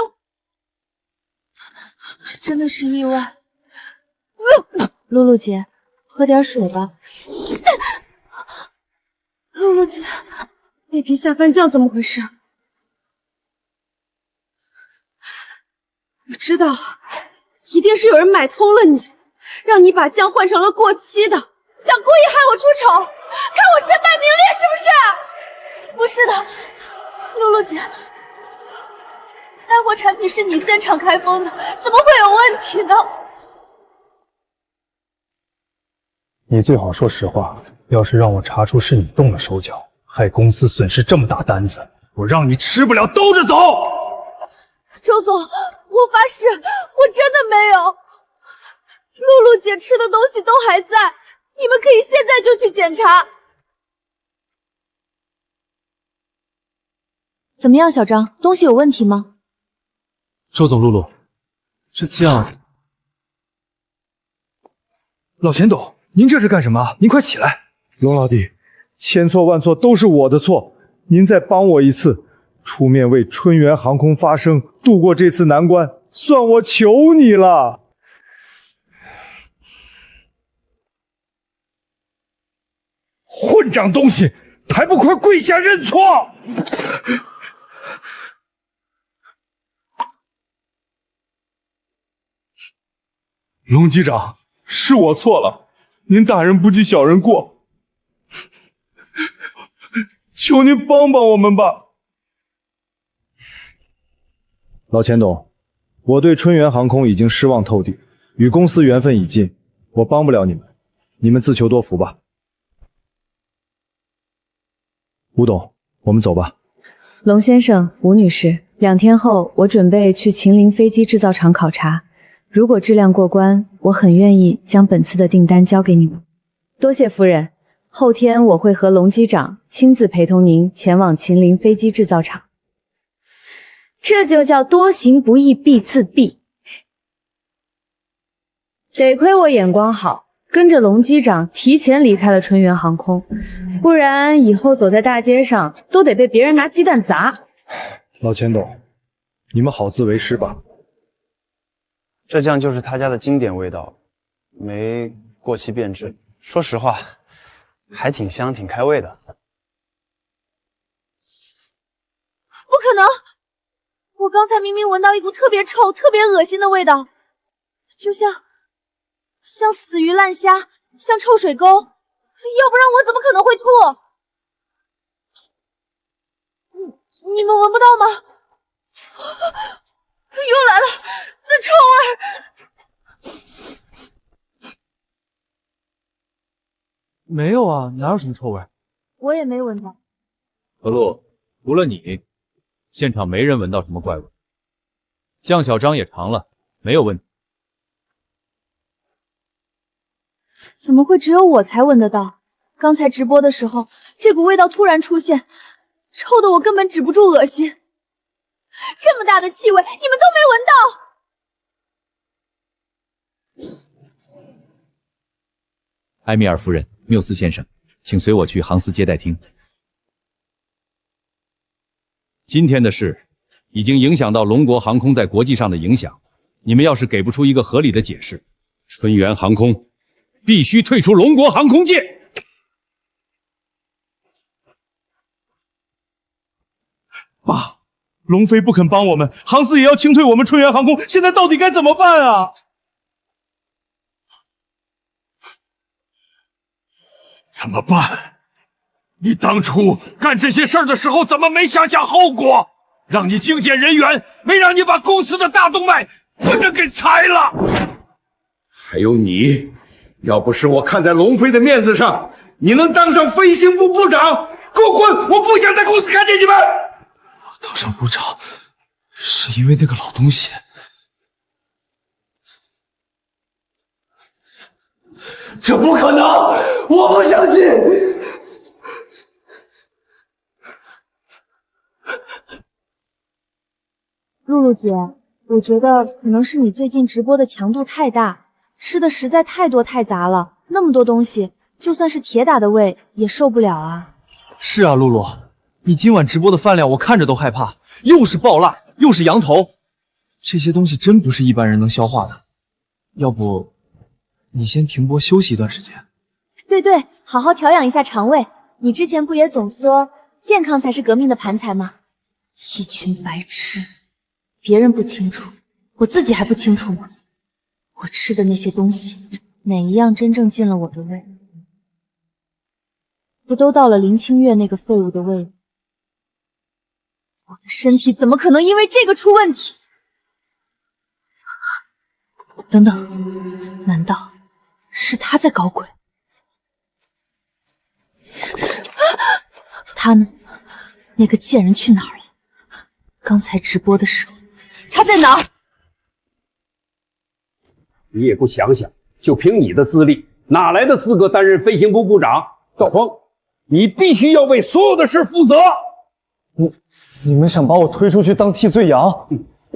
这真的是意外。露露姐，喝点水吧。露露姐，那瓶下饭酱怎么回事？我知道了，一定是有人买通了你，让你把酱换成了过期的，想故意害我出丑，看我身败名裂是不是？不是的，露露姐，带货产品是你现场开封的，怎么会有问题呢？你最好说实话，要是让我查出是你动了手脚，害公司损失这么大单子，我让你吃不了兜着走。周总，我发誓，我真的没有。露露姐吃的东西都还在，你们可以现在就去检查。怎么样，小张，东西有问题吗？周总，露露，这酱……老钱董，您这是干什么？您快起来！龙老弟，千错万错都是我的错，您再帮我一次，出面为春源航空发声，度过这次难关，算我求你了。混账东西，还不快跪下认错！龙机长，是我错了，您大人不计小人过，求您帮帮我们吧。老钱董，我对春源航空已经失望透顶，与公司缘分已尽，我帮不了你们，你们自求多福吧。吴董，我们走吧。龙先生，吴女士，2天后我准备去秦陵飞机制造厂考察，如果质量过关，我很愿意将本次的订单交给你们。多谢夫人，后天我会和龙机长亲自陪同您前往秦陵飞机制造厂。这就叫多行不义必自毙。得亏我眼光好，跟着龙机长提前离开了春源航空，不然以后走在大街上都得被别人拿鸡蛋砸。老钱董，你们好自为之吧。这酱就是他家的经典味道，没过期变质。说实话，还挺香，挺开胃的。不可能！我刚才明明闻到一股特别臭、特别恶心的味道，就像死鱼烂虾，像臭水沟，要不然我怎么可能会吐？你们闻不到吗？又来了，那臭味！没有啊，哪有什么臭味？我也没闻到。何璐，除了你，现场没人闻到什么怪味。酱小张也尝了，没有问题。怎么会只有我才闻得到？刚才直播的时候，这股味道突然出现，臭的我根本止不住恶心。这么大的气味，你们都没闻到！埃米尔夫人，缪斯先生，请随我去航司接待厅。今天的事已经影响到龙国航空在国际上的影响，你们要是给不出一个合理的解释，春源航空必须退出龙国航空界。爸，龙飞不肯帮我们，航司也要清退我们春源航空，现在到底该怎么办啊？怎么办？你当初干这些事儿的时候，怎么没想想后果？让你精简人员，没让你把公司的大动脉把人给裁了。还有你，要不是我看在龙飞的面子上，你能当上飞行部部长？给我滚！我不想在公司看见你们。我当上部长，是因为那个老东西。这不可能！我不相信！露姐，我觉得可能是你最近直播的强度太大，吃的实在太多太杂了，那么多东西，就算是铁打的胃也受不了啊。是啊，露露，你今晚直播的饭量我看着都害怕，又是爆辣，又是羊头，这些东西真不是一般人能消化的。要不，你先停播休息一段时间？对对，好好调养一下肠胃。你之前不也总说健康才是革命的盘材吗？一群白痴，别人不清楚，我自己还不清楚吗？我吃的那些东西，哪一样真正进了我的胃？不都到了林清月那个废物的胃里？我的身体怎么可能因为这个出问题？等等，难道是他在搞鬼？他呢？那个贱人去哪儿了？刚才直播的时候，他在哪儿？你也不想想，就凭你的资历，哪来的资格担任飞行部部长？赵峰，你必须要为所有的事负责。你们想把我推出去当替罪羊？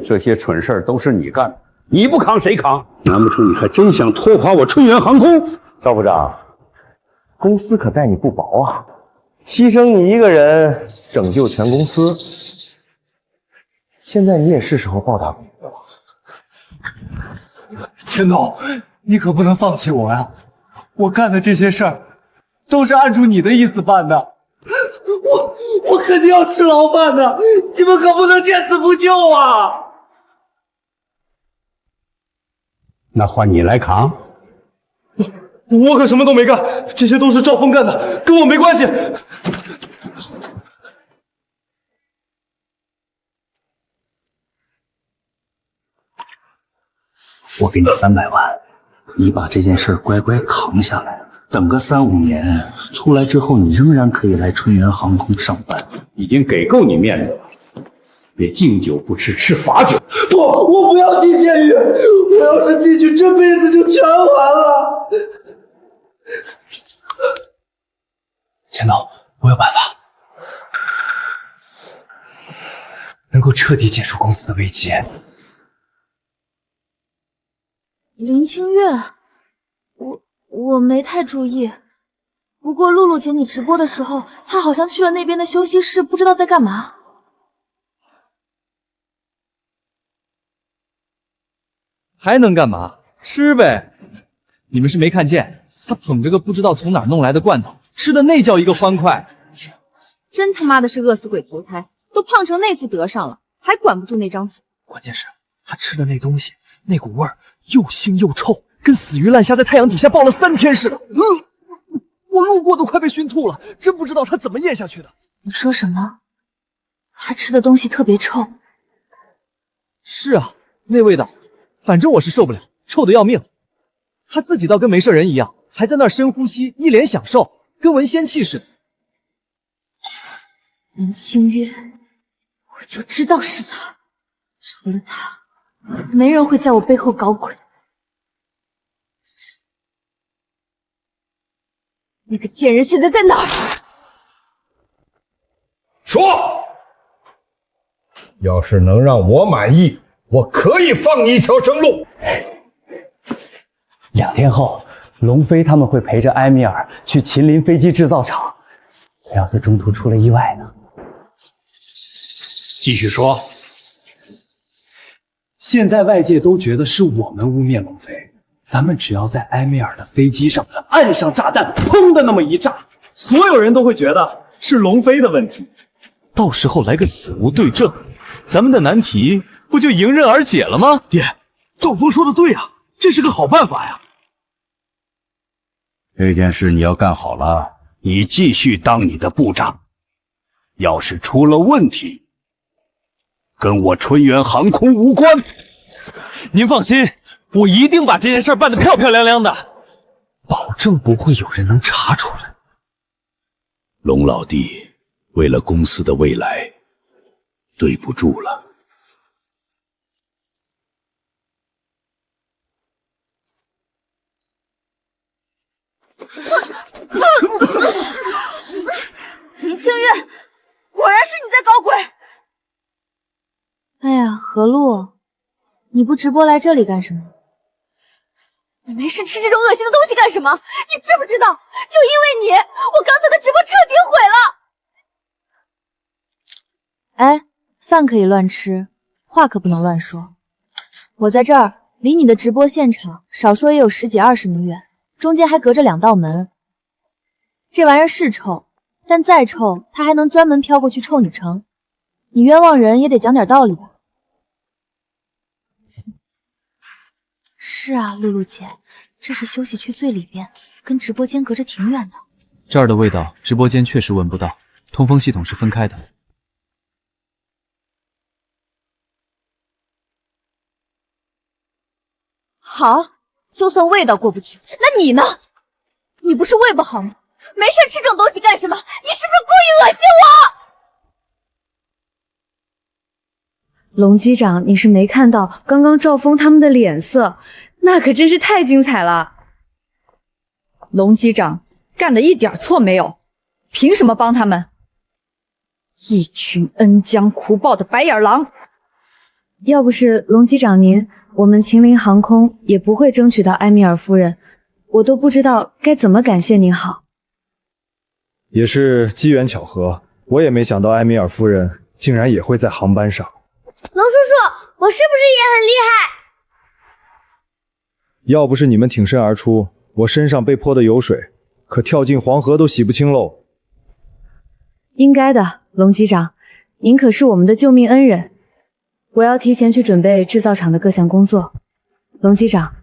这些蠢事都是你干的，你不扛谁扛？难不成你还真想拖垮我春源航空？赵部长，公司可待你不薄啊，牺牲你一个人拯救全公司，现在你也是时候报答公司了。钱总，你可不能放弃我呀！我干的这些事儿都是按住你的意思办的，我肯定要吃牢饭的，你们可不能见死不救啊！那换你来扛。我可什么都没干，这些都是赵峰干的，跟我没关系。我给你300万，你把这件事乖乖扛下来，等个3、5年，出来之后你仍然可以来春源航空上班。已经给够你面子了，别敬酒不吃吃罚酒。不，我不要进监狱，我要是进去，这辈子就全完了。钱总，我有办法，能够彻底解除公司的危机。林清月，我没太注意。不过露露姐你直播的时候，她好像去了那边的休息室，不知道在干嘛。还能干嘛？吃呗！你们是没看见，他捧着个不知道从哪儿弄来的罐头，吃的那叫一个欢快。真他妈的是饿死鬼投胎，都胖成那副德上了，还管不住那张嘴。关键是他吃的那东西，那股味儿又腥又臭，跟死鱼烂虾在太阳底下爆了3天似的。我路过都快被熏吐了，真不知道他怎么咽下去的。你说什么？他吃的东西特别臭？是啊，那味道，反正我是受不了，臭得要命。他自己倒跟没事人一样，还在那儿深呼吸，一脸享受，跟闻仙气似的。林清月，我就知道是他，除了他，没人会在我背后搞鬼。那个贱人现在在哪儿？说，要是能让我满意，我可以放你一条生路。2天后，龙飞他们会陪着埃米尔去秦林飞机制造厂。要是中途出了意外呢？继续说。现在外界都觉得是我们污蔑龙飞，咱们只要在埃米尔的飞机上按上炸弹，砰的那么一炸，所有人都会觉得是龙飞的问题。到时候来个死无对证，咱们的难题不就迎刃而解了吗？爹，赵峰说的对啊，这是个好办法呀。这件事你要干好了，你继续当你的部长。要是出了问题，跟我春源航空无关。您放心，我一定把这件事办得漂漂亮亮的，保证不会有人能查出来。龙老弟，为了公司的未来，对不住了。林清月，果然是你在搞鬼！哎呀，何璐，你不直播来这里干什么？你没事吃这种恶心的东西干什么？你知不知道，就因为你，我刚才的直播彻底毁了。哎，饭可以乱吃，话可不能乱说。我在这儿，离你的直播现场少说也有10几20米远，中间还隔着2道门。这玩意儿是臭，但再臭，它还能专门飘过去臭你成？你冤枉人也得讲点道理吧？是啊，露露姐，这是休息区最里边，跟直播间隔着挺远的。这儿的味道，直播间确实闻不到，通风系统是分开的。好，就算味道过不去，那你呢？你不是胃不好吗？没事吃这种东西干什么？你是不是故意恶心我？龙机长，你是没看到刚刚赵峰他们的脸色，那可真是太精彩了。龙机长干的一点错没有，凭什么帮他们？一群恩将苦报的白眼狼！要不是龙机长您，我们秦陵航空也不会争取到埃米尔夫人，我都不知道该怎么感谢您好。也是机缘巧合，我也没想到埃米尔夫人竟然也会在航班上。龙叔叔，我是不是也很厉害？要不是你们挺身而出，我身上被泼的油水，可跳进黄河都洗不清喽。应该的，龙机长，您可是我们的救命恩人。我要提前去准备制造厂的各项工作。龙机长，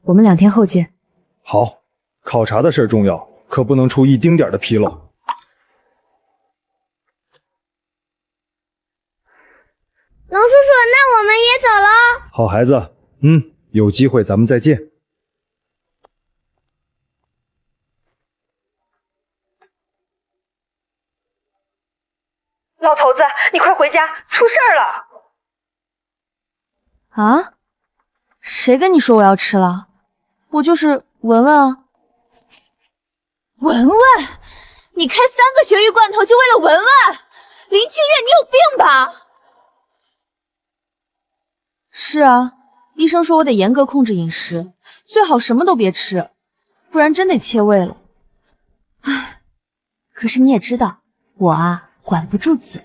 我们2天后见。好，考察的事重要，可不能出一丁点的纰漏。龙叔叔，那我们也走了。好孩子，有机会咱们再见。老头子，你快回家，出事儿了！啊？谁跟你说我要吃了？我就是文文啊。文文，你开3个鳕鱼罐头就为了文文？林清月，你有病吧？是啊，医生说我得严格控制饮食，最好什么都别吃，不然真得切胃了。唉，可是你也知道，我啊管不住嘴。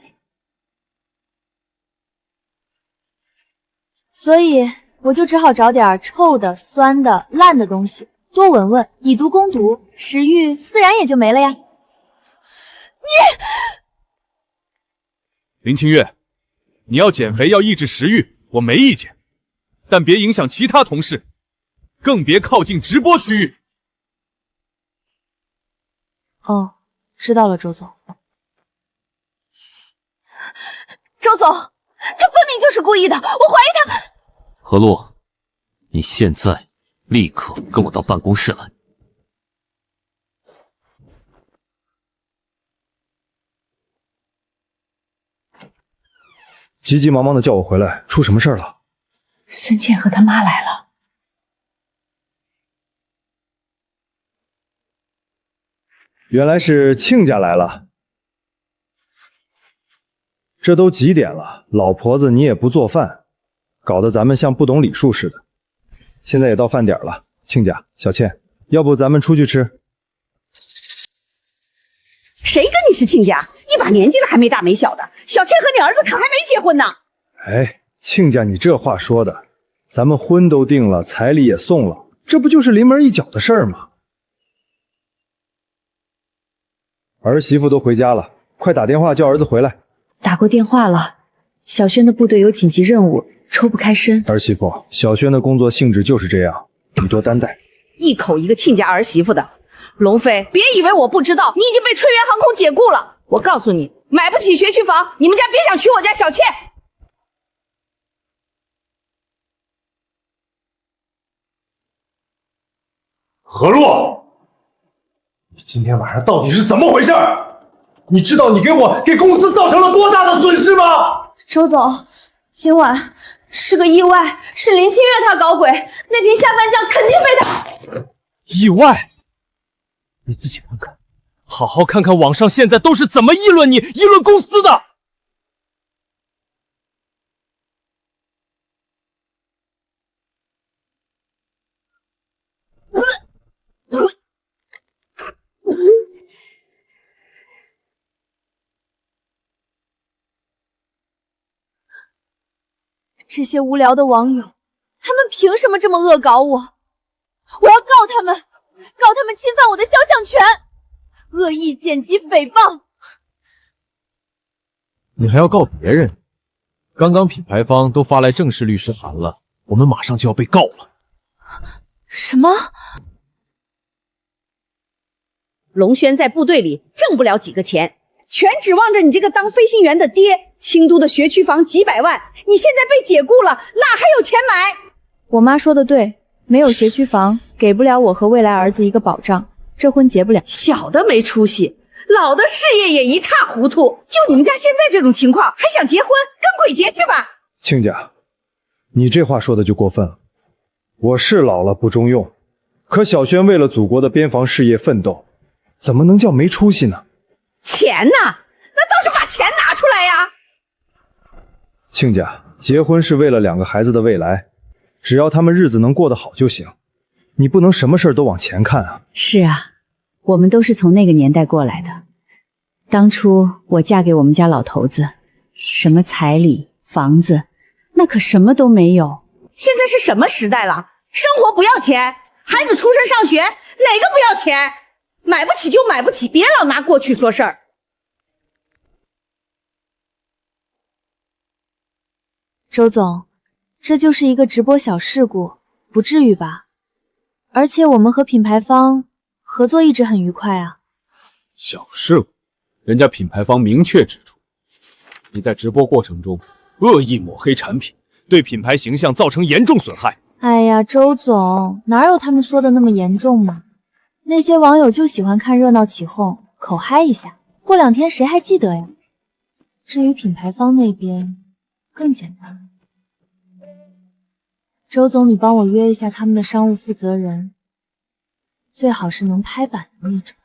所以我就只好找点臭的、酸的、烂的东西，多闻闻，以毒攻毒，食欲自然也就没了呀。林清月，你要减肥，要抑制食欲，我没意见，但别影响其他同事，更别靠近直播区域。哦，知道了，周总。周总，他分明就是故意的，我怀疑他。何璐，你现在立刻跟我到办公室来。急急忙忙的叫我回来，出什么事儿了？孙茜和他妈来了。原来是亲家来了。这都几点了，老婆子你也不做饭，搞得咱们像不懂礼数似的。现在也到饭点了，亲家、小倩，要不咱们出去吃？谁跟你是亲家？一把年纪了还没大没小的，小倩和你儿子可还没结婚呢。哎，亲家，你这话说的，咱们婚都定了，彩礼也送了，这不就是临门一脚的事儿吗？儿媳妇都回家了，快打电话叫儿子回来。打过电话了，小轩的部队有紧急任务，抽不开身。儿媳妇，小轩的工作性质就是这样，你多担待。一口一个亲家儿媳妇的，龙飞，别以为我不知道，你已经被春源航空解雇了。我告诉你，买不起学区房，你们家别想娶我家小倩。何璐，你今天晚上到底是怎么回事？你知道你给公司造成了多大的损失吗？周总，今晚是个意外，是林清月她搞鬼，那瓶下饭酱肯定被她……意外？你自己看看，好好看看网上现在都是怎么议论你、议论公司的。这些无聊的网友，他们凭什么这么恶搞我？我要告他们，告他们侵犯我的肖像权，恶意剪辑诽谤。你还要告别人？刚刚品牌方都发来正式律师函了，我们马上就要被告了。什么？龙轩在部队里挣不了几个钱，全指望着你这个当飞行员的爹。清都的学区房几百万，你现在被解雇了，哪还有钱买？我妈说的对，没有学区房，给不了我和未来儿子一个保障，这婚结不了。小的没出息，老的事业也一塌糊涂。就你们家现在这种情况，还想结婚？跟鬼结去吧！亲家，你这话说的就过分了。我是老了不中用，可小轩为了祖国的边防事业奋斗，怎么能叫没出息呢？钱呢？那倒是把钱拿出来呀！亲家，结婚是为了2个孩子的未来，只要他们日子能过得好就行。你不能什么事都往前看啊。是啊，我们都是从那个年代过来的。当初我嫁给我们家老头子，什么彩礼、房子，那可什么都没有。现在是什么时代了？生活不要钱，孩子出生上学，哪个不要钱？买不起就买不起，别老拿过去说事儿。周总，这就是一个直播小事故，不至于吧？而且我们和品牌方合作一直很愉快啊。小事故，人家品牌方明确指出，你在直播过程中恶意抹黑产品，对品牌形象造成严重损害。哎呀，周总，哪有他们说的那么严重嘛？那些网友就喜欢看热闹起哄，口嗨一下，过2天谁还记得呀？至于品牌方那边，更简单。周总，你帮我约一下他们的商务负责人，最好是能拍板的那种。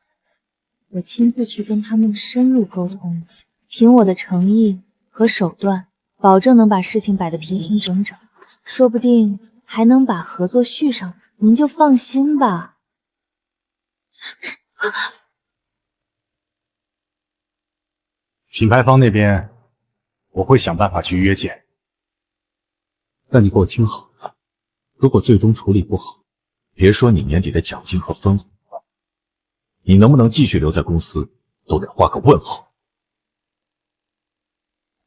我亲自去跟他们深入沟通一下，凭我的诚意和手段，保证能把事情摆得平平整整，说不定还能把合作续上，您就放心吧。品牌方那边，我会想办法去约见。但你给我听好了，如果最终处理不好，别说你年底的奖金和分红了，你能不能继续留在公司，都得画个问号。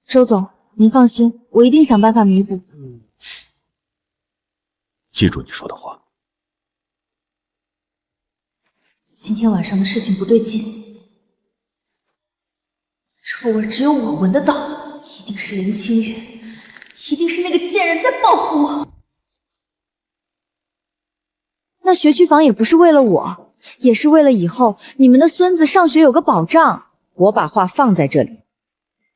周总，您放心，我一定想办法弥补。记住你说的话。今天晚上的事情不对劲，臭味只有我闻得到，一定是林清远，一定是那个贱人在报复我。那学区房也不是为了我，也是为了以后你们的孙子上学有个保障。我把话放在这里，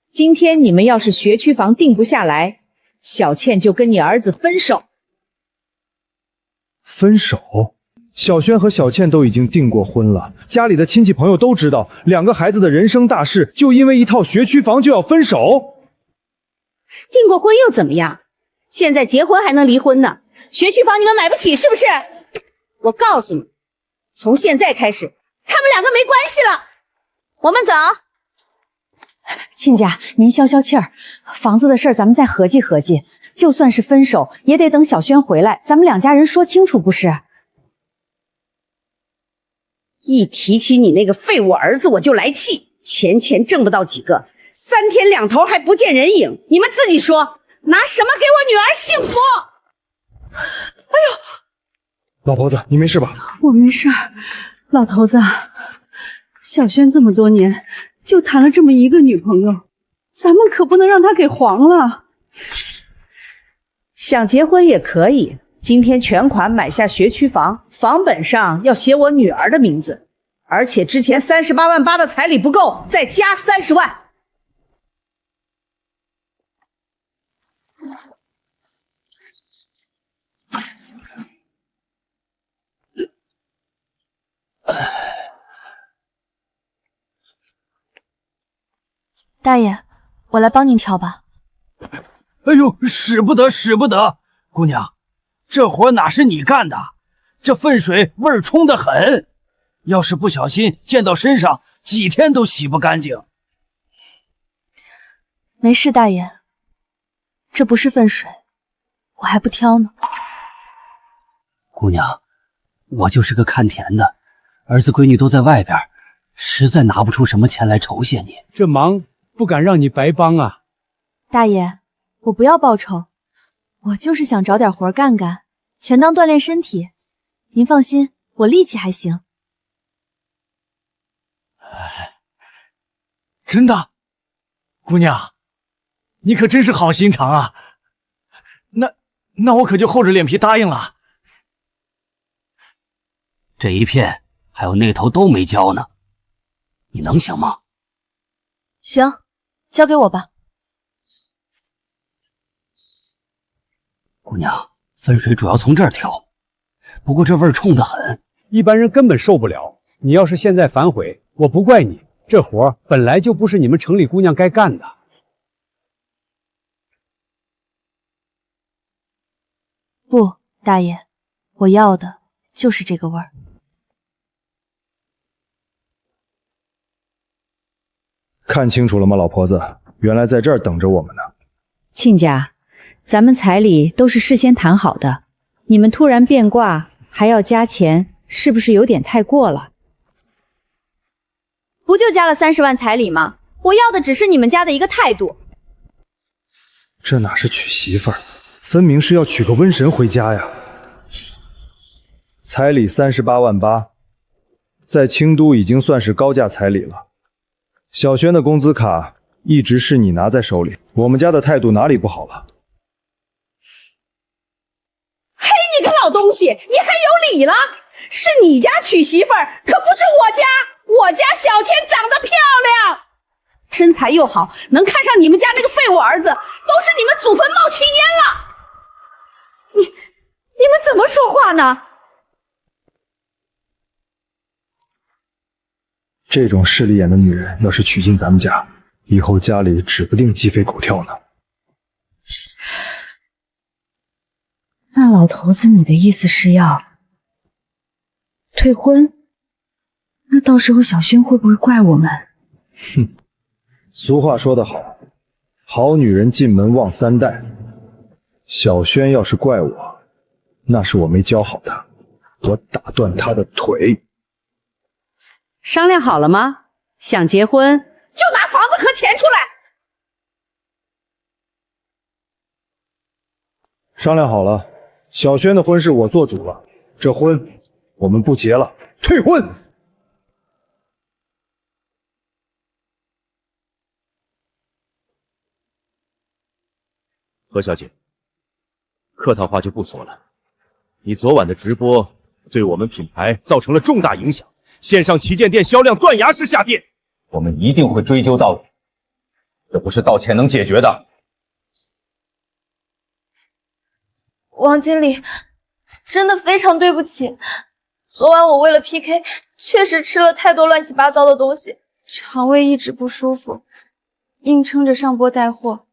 今天你们要是学区房定不下来，小倩就跟你儿子分手。分手？小轩和小倩都已经订过婚了，家里的亲戚朋友都知道，2个孩子的人生大事，就因为一套学区房就要分手？订过婚又怎么样？现在结婚还能离婚呢，学区房你们买不起是不是？我告诉你，从现在开始，他们2个没关系了。我们走。亲家，您消消气儿，房子的事儿咱们再合计合计。就算是分手，也得等小轩回来，咱们2家人说清楚，不是？一提起你那个废物儿子，我就来气。钱挣不到几个，3天2头还不见人影。你们自己说，拿什么给我女儿幸福？哎呦！老婆子，你没事吧？我没事儿，老头子，小轩这么多年就谈了这么一个女朋友，咱们可不能让他给黄了。想结婚也可以，今天全款买下学区房，房本上要写我女儿的名字，而且之前38万8的彩礼不够，再加30万。大爷，我来帮您挑吧。哎呦，使不得，使不得！姑娘，这活哪是你干的？这粪水味儿冲得很，要是不小心溅到身上，几天都洗不干净。没事，大爷，这不是粪水，我还不挑呢。姑娘，我就是个看田的，儿子闺女都在外边，实在拿不出什么钱来酬谢你。这忙不敢让你白帮啊。大爷，我不要报酬，我就是想找点活干干，全当锻炼身体。您放心，我力气还行。真的，姑娘，你可真是好心肠啊！那我可就厚着脸皮答应了。这一片还有那头都没交呢，你能行吗？行，交给我吧。姑娘，分水主要从这儿挑，不过这味儿冲得很，一般人根本受不了。你要是现在反悔，我不怪你。这活本来就不是你们城里姑娘该干的。不，大爷，我要的就是这个味儿。看清楚了吗，老婆子？原来在这儿等着我们呢。亲家，咱们彩礼都是事先谈好的，你们突然变卦还要加钱，是不是有点太过了？不就加了30万彩礼吗？我要的只是你们家的一个态度。这哪是娶媳妇儿，分明是要娶个瘟神回家呀！彩礼38万8，在京都已经算是高价彩礼了。小轩的工资卡一直是你拿在手里，我们家的态度哪里不好了？嘿，你个老东西，你还有理了？是你家娶媳妇儿，可不是我家。我家小千长得漂亮，身材又好，能看上你们家那个废物儿子，都是你们祖坟冒青烟了。你们怎么说话呢？这种势利眼的女人，要是娶进咱们家，以后家里指不定鸡飞狗跳呢。那老头子，你的意思是要退婚？那到时候小轩会不会怪我们？哼，俗话说得好，好女人进门旺3代。小轩要是怪我，那是我没教好她，我打断她的腿。商量好了吗？想结婚就拿房子和钱出来。商量好了，小轩的婚事我做主了，这婚我们不结了，退婚。何小姐，客套话就不说了，你昨晚的直播对我们品牌造成了重大影响，线上旗舰店销量断崖式下跌，我们一定会追究到底，这不是道歉能解决的。王经理，真的非常对不起，昨晚我为了 PK 确实吃了太多乱七八糟的东西，肠胃一直不舒服，硬撑着上播带货。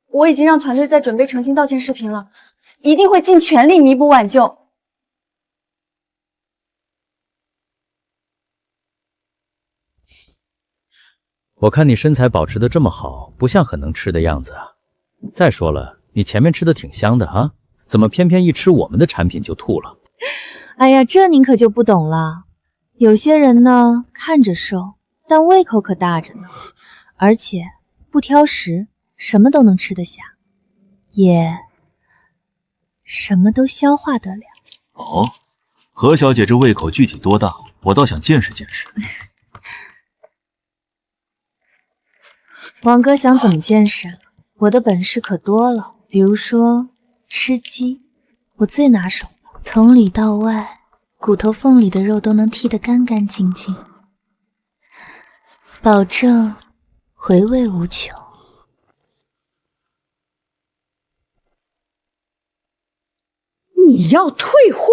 我已经让团队在准备澄清道歉视频了，一定会尽全力弥补挽救。我看你身材保持得这么好，不像很能吃的样子啊。再说了，你前面吃的挺香的啊，怎么偏偏一吃我们的产品就吐了？哎呀，这您可就不懂了。有些人呢，看着瘦，但胃口可大着呢，而且不挑食。什么都能吃得下，也什么都消化得了。哦，何小姐这胃口具体多大？我倒想见识见识。王哥想怎么见识？我的本事可多了，比如说吃鸡，我最拿手，从里到外，骨头缝里的肉都能剔得干干净净，保证回味无穷。你要退婚？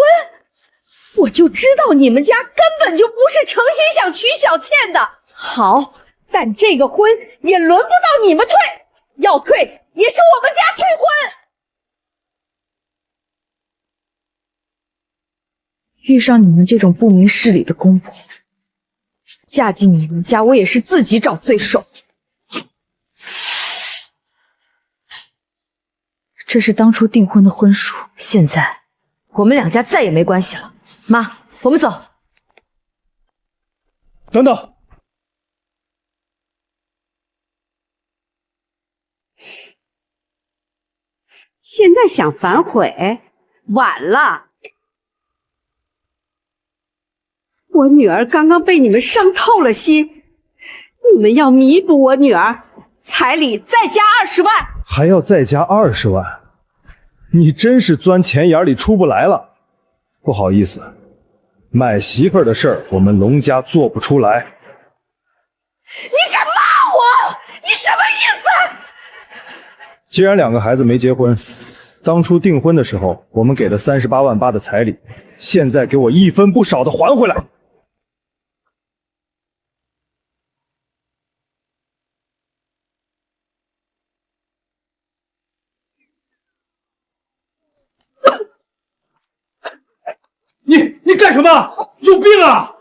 我就知道你们家根本就不是诚心想娶小倩的。好，但这个婚也轮不到你们退，要退也是我们家退婚。遇上你们这种不明事理的公婆，嫁进你们家我也是自己找罪受。这是当初订婚的婚书，现在我们两家再也没关系了。妈，我们走。等等，现在想反悔，晚了。我女儿刚刚被你们伤透了心，你们要弥补我女儿，彩礼再加20万，还要再加20万，你真是钻钱眼里出不来了。不好意思，买媳妇儿的事儿我们龙家做不出来。你敢骂我？你什么意思？既然2个孩子没结婚，当初订婚的时候我们给了38万8的彩礼，现在给我一分不少的还回来。你干什么？有病啊！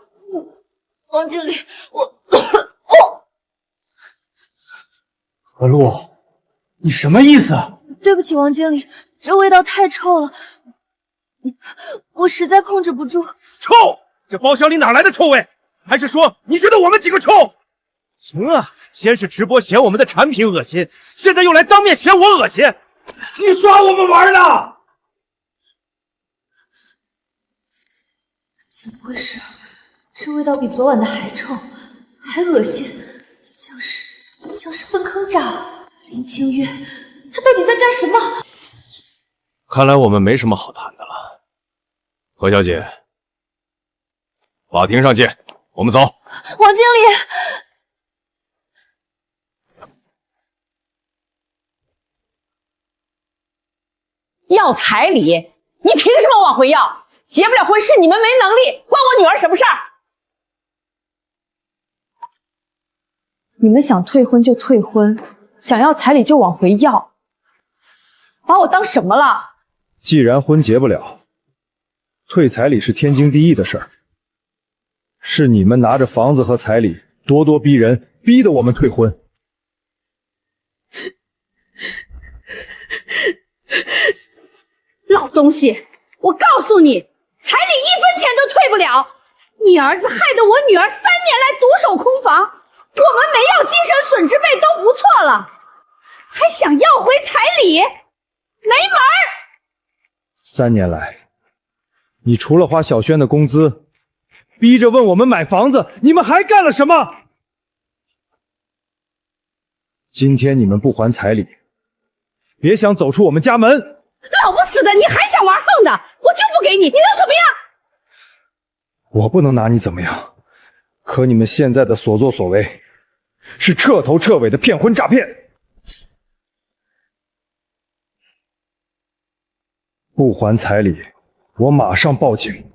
王经理，何露，你什么意思？对不起，王经理，这味道太臭了，我实在控制不住。臭！这包厢里哪来的臭味？还是说你觉得我们几个臭？行啊，先是直播嫌我们的产品恶心，现在又来当面嫌我恶心，你耍我们玩呢？怎么回事？这味道比昨晚的还臭，还恶心，像是粪坑渣。林清月，他到底在干什么？看来我们没什么好谈的了。何小姐，法庭上见，我们走。王经理，要彩礼，你凭什么往回要？结不了婚是你们没能力，关我女儿什么事儿？你们想退婚就退婚，想要彩礼就往回要，把我当什么了？既然婚结不了，退彩礼是天经地义的事儿。是你们拿着房子和彩礼咄咄逼人，逼得我们退婚。老东西，我告诉你，彩礼1分钱都退不了！你儿子害得我女儿3年来独守空房，我们没要精神损之辈都不错了，还想要回彩礼？没门儿！3年来，你除了花小轩的工资，逼着问我们买房子，你们还干了什么？今天你们不还彩礼，别想走出我们家门！老不死的，你还想玩横的，我就不给你，你能怎么样？我不能拿你怎么样，可你们现在的所作所为，是彻头彻尾的骗婚诈骗。不还彩礼，我马上报警。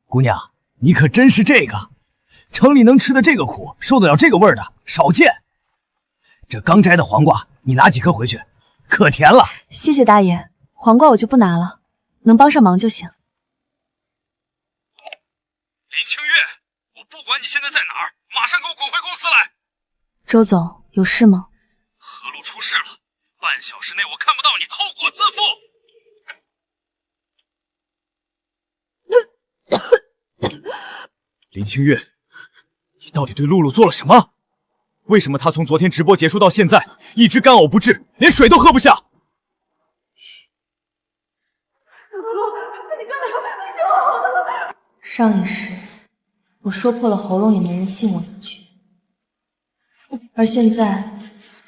姑娘，你可真是这个，城里能吃的这个苦，受得了这个味儿的少见。这刚摘的黄瓜，你拿几颗回去，可甜了。谢谢大爷，黄瓜我就不拿了，能帮上忙就行。林清月，我不管你现在在哪儿，马上给我滚回公司来。周总，有事吗？何路出事了，半小时内我看不到你，后果自负。林清月，你到底对露露做了什么？为什么她从昨天直播结束到现在，一直干呕不治，连水都喝不下？上一世，我说破了喉咙也没人信我一句，而现在，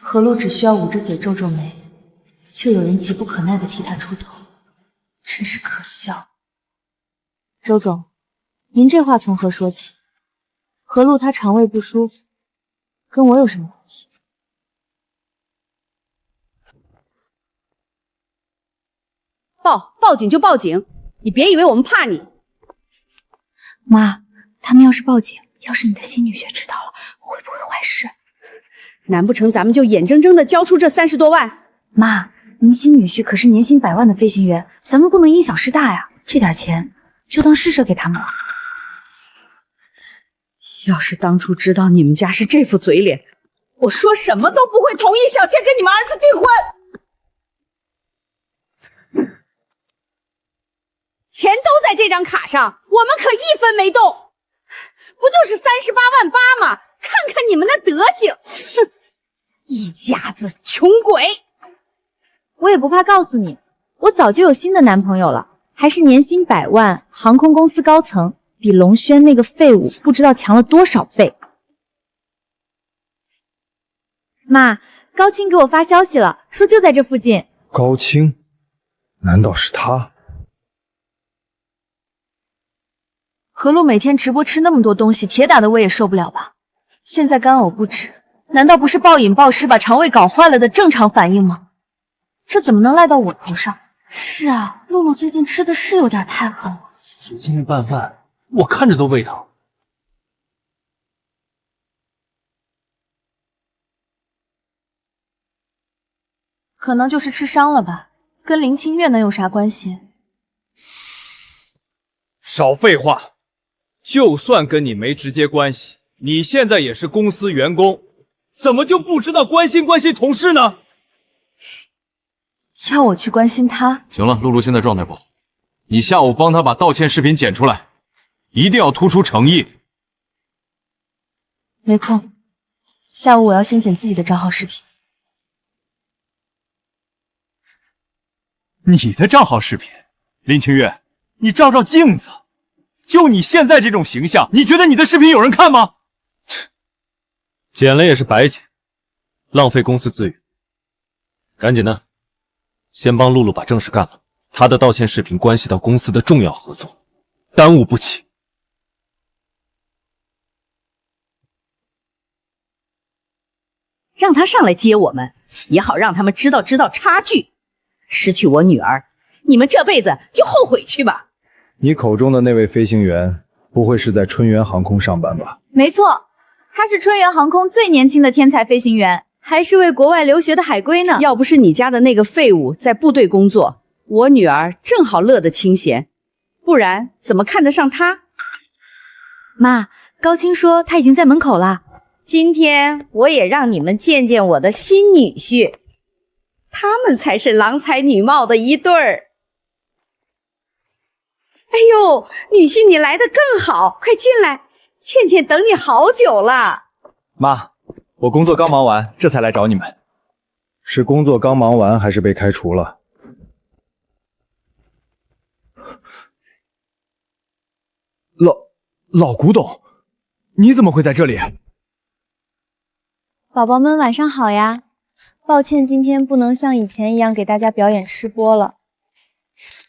何露只需要捂着嘴皱皱眉，就有人急不可耐地替她出头，真是可笑。周总，您这话从何说起？何露她肠胃不舒服，跟我有什么关系？报警就报警，你别以为我们怕你。妈，他们要是报警，要是你的新女婿知道了，会不会坏事？难不成咱们就眼睁睁的交出这30多万？妈，您新女婿可是年薪100万的飞行员，咱们不能因小失大呀。这点钱就当施舍给他们了。要是当初知道你们家是这副嘴脸，我说什么都不会同意小倩跟你们儿子订婚。这张卡上，我们可一分没动，不就是38.8万吗？看看你们的德行，哼，一家子穷鬼！我也不怕告诉你，我早就有新的男朋友了，还是年薪100万，航空公司高层，比龙轩那个废物不知道强了多少倍。妈，高清给我发消息了，说就在这附近。高清？难道是他？何璐每天直播吃那么多东西，铁打的胃也受不了吧？现在干呕不止，难道不是暴饮暴食把肠胃搞坏了的正常反应吗？这怎么能赖到我头上？是啊，露露最近吃的是有点太狠了。最近的拌饭我看着都胃疼。可能就是吃伤了吧，跟林清月能有啥关系？少废话！就算跟你没直接关系，你现在也是公司员工，怎么就不知道关心同事呢？要我去关心他？行了，露露现在状态不好，你下午帮她把道歉视频剪出来，一定要突出诚意。没空，下午我要先剪自己的账号视频。你的账号视频？林清月，你照照镜子，就你现在这种形象，你觉得你的视频有人看吗？剪了也是白剪，浪费公司资源。赶紧的，先帮露露把正事干了，她的道歉视频关系到公司的重要合作，耽误不起。让他上来接我们，也好让他们知道差距。失去我女儿，你们这辈子就后悔去吧。你口中的那位飞行员，不会是在春源航空上班吧？没错，他是春源航空最年轻的天才飞行员，还是为国外留学的海归呢。要不是你家的那个废物在部队工作，我女儿正好乐得清闲，不然怎么看得上他？妈，高清说他已经在门口了。今天我也让你们见见我的新女婿，他们才是郎才女貌的一对儿。哎呦，女婿你来得更好，快进来，倩倩等你好久了。妈，我工作刚忙完，这才来找你们。是工作刚忙完，还是被开除了？老古董，你怎么会在这里？宝宝们晚上好呀！抱歉今天不能像以前一样给大家表演吃播了，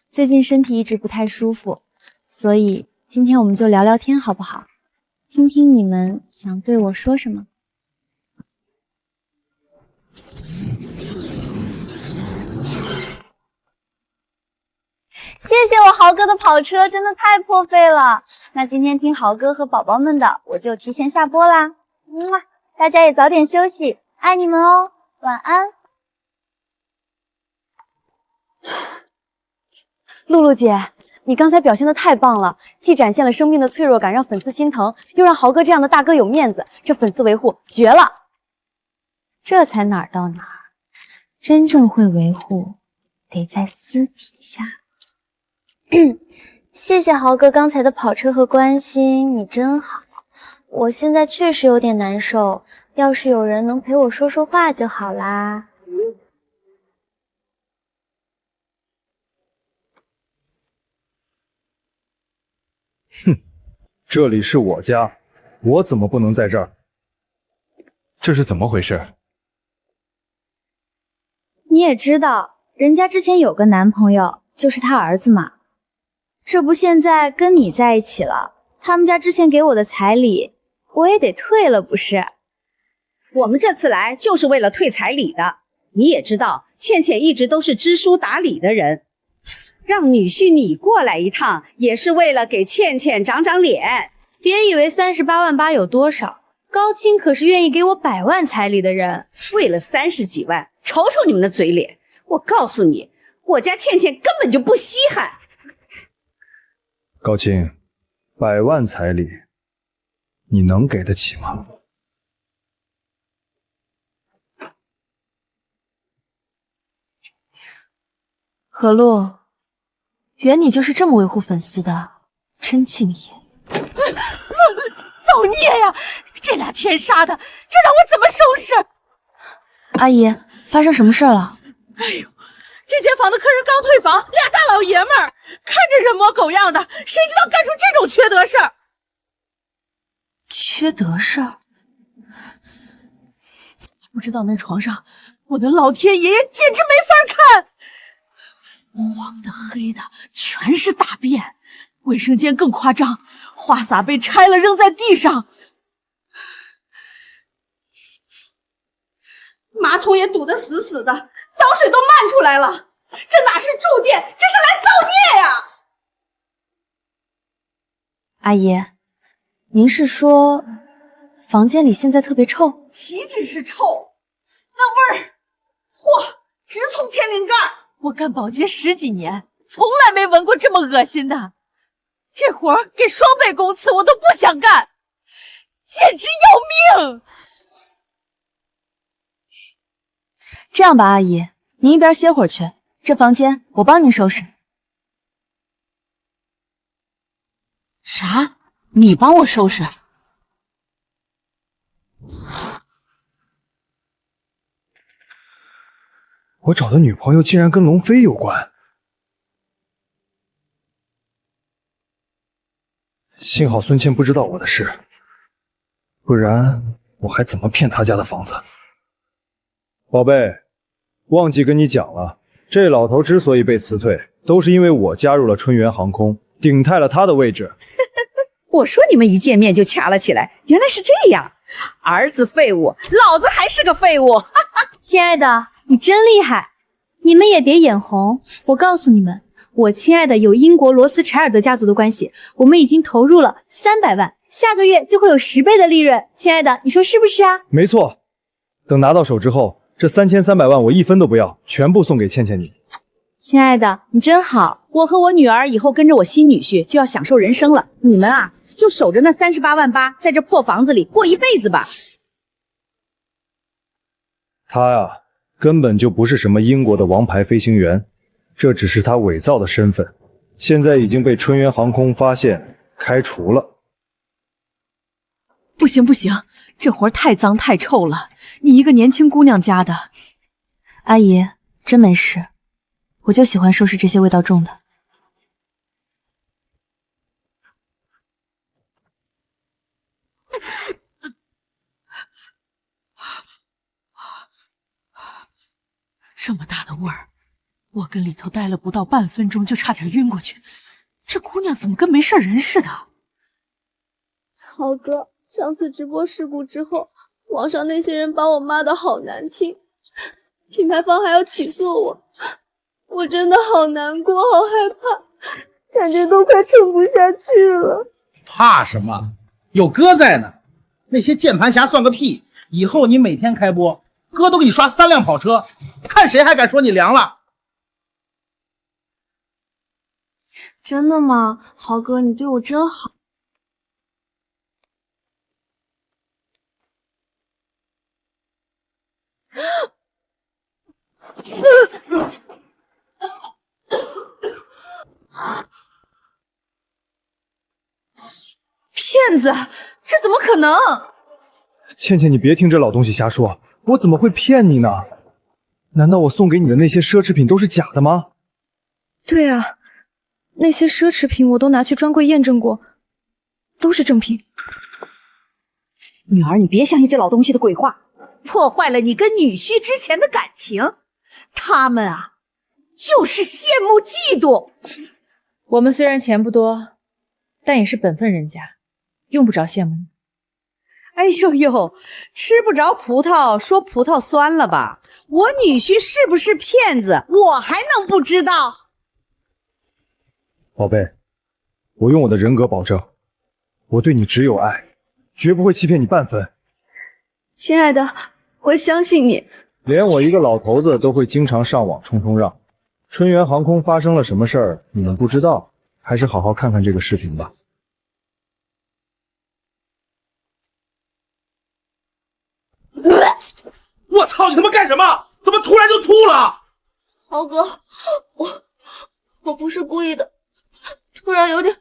最近身体一直不太舒服，所以今天我们就聊聊天好不好？听听你们想对我说什么。谢谢我豪哥的跑车，真的太破费了。那今天听豪哥和宝宝们的，我就提前下播啦。大家也早点休息，爱你们哦，晚安。露露姐，你刚才表现的太棒了，既展现了生命的脆弱感，让粉丝心疼，又让豪哥这样的大哥有面子，这粉丝维护绝了。这才哪儿到哪儿，真正会维护，得在私底下。谢谢豪哥刚才的跑车和关心，你真好。我现在确实有点难受，要是有人能陪我说说话就好啦。哼，这里是我家，我怎么不能在这儿？这是怎么回事？你也知道，人家之前有个男朋友，就是他儿子嘛。这不现在跟你在一起了，他们家之前给我的彩礼，我也得退了，不是？我们这次来就是为了退彩礼的。你也知道，倩倩一直都是知书达理的人，让女婿你过来一趟，也是为了给倩倩长长脸。别以为38.8万有多少，高清可是愿意给我100万彩礼的人。为了30几万，瞅瞅你们的嘴脸！我告诉你，我家倩倩根本就不稀罕。高清，100万彩礼，你能给得起吗？何璐，原你就是这么维护粉丝的，真敬业。造孽呀！这俩天杀的，这让我怎么收拾？阿姨，发生什么事了？哎呦，这间房的客人刚退房，俩大老爷们儿看着人模狗样的，谁知道干出这种缺德事儿？缺德事儿？不知道那床上，我的老天爷爷简直没法看，黄的黑的全是大便，卫生间更夸张，花洒被拆了扔在地上，马桶也堵得死死的，脏水都漫出来了。这哪是住店，这是来造孽呀！阿姨，您是说房间里现在特别臭？岂止是臭，那味儿，嚯，直冲天灵盖！我干保洁10几年，从来没闻过这么恶心的。这活儿给双倍工资我都不想干，简直要命！这样吧，阿姨，您一边歇会儿去，这房间我帮您收拾。啥？你帮我收拾？我找的女朋友竟然跟龙飞有关，幸好孙倩不知道我的事，不然我还怎么骗他家的房子？宝贝，忘记跟你讲了，这老头之所以被辞退，都是因为我加入了春源航空，顶替了他的位置。我说你们一见面就掐了起来，原来是这样。儿子废物，老子还是个废物。亲爱的，你真厉害！你们也别眼红，我告诉你们，我亲爱的有英国罗斯柴尔德家族的关系，我们已经投入了300万，下个月就会有10倍的利润。亲爱的，你说是不是啊？没错，等拿到手之后，这3300万我1分都不要，全部送给倩倩你。亲爱的，你真好。我和我女儿以后跟着我新女婿就要享受人生了，你们啊就守着那38.8万，在这破房子里过一辈子吧。他呀，根本就不是什么英国的王牌飞行员，这只是他伪造的身份，现在已经被春源航空发现开除了。不行不行，这活太脏太臭了，你一个年轻姑娘家的。阿姨，真没事，我就喜欢收拾这些味道重的。这么大的味儿，我跟里头待了不到半分钟就差点晕过去。这姑娘怎么跟没事人似的？豪哥，上次直播事故之后，网上那些人把我骂得好难听，品牌方还要起诉我，我真的好难过，好害怕，感觉都快撑不下去了。怕什么？有哥在呢，那些键盘侠算个屁！以后你每天开播，哥都给你刷3辆跑车，看谁还敢说你凉了。真的吗？豪哥，你对我真好。骗子，这怎么可能？倩倩，你别听这老东西瞎说，我怎么会骗你呢？难道我送给你的那些奢侈品都是假的吗？对啊，那些奢侈品我都拿去专柜验证过，都是正品。女儿，你别相信这老东西的鬼话，破坏了你跟女婿之前的感情。他们啊，就是羡慕嫉妒。我们虽然钱不多，但也是本分人家，用不着羡慕你。哎呦呦，吃不着葡萄说葡萄酸了吧？我女婿是不是骗子，我还能不知道？宝贝，我用我的人格保证，我对你只有爱，绝不会欺骗你半分。亲爱的，我相信你。连我一个老头子都会经常上网冲冲让，春源航空发生了什么事儿，你们不知道，还是好好看看这个视频吧。我操，你他妈干什么？怎么突然就吐了？豪哥，我不是故意的，突然有点……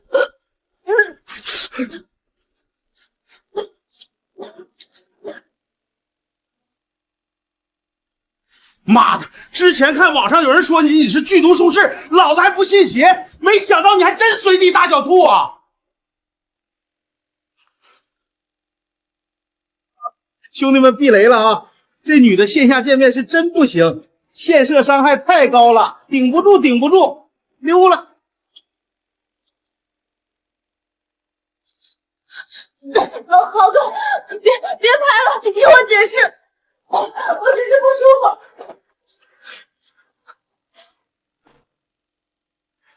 妈的！之前看网上有人说你是剧毒术士，老子还不信邪，没想到你还真随地大小兔啊！兄弟们避雷了啊！这女的线下见面是真不行，线射伤害太高了，顶不住，顶不住，溜了。豪哥，别拍了，你听我解释，我只是不舒服。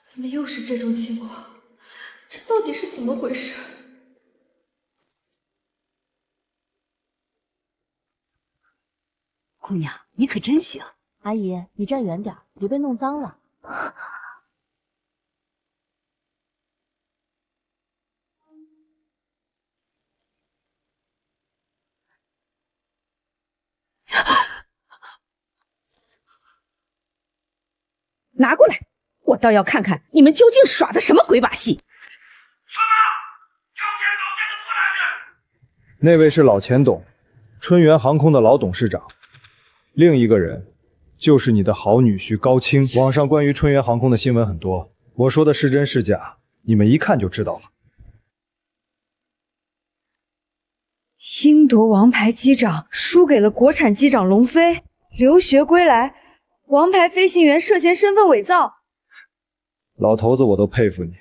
怎么又是这种情况？这到底是怎么回事？姑娘，你可真行。阿姨，你站远点，别被弄脏了。拿过来，我倒要看看你们究竟耍的什么鬼把戏！那位是老钱董，春源航空的老董事长。另一个人就是你的好女婿高清。网上关于春源航空的新闻很多，我说的是真是假，你们一看就知道了。英夺王牌机长输给了国产机长龙飞，留学归来，王牌飞行员涉嫌身份伪造。老头子，我都佩服你，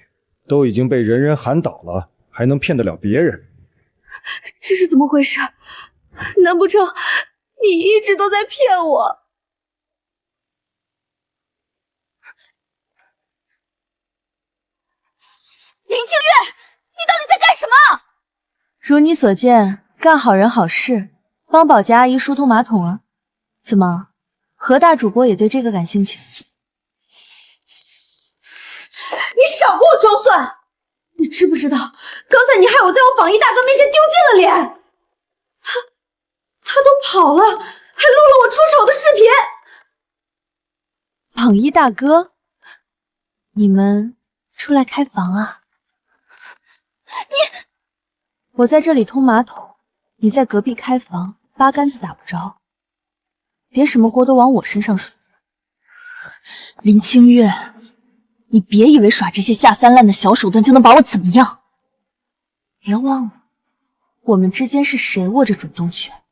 都已经被人人喊倒了，还能骗得了别人。这是怎么回事？难不成你一直都在骗我？林清月，你到底在干什么？如你所见，干好人好事，帮保洁阿姨疏通马桶了。怎么，何大主播也对这个感兴趣？你少给我装蒜！你知不知道，刚才你害我在我榜一大哥面前丢尽了脸？他都跑了，还录了我出丑的视频。榜一大哥，你们出来开房啊？我在这里通马桶，你在隔壁开房，八竿子打不着。别什么锅都往我身上甩。林清月，你别以为耍这些下三滥的小手段就能把我怎么样。别忘了，我们之间是谁握着主动权。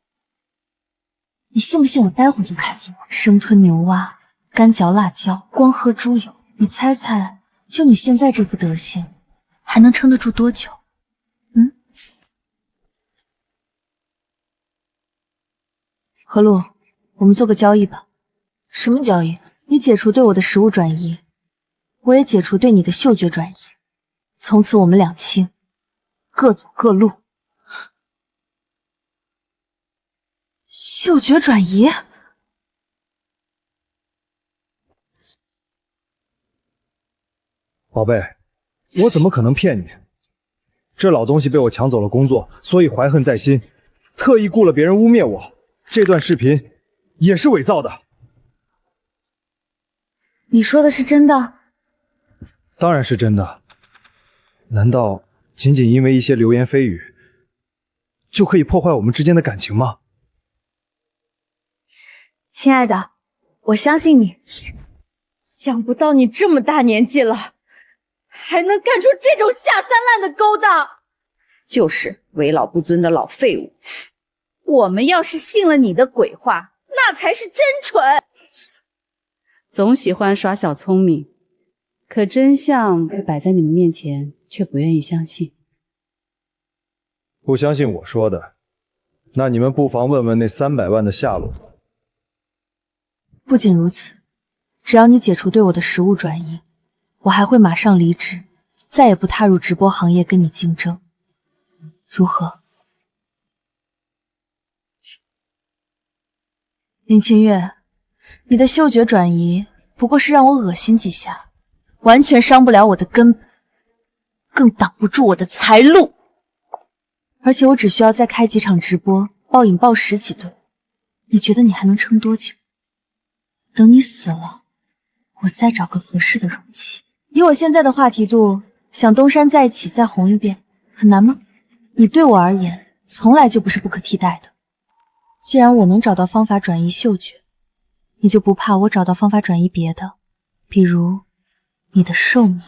你信不信我待会儿就开火，生吞牛蛙，干嚼辣椒，光喝猪油。你猜猜，就你现在这副德行，还能撑得住多久？何璐，我们做个交易吧。什么交易？你解除对我的食物转移，我也解除对你的嗅觉转移。从此我们两清，各走各路。嗅觉转移？宝贝，我怎么可能骗你？这老东西被我抢走了工作，所以怀恨在心，特意雇了别人污蔑我。这段视频也是伪造的。你说的是真的？当然是真的。难道仅仅因为一些流言蜚语，就可以破坏我们之间的感情吗？亲爱的，我相信你。想不到你这么大年纪了，还能干出这种下三滥的勾当。就是为老不尊的老废物。我们要是信了你的鬼话，那才是真蠢。总喜欢耍小聪明，可真相摆在你们面前，却不愿意相信。不相信我说的，那你们不妨问问那300万的下落。不仅如此，只要你解除对我的食物转移，我还会马上离职，再也不踏入直播行业跟你竞争，如何？林清月，你的嗅觉转移不过是让我恶心几下，完全伤不了我的根本，更挡不住我的财路。而且我只需要再开几场直播，暴饮暴食几顿，你觉得你还能撑多久？等你死了，我再找个合适的容器。以我现在的话题度，想东山再起再红一遍，很难吗？你对我而言，从来就不是不可替代的。既然我能找到方法转移嗅觉，你就不怕我找到方法转移别的，比如你的寿命。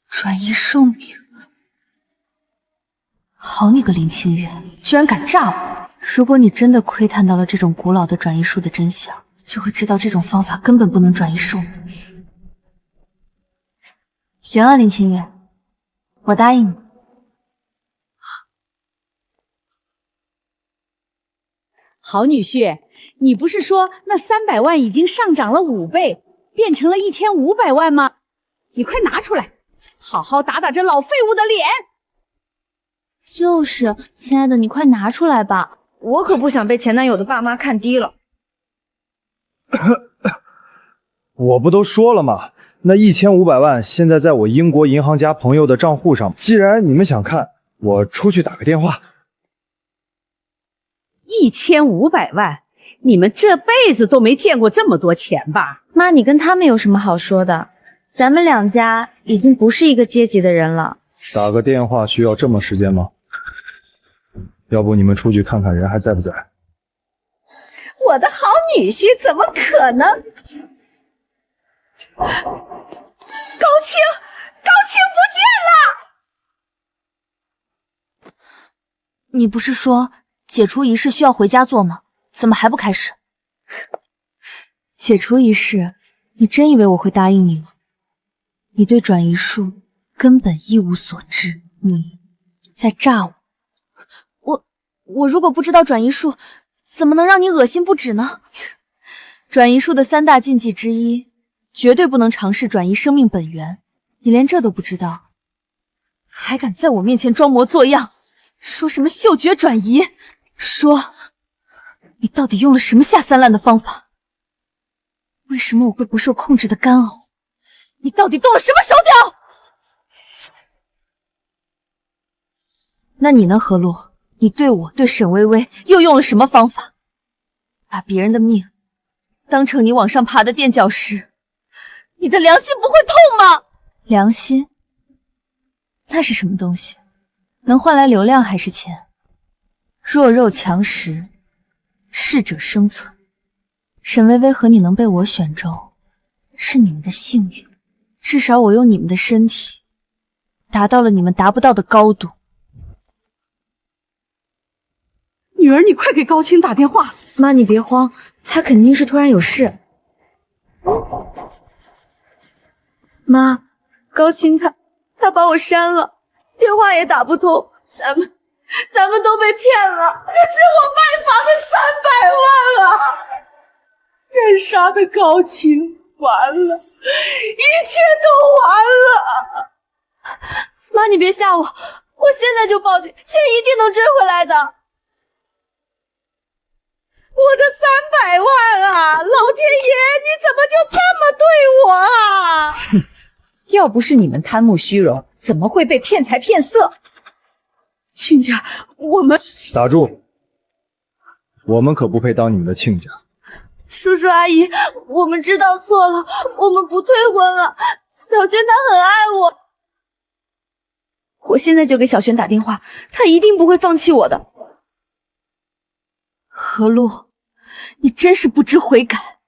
转移寿命？好你个林清月，居然敢诈我！如果你真的窥探到了这种古老的转移术的真相，就会知道这种方法根本不能转移寿命。行啊，林清月，我答应你。好女婿，你不是说那300万已经上涨了5倍，变成了1500万吗？你快拿出来，好好打打这老废物的脸。就是，亲爱的，你快拿出来吧。我可不想被前男友的爸妈看低了。我不都说了吗？那1500万现在在我英国银行家朋友的账户上。既然你们想看，我出去打个电话。1500万，你们这辈子都没见过这么多钱吧？妈，你跟他们有什么好说的？咱们两家已经不是一个阶级的人了。打个电话需要这么时间吗？要不你们出去看看人还在不在？我的好女婿怎么可能？高清不见了！你不是说解除仪式需要回家做吗？怎么还不开始？解除仪式，你真以为我会答应你吗？你对转移术根本一无所知，你在诈我。我如果不知道转移术，怎么能让你恶心不止呢？转移术的3大禁忌之一，绝对不能尝试转移生命本源。你连这都不知道，还敢在我面前装模作样，说什么嗅觉转移？说，你到底用了什么下三滥的方法？为什么我会不受控制的干呕？你到底动了什么手脚？那你呢，何洛？你对我、对沈薇薇又用了什么方法？把别人的命当成你往上爬的垫脚石，你的良心不会痛吗？良心？那是什么东西？能换来流量还是钱？弱肉强食，适者生存。沈薇薇和你能被我选中，是你们的幸运。至少我用你们的身体，达到了你们达不到的高度。女儿，你快给高清打电话。妈，你别慌，他肯定是突然有事。妈，高清他把我删了，电话也打不通，咱们都被骗了。可是我卖房的300万啊！人杀的高清，完了，一切都完了。妈，你别吓我，我现在就报警，钱一定能追回来的。我的300万啊！老天爷，你怎么就这么对我啊？哼，要不是你们贪慕虚荣，怎么会被骗财骗色？亲家，我们打住！我们可不配当你们的亲家。叔叔阿姨，我们知道错了，我们不退婚了。小轩他很爱我，我现在就给小轩打电话，他一定不会放弃我的。何洛，你真是不知悔改。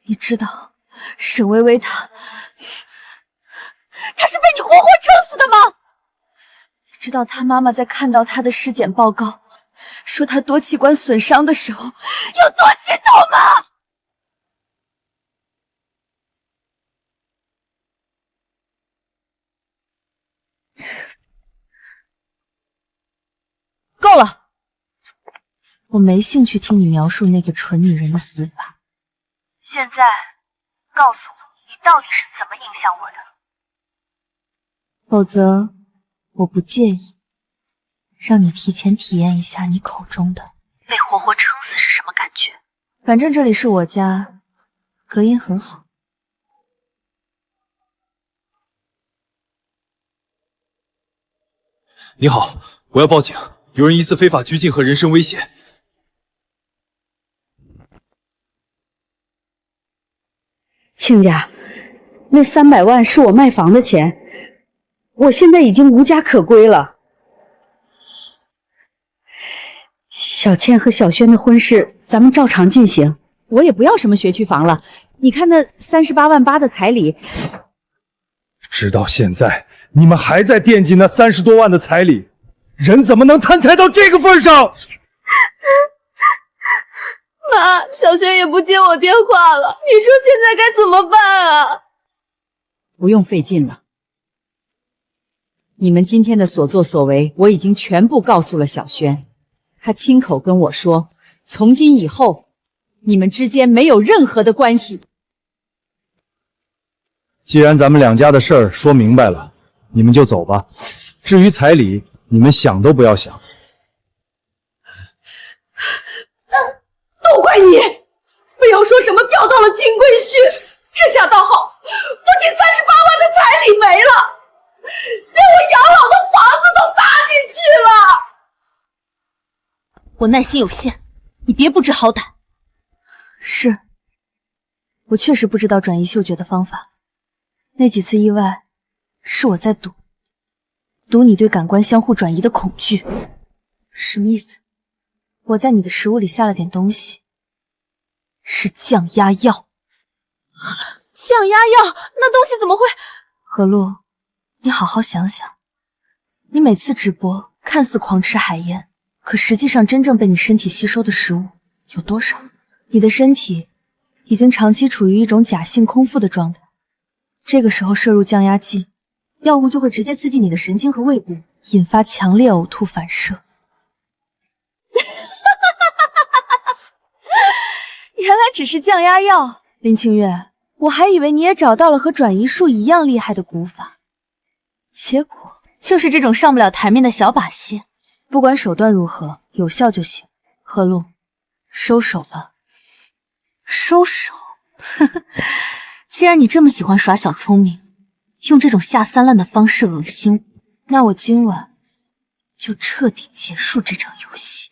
你知道沈薇薇她是被你活活撑死的吗？你知道她妈妈在看到她的尸检报告，说她多器官损伤的时候有多心痛吗？够了！我没兴趣听你描述那个蠢女人的死法。现在，告诉我，你到底是怎么影响我的？否则，我不介意让你提前体验一下你口中的被活活撑死是什么感觉？反正这里是我家，隔音很好。你好，我要报警，有人疑似非法拘禁和人身威胁。亲家，那300万是我卖房的钱，我现在已经无家可归了。小倩和小轩的婚事，咱们照常进行。我也不要什么学区房了，你看那38万8的彩礼，直到现在你们还在惦记那30多万的彩礼，人怎么能贪财到这个份上？妈，小轩也不接我电话了，你说现在该怎么办啊？不用费劲了。你们今天的所作所为，我已经全部告诉了小轩，他亲口跟我说，从今以后，你们之间没有任何的关系。既然咱们两家的事儿说明白了，你们就走吧。至于彩礼，你们想都不要想。都怪你，非要说什么调到了金龟婿，这下倒好，不仅38万的彩礼没了，连我养老的房子都搭进去了。我耐心有限，你别不知好歹。是，我确实不知道转移嗅觉的方法。那几次意外，是我在赌你对感官相互转移的恐惧。什么意思？我在你的食物里下了点东西，是降压药。降压药？那东西怎么会？何露，你好好想想，你每次直播看似狂吃海盐，可实际上真正被你身体吸收的食物有多少？你的身体已经长期处于一种假性空腹的状态，这个时候摄入降压剂，药物就会直接刺激你的神经和胃部，引发强烈呕吐反射。原来只是降压药。林清月，我还以为你也找到了和转移术一样厉害的古法，结果就是这种上不了台面的小把戏。不管手段如何，有效就行。何露，收手吧。收手？既然你这么喜欢耍小聪明，用这种下三滥的方式恶心我，那我今晚就彻底结束这场游戏。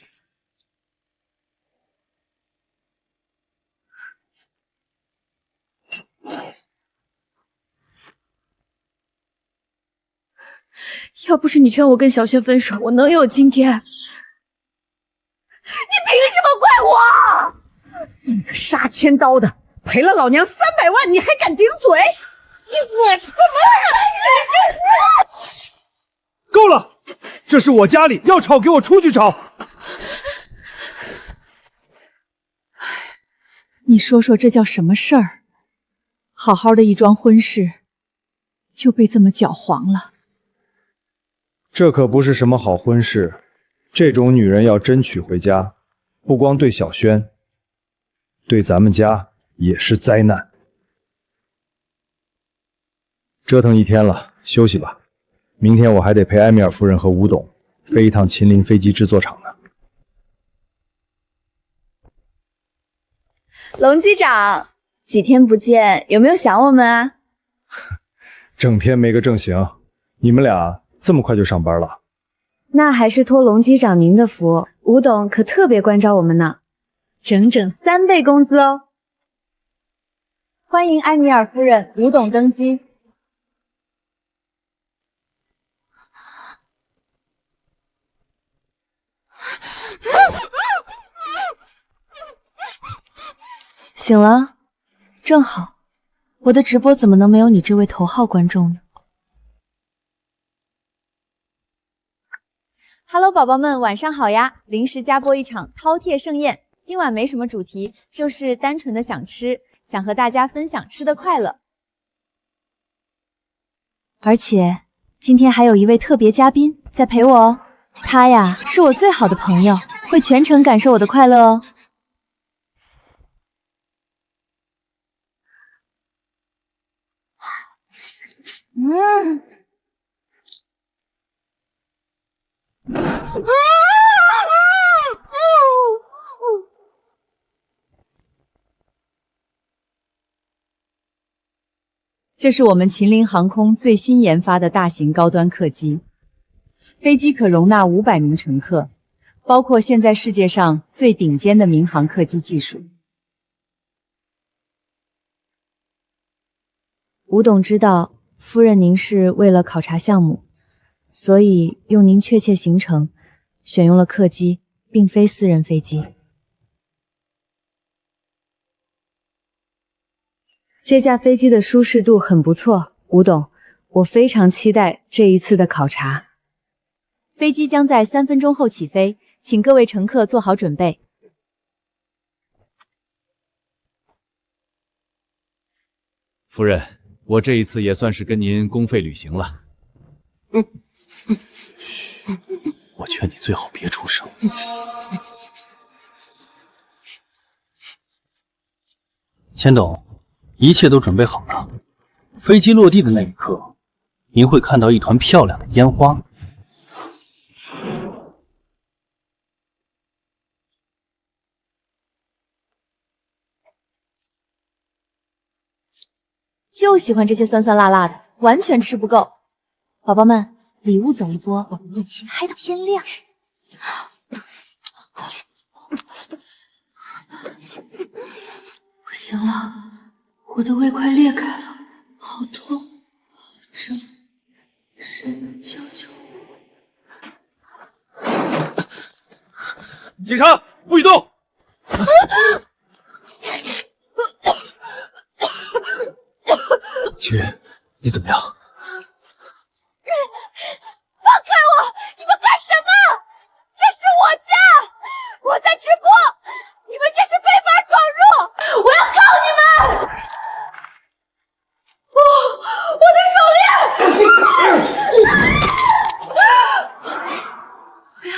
要不是你劝我跟小轩分手，我能有今天？你凭什么怪我？你个杀千刀的，赔了老娘300万，你还敢顶嘴？你恶死我！够了！这是我家里，要吵给我出去吵！你说说这叫什么事儿？好好的一桩婚事，就被这么搅黄了。这可不是什么好婚事，这种女人要真娶回家，不光对小轩，对咱们家也是灾难。折腾一天了，休息吧。明天我还得陪埃米尔夫人和吴董飞一趟秦林飞机制作厂呢。龙机长，几天不见，有没有想我们啊？整天没个正形，你们俩这么快就上班了？那还是托龙机长您的福，吴董可特别关照我们呢，整整3倍工资哦。欢迎埃米尔夫人、吴董登基。醒了，正好，我的直播怎么能没有你这位头号观众呢？ Hello， 宝宝们，晚上好呀！临时加播一场饕餮盛宴，今晚没什么主题，就是单纯的想吃，想和大家分享吃的快乐。而且今天还有一位特别嘉宾在陪我哦，他呀是我最好的朋友，会全程感受我的快乐哦。这是我们秦林航空最新研发的大型高端客机，飞机可容纳500名乘客，包括现在世界上最顶尖的民航客机技术。吴董知道夫人您是为了考察项目，所以用您确切行程选用了客机，并非私人飞机。这架飞机的舒适度很不错，吴董，我非常期待这一次的考察。飞机将在3分钟后起飞，请各位乘客做好准备。夫人，我这一次也算是跟您公费旅行了。我劝你最好别出声。钱董，一切都准备好了。飞机落地的那一刻，您会看到一团漂亮的烟花。就喜欢这些酸酸辣辣的，完全吃不够。宝宝们，礼物走一波，我们一起嗨到天亮。不行了，我的胃快裂开了，好痛，好胀，神救救我！警察，不许动！清源，你怎么样？放开我！你们干什么？这是我家，我在直播，你们这是非法闯入，我要告你们！我的手链！不要！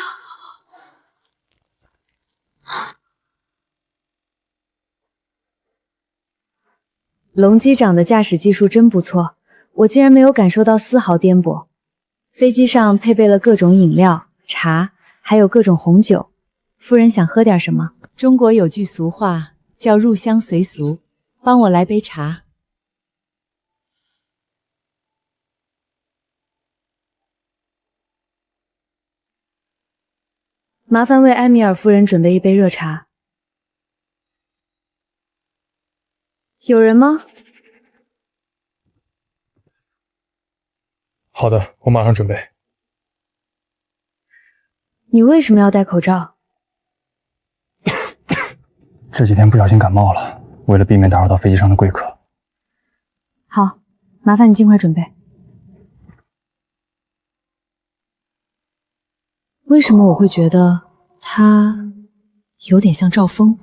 龙机长的驾驶技术真不错，我竟然没有感受到丝毫颠簸。飞机上配备了各种饮料、茶，还有各种红酒。夫人想喝点什么？中国有句俗话叫入乡随俗，帮我来杯茶。麻烦为埃米尔夫人准备一杯热茶。有人吗？好的，我马上准备。你为什么要戴口罩？这几天不小心感冒了，为了避免打扰到飞机上的贵客。好，麻烦你尽快准备。为什么我会觉得他有点像赵峰？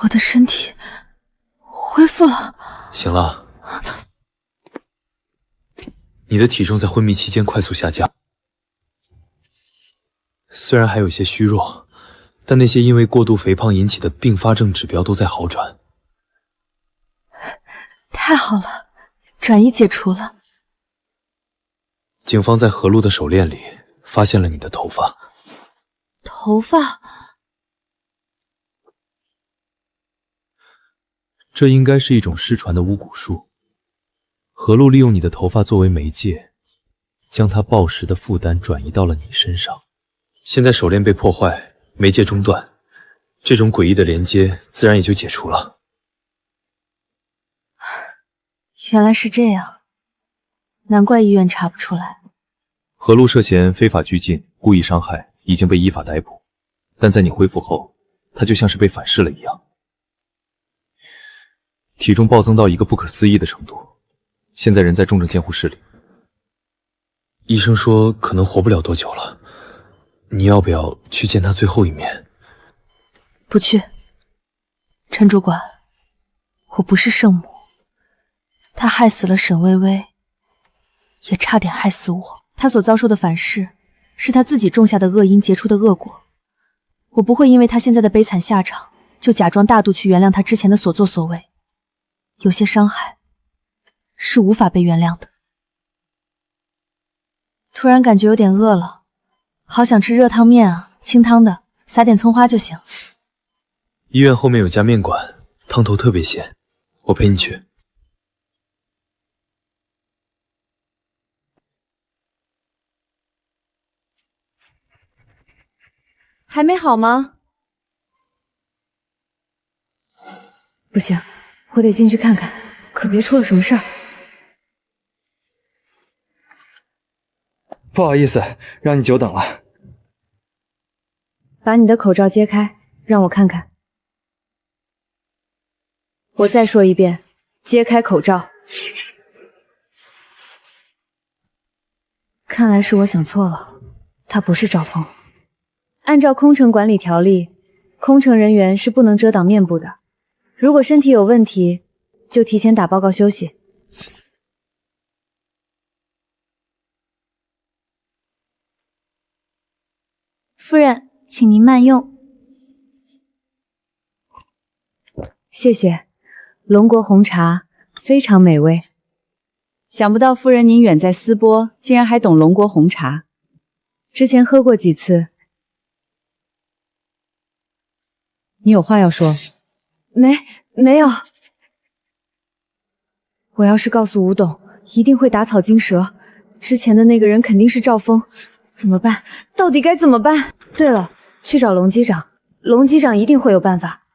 我的身体恢复了。醒了，你的体重在昏迷期间快速下降，虽然还有些虚弱，但那些因为过度肥胖引起的并发症指标都在好转。太好了，转移解除了。警方在何璐的手链里发现了你的头发。头发？这应该是一种失传的巫蛊术。何璐利用你的头发作为媒介，将他暴食的负担转移到了你身上。现在手链被破坏，媒介中断，这种诡异的连接自然也就解除了。原来是这样，难怪医院查不出来。何璐涉嫌非法拘禁、故意伤害，已经被依法逮捕，但在你恢复后，他就像是被反噬了一样。体重暴增到一个不可思议的程度，现在人在重症监护室里。医生说可能活不了多久了，你要不要去见他最后一面？不去。陈主管，我不是圣母，他害死了沈薇薇，也差点害死我。他所遭受的反噬，是他自己种下的恶因结出的恶果。我不会因为他现在的悲惨下场，就假装大度去原谅他之前的所作所为。有些伤害是无法被原谅的。突然感觉有点饿了，好想吃热汤面啊，清汤的，撒点葱花就行。医院后面有家面馆，汤头特别鲜，我陪你去。还没好吗？不行，我得进去看看，可别出了什么事儿。不好意思，让你久等了。把你的口罩揭开，让我看看。我再说一遍，揭开口罩。看来是我想错了，他不是赵峰。按照空乘管理条例，空乘人员是不能遮挡面部的。如果身体有问题，就提前打报告休息。夫人，请您慢用。谢谢，龙国红茶非常美味。想不到夫人您远在斯波，竟然还懂龙国红茶。之前喝过几次。你有话要说？没有。我要是告诉吴董，一定会打草惊蛇。之前的那个人肯定是赵峰，怎么办？到底该怎么办？对了，去找龙机长，龙机长一定会有办法。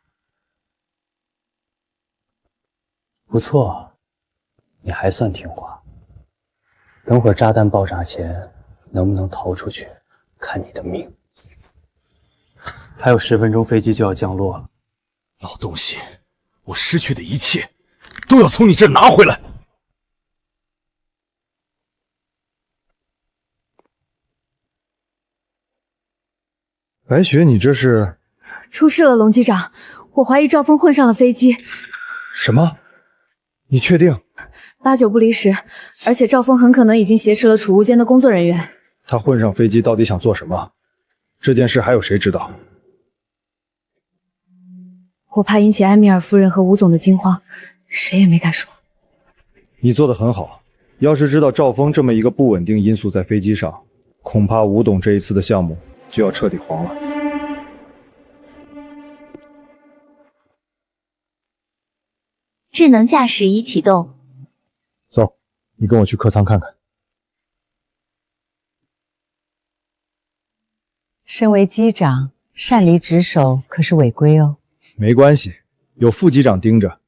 不错，你还算听话。等会儿炸弹爆炸前，能不能逃出去，看你的命。还有10分钟，飞机就要降落了。老东西，我失去的一切都要从你这儿拿回来。白雪，你这是？出事了，龙机长，我怀疑赵峰混上了飞机。什么？你确定？8、9不离10，而且赵峰很可能已经挟持了储物间的工作人员。他混上飞机到底想做什么？这件事还有谁知道？我怕引起埃米尔夫人和吴总的惊慌，谁也没敢说。你做得很好，要是知道赵峰这么一个不稳定因素在飞机上，恐怕吴董这一次的项目就要彻底黄了。智能驾驶仪启动。走，你跟我去客舱看看。身为机长，擅离职守可是违规哦。没关系，有副机长盯着，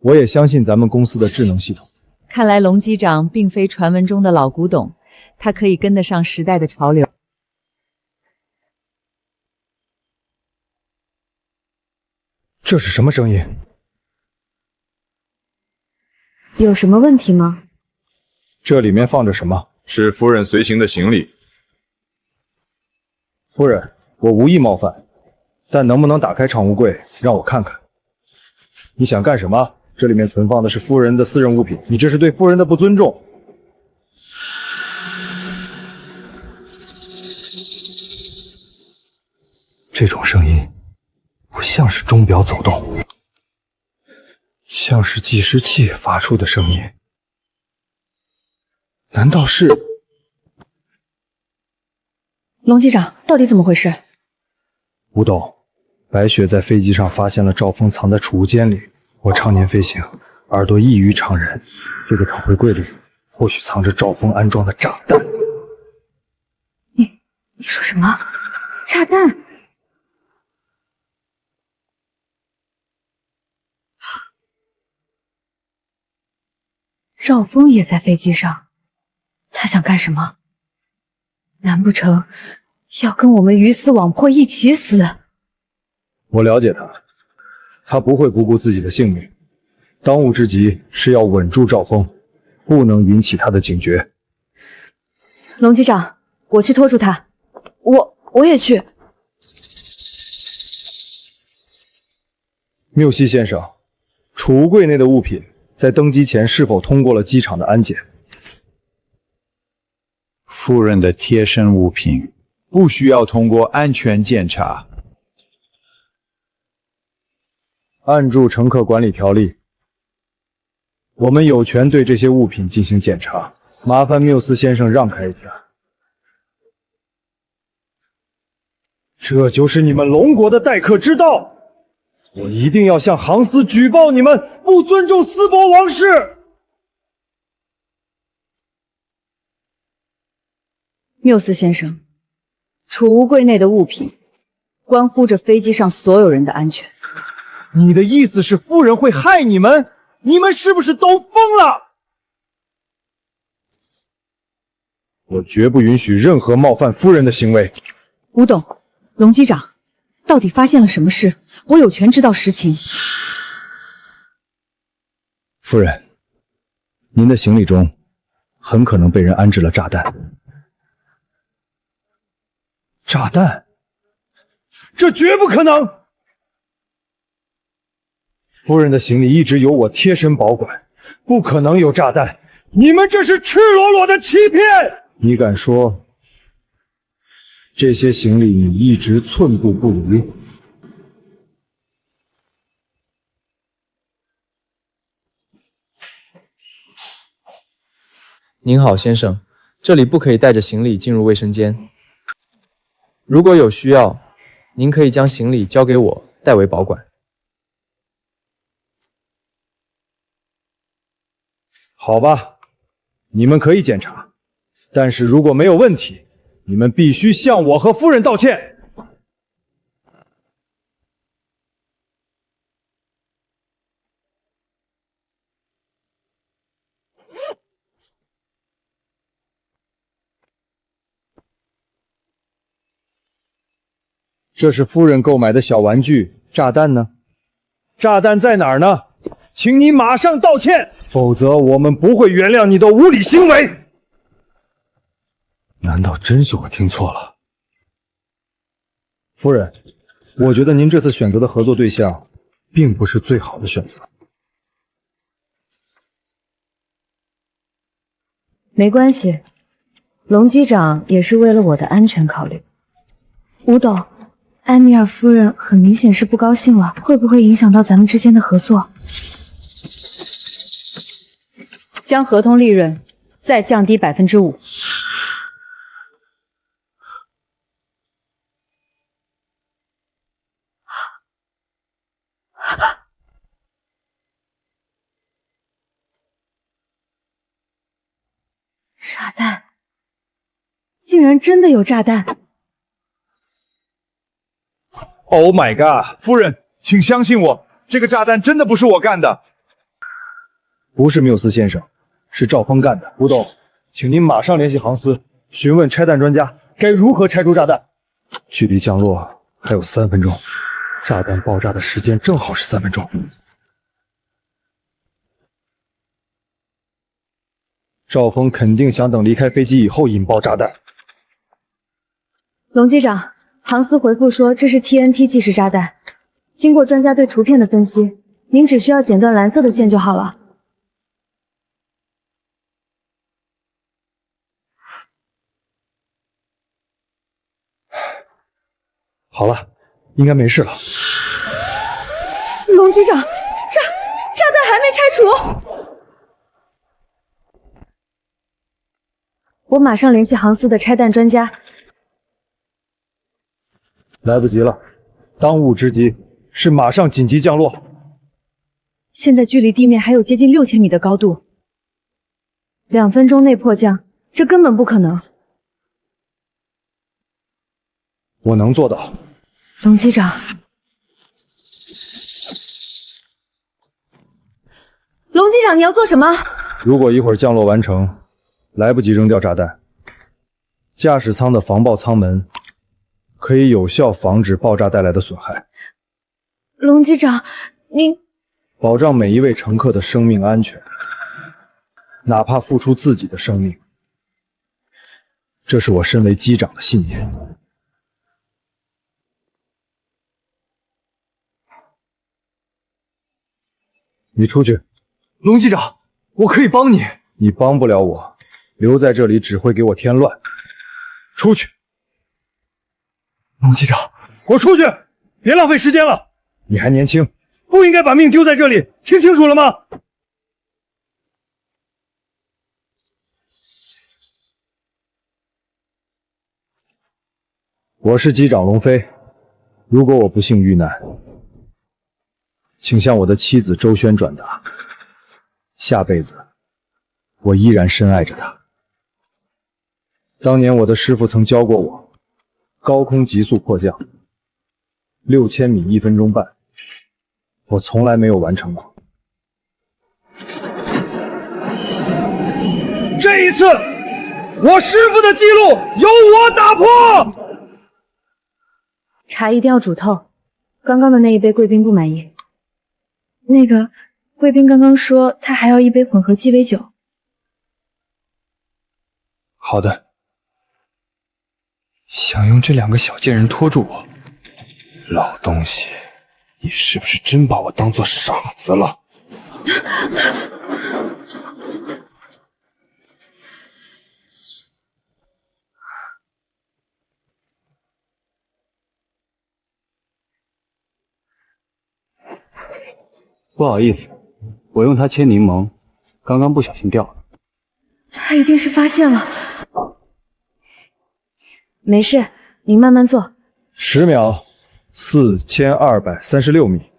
我也相信咱们公司的智能系统。看来龙机长并非传闻中的老古董，他可以跟得上时代的潮流。这是什么声音？有什么问题吗？这里面放着什么？是夫人随行的行李。夫人，我无意冒犯，但能不能打开储物柜让我看看？你想干什么？这里面存放的是夫人的私人物品，你这是对夫人的不尊重。这种声音不像是钟表走动，像是计时器发出的声音。难道是？龙机长，到底怎么回事？吴董，白雪在飞机上发现了赵峰藏在储物间里。我常年飞行，耳朵异于常人，这个储物柜里或许藏着赵峰安装的炸弹。你说什么？炸弹？赵峰也在飞机上，他想干什么？难不成要跟我们鱼死网破一起死？我了解他，他不会不顾自己的性命。当务之急是要稳住赵峰，不能引起他的警觉。龙机长，我去拖住他。我也去。缪西先生，储物柜内的物品在登机前是否通过了机场的安检？夫人的贴身物品不需要通过安全检查。按住乘客管理条例，我们有权对这些物品进行检查。麻烦缪斯先生让开一下。这就是你们龙国的待客之道！我一定要向航司举报你们不尊重斯伯王室！缪斯先生，储物柜内的物品关乎着飞机上所有人的安全。你的意思是夫人会害你们？你们是不是都疯了？我绝不允许任何冒犯夫人的行为。吴董，龙机长，到底发现了什么事？我有权知道实情。夫人，您的行李中很可能被人安置了炸弹。炸弹？这绝不可能！夫人的行李一直由我贴身保管，不可能有炸弹。你们这是赤裸裸的欺骗！你敢说这些行李你一直寸步不离？您好，先生，这里不可以带着行李进入卫生间。如果有需要，您可以将行李交给我，代为保管。好吧，你们可以检查，但是如果没有问题，你们必须向我和夫人道歉。这是夫人购买的小玩具，炸弹呢？炸弹在哪儿呢？请你马上道歉，否则我们不会原谅你的无理行为。难道真是我听错了？夫人，我觉得您这次选择的合作对象并不是最好的选择。没关系，龙机长也是为了我的安全考虑。吴董，埃米尔夫人很明显是不高兴了，会不会影响到咱们之间的合作？将合同利润再降低5%。炸弹，竟然真的有炸弹！ Oh my god！ 夫人，请相信我，这个炸弹真的不是我干的，不是缪斯先生，是赵峰干的。吴董，请您马上联系航司，询问拆弹专家该如何拆除炸弹。距离降落还有3分钟，炸弹爆炸的时间正好是3分钟。赵峰肯定想等离开飞机以后引爆炸弹。龙机长。 航司回复说这是 TNT 计时炸弹，经过专家对图片的分析，您只需要剪断蓝色的线就好了。好了，应该没事了。龙机长，炸弹还没拆除，我马上联系航司的拆弹专家。 来不及了，当务之急是马上紧急降落。现在距离地面还有接近6000米的高度，2分钟内迫降，这根本不可能。我能做到。龙机长，龙机长，你要做什么？如果一会儿降落完成，来不及扔掉炸弹，驾驶舱的防爆舱门。 可以有效防止爆炸带来的损害。龙机长，您保障每一位乘客的生命安全，哪怕付出自己的生命，这是我身为机长的信念。你出去，龙机长，我可以帮你。你帮不了我，留在这里只会给我添乱。出去。 龙机长，给我出去！别浪费时间了。你还年轻，不应该把命丢在这里，听清楚了吗？我是机长龙飞，如果我不幸遇难，请向我的妻子周轩转达，下辈子我依然深爱着她。当年我的师傅曾教过我。 高空急速迫降， 6000米1分钟半，我从来没有完成过。这一次，我师傅的记录由我打破。茶一定要煮透，刚刚的那一杯贵宾不满意。那个贵宾刚刚说他还要一杯混合鸡尾酒。好的。想用这2个小贱人拖住我，老东西，你是不是真把我当做傻子了？不好意思，我用它切柠檬，刚刚不小心掉了。他一定是发现了。没事，您慢慢做。10秒4236米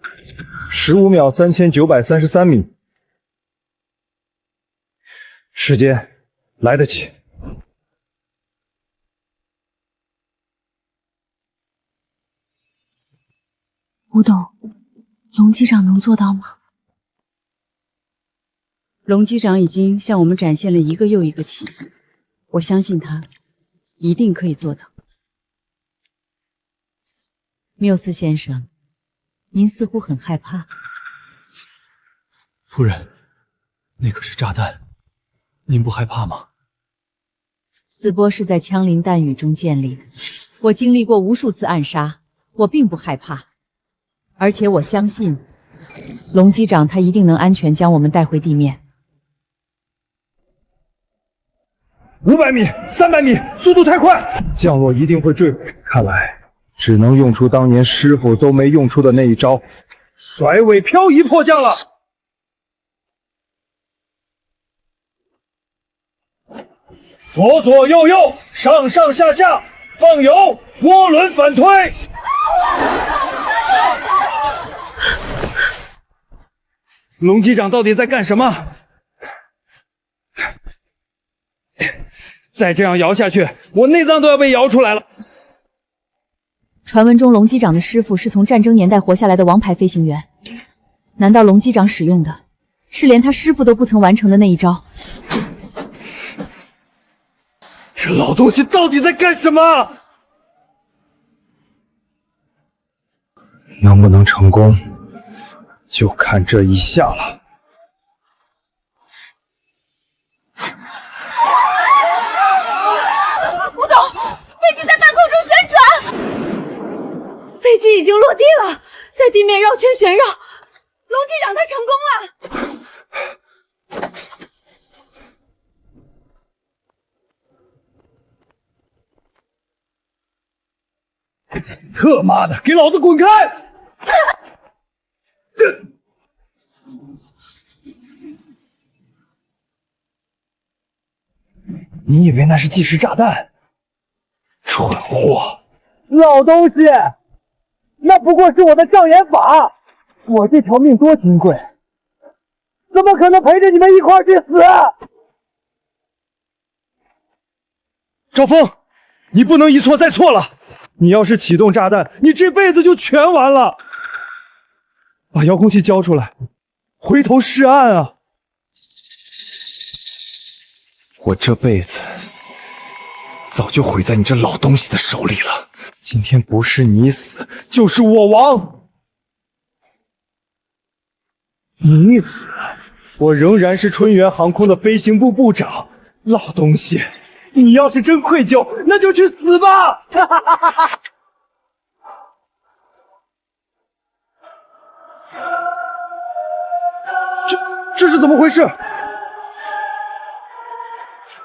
，15秒3933米，时间来得及。吴董，龙机长能做到吗？龙机长已经向我们展现了一个又一个奇迹，我相信他一定可以做到。缪斯先生，您似乎很害怕。夫人，那可是炸弹，您不害怕吗？斯波是在枪林弹雨中建立的，我经历过无数次暗杀，我并不害怕，而且我相信龙机长他一定能安全将我们带回地面。500米、300米，速度太快，降落一定会坠毁。看来只能用出当年师傅都没用出的那一招——甩尾漂移迫降了。左左右右，上上下下，放油，涡轮反推。龙机长到底在干什么？再这样摇下去，我内脏都要被摇出来了。传闻中龙机长的师傅是从战争年代活下来的王牌飞行员，难道龙机长使用的是连他师傅都不曾完成的那一招？这老东西到底在干什么？能不能成功，就看这一下了。吴董，飞机在半空中旋转，飞机已经落地了，在地面绕圈旋绕。龙机长他成功了。特妈的，给老子滚开！你以为那是计时炸弹？蠢货！老东西，那不过是我的障眼法，我这条命多金贵，怎么可能陪着你们一块儿去死？赵峰，你不能一错再错了！你要是启动炸弹，你这辈子就全完了。把遥控器交出来，回头是岸啊！我这辈子早就毁在你这老东西的手里了。今天不是你死，就是我亡。你死，我仍然是春源航空的飞行部部长。老东西，你要是真愧疚，那就去死吧！哈哈哈哈！这是怎么回事？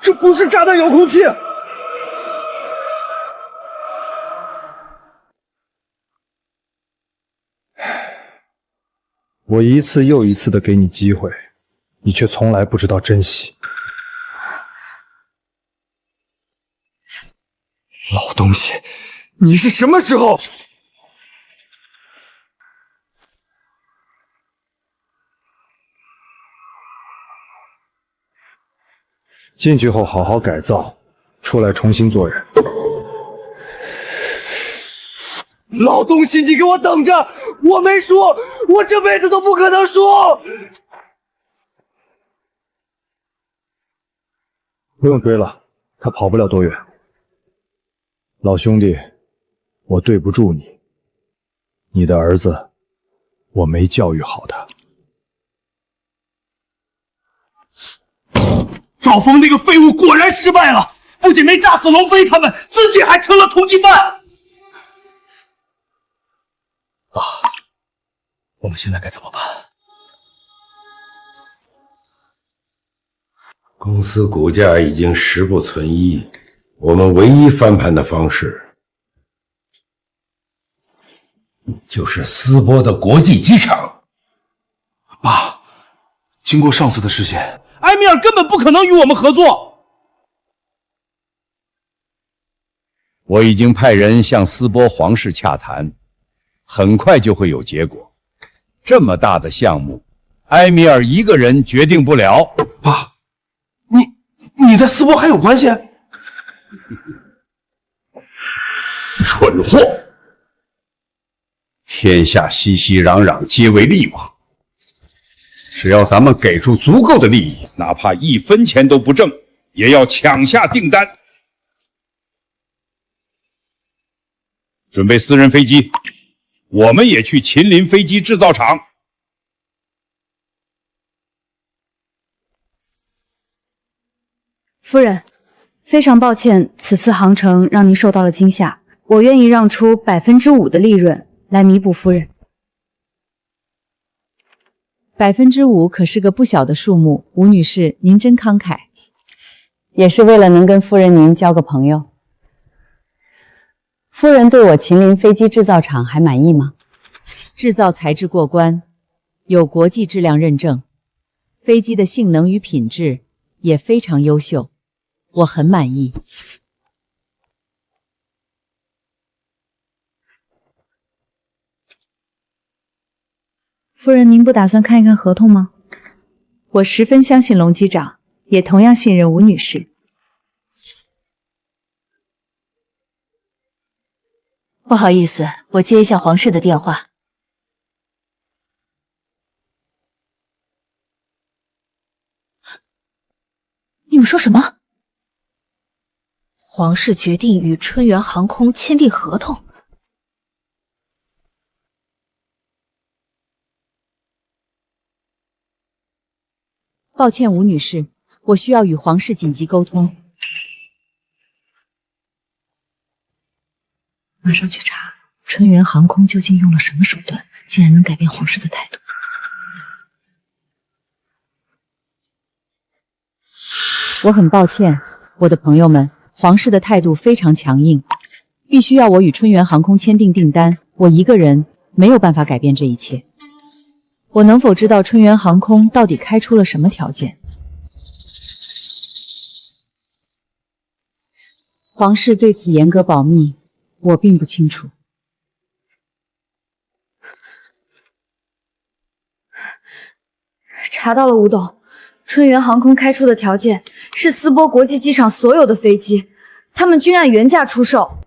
这不是炸弹遥控器！我一次又一次的给你机会，你却从来不知道珍惜。老东西，你是什么时候？进去后好好改造，出来重新做人。老东西，你给我等着！我没输，我这辈子都不可能输！不用追了，他跑不了多远。老兄弟，我对不住你，你的儿子，我没教育好他。赵峰那个废物果然失败了，不仅没炸死龙飞他们，自己还成了通缉犯。爸，我们现在该怎么办？公司股价已经10不存1，我们唯一翻盘的方式就是思波的国际机场。爸，经过上次的事件，埃米尔根本不可能与我们合作。我已经派人向思波皇室洽谈，很快就会有结果。这么大的项目，埃米尔一个人决定不了。爸，你在思波还有关系？蠢货！天下熙熙攘攘，皆为利往。只要咱们给出足够的利益，哪怕1分钱都不挣，也要抢下订单。准备私人飞机，我们也去秦林飞机制造厂。夫人，非常抱歉，此次航程让您受到了惊吓，我愿意让出5%的利润来弥补夫人。5%可是个不小的数目，吴女士，您真慷慨。也是为了能跟夫人您交个朋友。夫人对我秦林飞机制造厂还满意吗？制造材质过关，有国际质量认证，飞机的性能与品质也非常优秀，我很满意。夫人，您不打算看一看合同吗？我十分相信龙机长，也同样信任吴女士。不好意思，我接一下皇室的电话。你们说什么？皇室决定与春源航空签订合同？抱歉，吴女士，我需要与皇室紧急沟通。马上去查春源航空究竟用了什么手段，竟然能改变皇室的态度。我很抱歉，我的朋友们，皇室的态度非常强硬，必须要我与春源航空签订订单，我一个人没有办法改变这一切。我能否知道春源航空到底开出了什么条件？皇室对此严格保密，我并不清楚。查到了，吴董，春源航空开出的条件是思波国际机场所有的飞机，他们均按原价出售。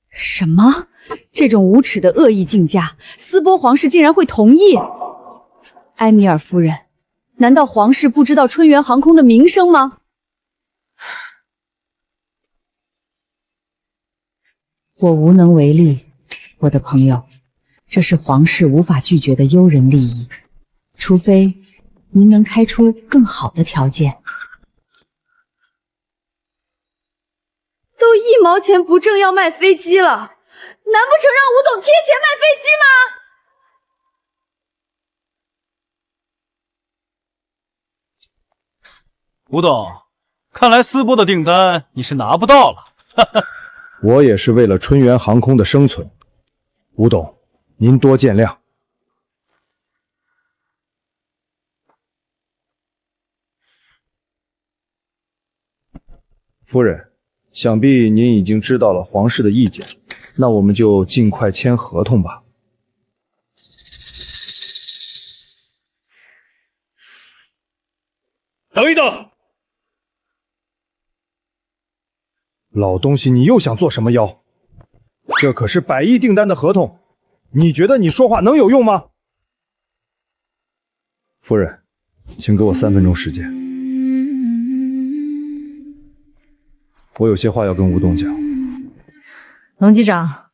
什么？这种无耻的恶意竞价，思波皇室竟然会同意？埃米尔夫人，难道皇室不知道春源航空的名声吗？我无能为力，我的朋友，这是皇室无法拒绝的诱人利益，除非您能开出更好的条件。都1毛钱不挣要卖飞机了，难不成让吴董贴钱卖飞机吗？吴董，看来思波的订单你是拿不到了。哈哈，我也是为了春源航空的生存，吴董，您多见谅。夫人，想必您已经知道了皇室的意见，那我们就尽快签合同吧。等一等，老东西，你又想做什么妖？这可是100亿订单的合同，你觉得你说话能有用吗？夫人，请给我3分钟时间，我有些话要跟吴董讲。龙机长，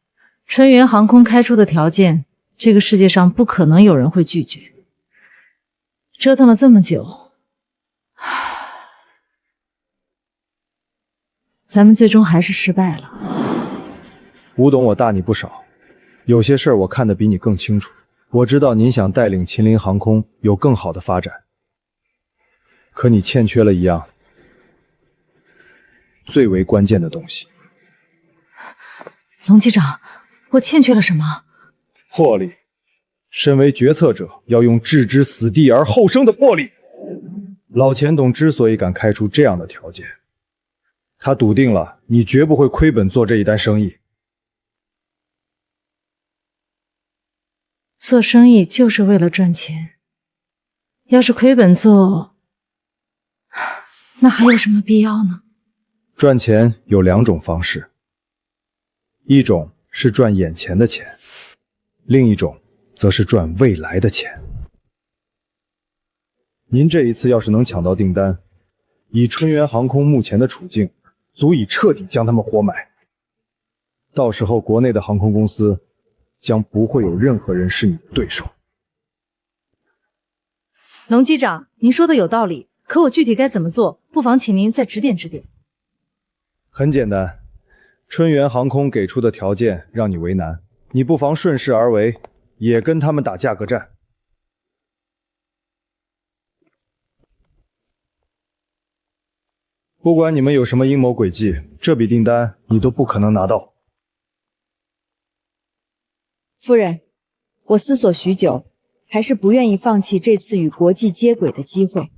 春源航空开出的条件，这个世界上不可能有人会拒绝。折腾了这么久，咱们最终还是失败了。吴董，我大你不少，有些事儿我看得比你更清楚。我知道您想带领秦陵航空有更好的发展，可你欠缺了一样最为关键的东西。龙机长，我欠缺了什么？魄力。身为决策者，要用置之死地而后生的魄力。老钱董之所以敢开出这样的条件，他笃定了你绝不会亏本做这一单生意。做生意就是为了赚钱，要是亏本做，那还有什么必要呢？赚钱有2种方式，一种是赚眼前的钱，另一种则是赚未来的钱。您这一次要是能抢到订单，以春源航空目前的处境，足以彻底将他们活埋。到时候国内的航空公司将不会有任何人是你的对手。龙机长，您说的有道理，可我具体该怎么做，不妨请您再指点指点。很简单，春源航空给出的条件让你为难，你不妨顺势而为，也跟他们打价格战。不管你们有什么阴谋诡计，这笔订单你都不可能拿到。夫人，我思索许久，还是不愿意放弃这次与国际接轨的机会。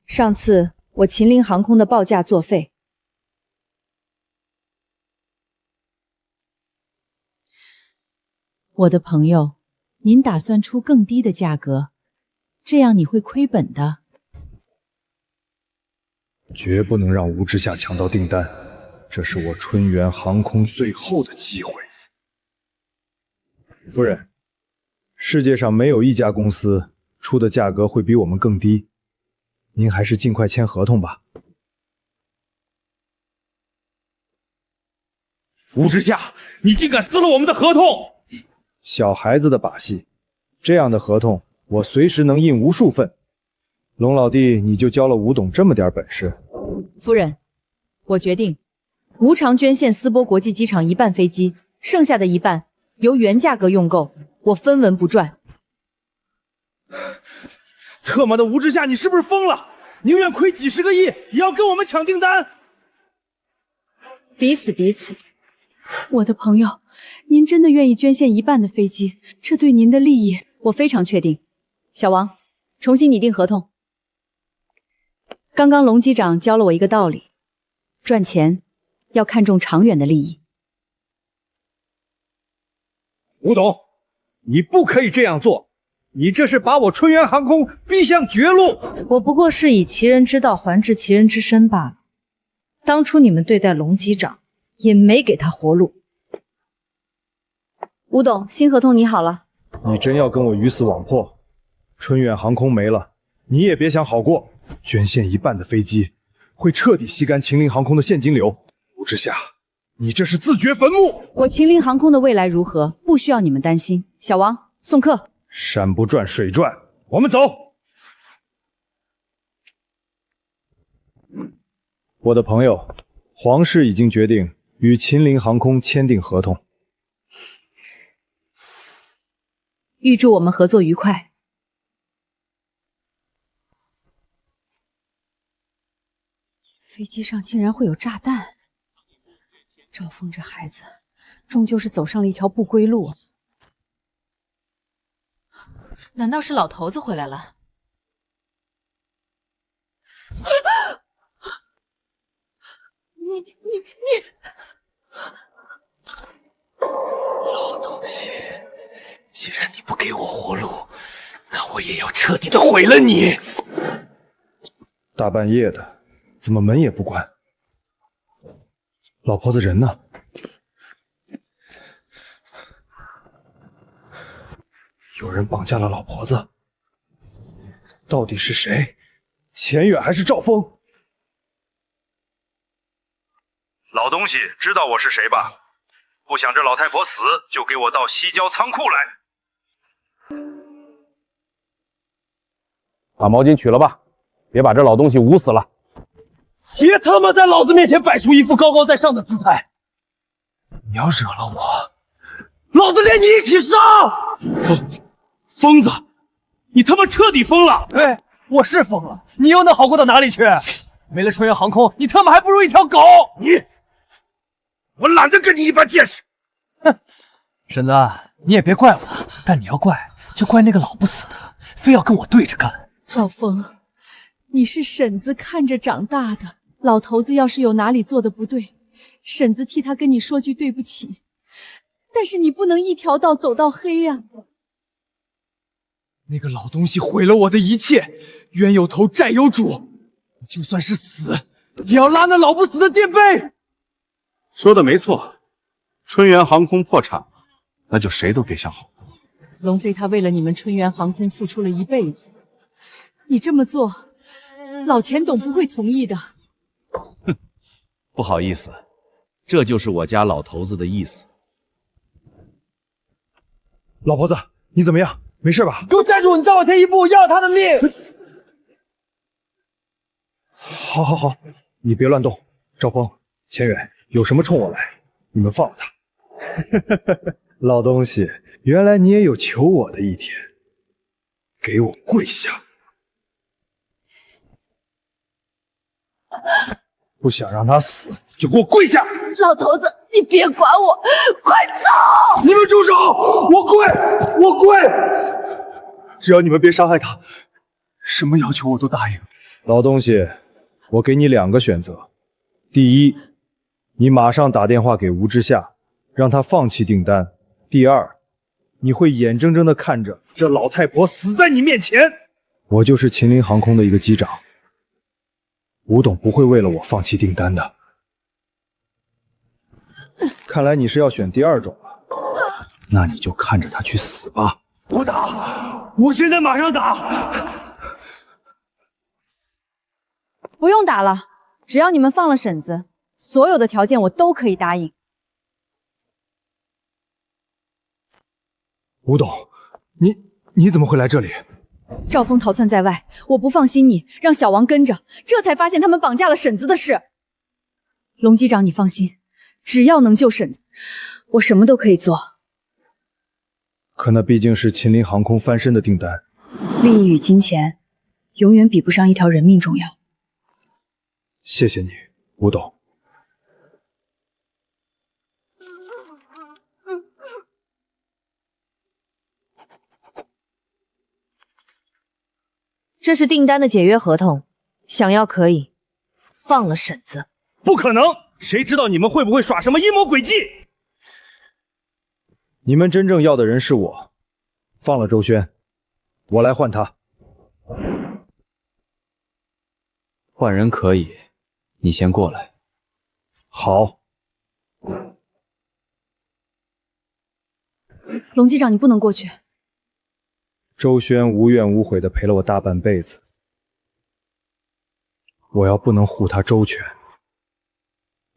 上次我秦陵航空的报价作废，我的朋友，您打算出更低的价格，这样你会亏本的。绝不能让吴之夏抢到订单，这是我春源航空最后的机会。夫人，世界上没有一家公司出的价格会比我们更低，您还是尽快签合同吧。吴之夏，你竟敢撕了我们的合同！小孩子的把戏，这样的合同我随时能印无数份。龙老弟，你就教了吴董这么点本事。夫人，我决定无偿捐献思波国际机场1半飞机，剩下的1半由原价格用购，我分文不赚。特么的吴之夏，你是不是疯了？宁愿亏几10个亿，也要跟我们抢订单？彼此彼此。我的朋友，您真的愿意捐献1半的飞机？这对您的利益，我非常确定。小王，重新拟定合同。刚刚龙机长教了我一个道理，赚钱要看重长远的利益。吴董，你不可以这样做，你这是把我春源航空逼向绝路。我不过是以其人之道还治其人之身罢了。当初你们对待龙机长，也没给他活路。吴董，新合同拟好了。你真要跟我鱼死网破？春远航空没了，你也别想好过。捐献1半的飞机，会彻底吸干秦陵航空的现金流。吴之夏，你这是自掘坟墓！我秦陵航空的未来如何，不需要你们担心。小王，送客。山不转水转，我们走。我的朋友，皇室已经决定与秦陵航空签订合同。预祝我们合作愉快。飞机上竟然会有炸弹！赵峰这孩子，终究是走上了一条不归路。难道是老头子回来了？你！老东西，既然你不给我活路，那我也要彻底的毁了你！大半夜的，怎么门也不关？老婆子人呢？有人绑架了老婆子，到底是谁？钱远还是赵峰？老东西，知道我是谁吧？不想这老太婆死，就给我到西郊仓库来。把毛巾取了吧，别把这老东西捂死了。别他妈在老子面前摆出一副高高在上的姿态！你要惹了我，老子连你一起杀！疯子，你他妈彻底疯了！对，我是疯了，你又能好过到哪里去？没了春源航空，你他妈还不如一条狗！我懒得跟你一般见识。哼，婶子，你也别怪我，但你要怪，就怪那个老不死的，非要跟我对着干。赵峰，你是婶子看着长大的，老头子要是有哪里做的不对，婶子替他跟你说句对不起。但是你不能一条道走到黑呀。那个老东西毁了我的一切，冤有头债有主，我就算是死，也要拉那老不死的垫背。说的没错，春源航空破产了，那就谁都别想好过。龙飞他为了你们春源航空付出了一辈子，你这么做，老钱董不会同意的。哼，不好意思，这就是我家老头子的意思。老婆子，你怎么样？没事吧？给我站住！你再往前一步，要了他的命！好，好，好，你别乱动。赵峰、钱远，有什么冲我来，你们放了他。老东西，原来你也有求我的一天，给我跪下！不想让他死，就给我跪下！老头子，你别管我，快走！你们住手！我跪，我跪！只要你们别伤害他，什么要求我都答应。老东西，我给你2个选择：第一，你马上打电话给吴之夏，让他放弃订单；第二，你会眼睁睁地看着这老太婆死在你面前。我就是秦林航空的一个机长，吴董不会为了我放弃订单的。看来你是要选第2种了，那你就看着他去死吧！我打，我现在马上打！不用打了，只要你们放了婶子，所有的条件我都可以答应。吴董，你怎么会来这里？赵峰逃窜在外，我不放心你，让小王跟着，这才发现他们绑架了婶子的事。龙机长，你放心，只要能救婶子，我什么都可以做。可那毕竟是秦林航空翻身的订单，利益与金钱永远比不上一条人命重要。谢谢你，吴董。这是订单的解约合同，想要可以，放了婶子。不可能，谁知道你们会不会耍什么阴谋诡计？你们真正要的人是我，放了周轩，我来换他。换人可以，你先过来。好。龙机长，你不能过去。周轩无怨无悔地陪了我大半辈子，我要不能护他周全，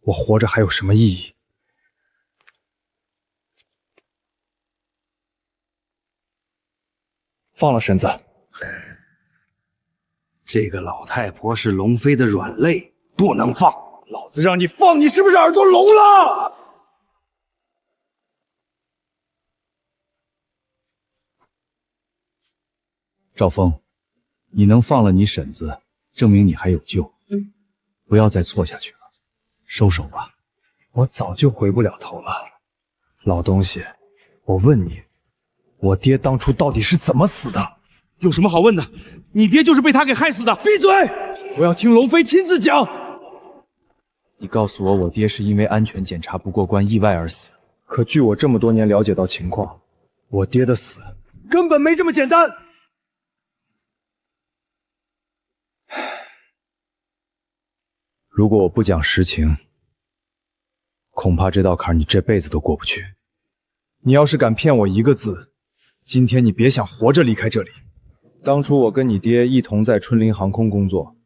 我活着还有什么意义？放了婶子。这个老太婆是龙飞的软肋，不能放。老子让你放，你是不是耳朵聋了？赵峰，你能放了你婶子，证明你还有救。不要再错下去了，收手吧。我早就回不了头了。老东西，我问你，我爹当初到底是怎么死的？有什么好问的？你爹就是被他给害死的。闭嘴！我要听龙飞亲自讲。你告诉我，我爹是因为安全检查不过关意外而死。可据我这么多年了解到情况，我爹的死根本没这么简单。如果我不讲实情，恐怕这道坎你这辈子都过不去。你要是敢骗我1个字，今天你别想活着离开这里。当初我跟你爹一同在春林航空工作，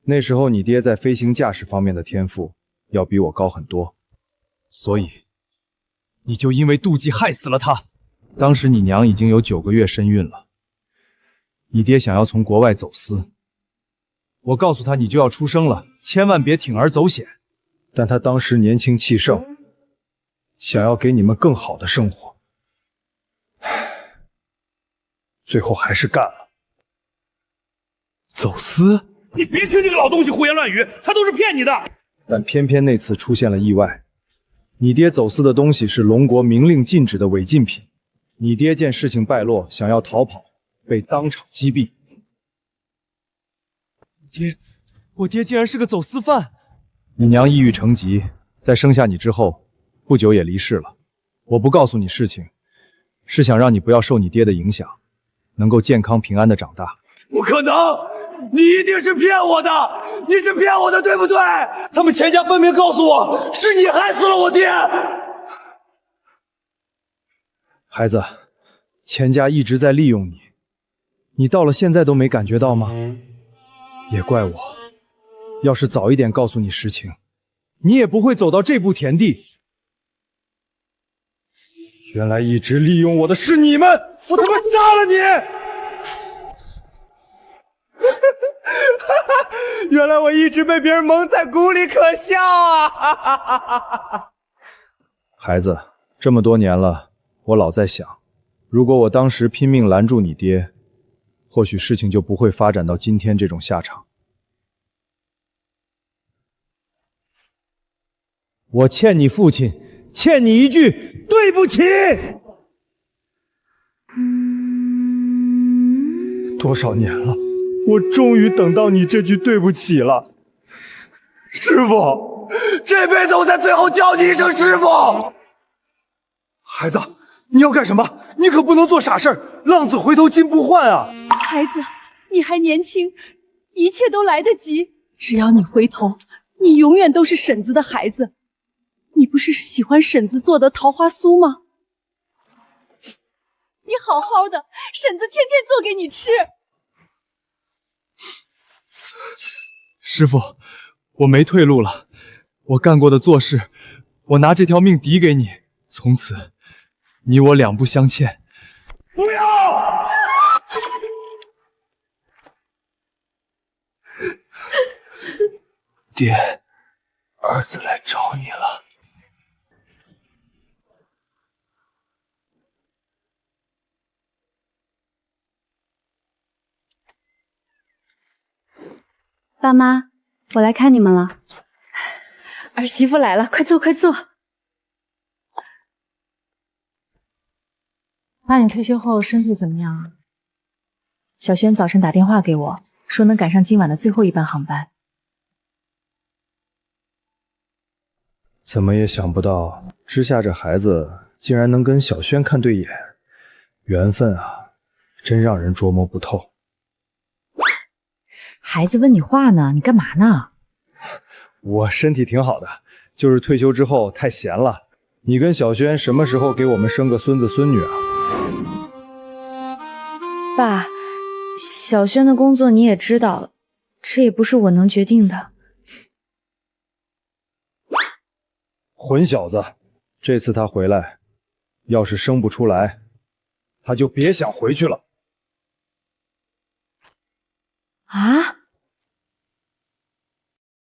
那时候你爹在飞行驾驶方面的天赋要比我高很多，所以你就因为妒忌害死了他。当时你娘已经有9个月身孕了，你爹想要从国外走私，我告诉他你就要出生了，千万别铤而走险。但他当时年轻气盛，想要给你们更好的生活，最后还是干了。走私？你别听这个老东西胡言乱语，他都是骗你的。但偏偏那次出现了意外，你爹走私的东西是龙国明令禁止的违禁品。你爹见事情败露，想要逃跑，被当场击毙。我爹竟然是个走私犯！你娘抑郁成疾，在生下你之后，不久也离世了。我不告诉你事情，是想让你不要受你爹的影响，能够健康平安的长大。不可能！你一定是骗我的！你是骗我的，对不对？他们钱家分明告诉我，是你害死了我爹！孩子，钱家一直在利用你，你到了现在都没感觉到吗？也怪我，要是早一点告诉你实情，你也不会走到这步田地。原来一直利用我的是你们！我他妈杀了你！原来我一直被别人蒙在鼓里，可笑啊！孩子，这么多年了，我老在想，如果我当时拼命拦住你爹，或许事情就不会发展到今天这种下场。我欠你父亲，欠你一句对不起。多少年了，我终于等到你这句对不起了。师傅，这辈子我才最后叫你一声师傅。孩子，你要干什么？你可不能做傻事，浪子回头金不换啊！孩子，你还年轻，一切都来得及。只要你回头，你永远都是婶子的孩子。你不是喜欢婶子做的桃花酥吗？你好好的，婶子天天做给你吃。师傅，我没退路了，我干过的错事，我拿这条命抵给你，从此你我两不相欠。不要！爹，儿子来找你了。爸妈，我来看你们了。儿媳妇来了，快坐快坐。爸，你退休后身体怎么样啊？小轩早晨打电话给我，说能赶上今晚的最后一班航班。怎么也想不到，之夏这孩子竟然能跟小轩看对眼，缘分啊，真让人捉摸不透。孩子问你话呢，你干嘛呢？我身体挺好的，就是退休之后太闲了。你跟小轩什么时候给我们生个孙子孙女啊？爸，小轩的工作你也知道，这也不是我能决定的。混小子，这次他回来，要是生不出来，他就别想回去了。啊？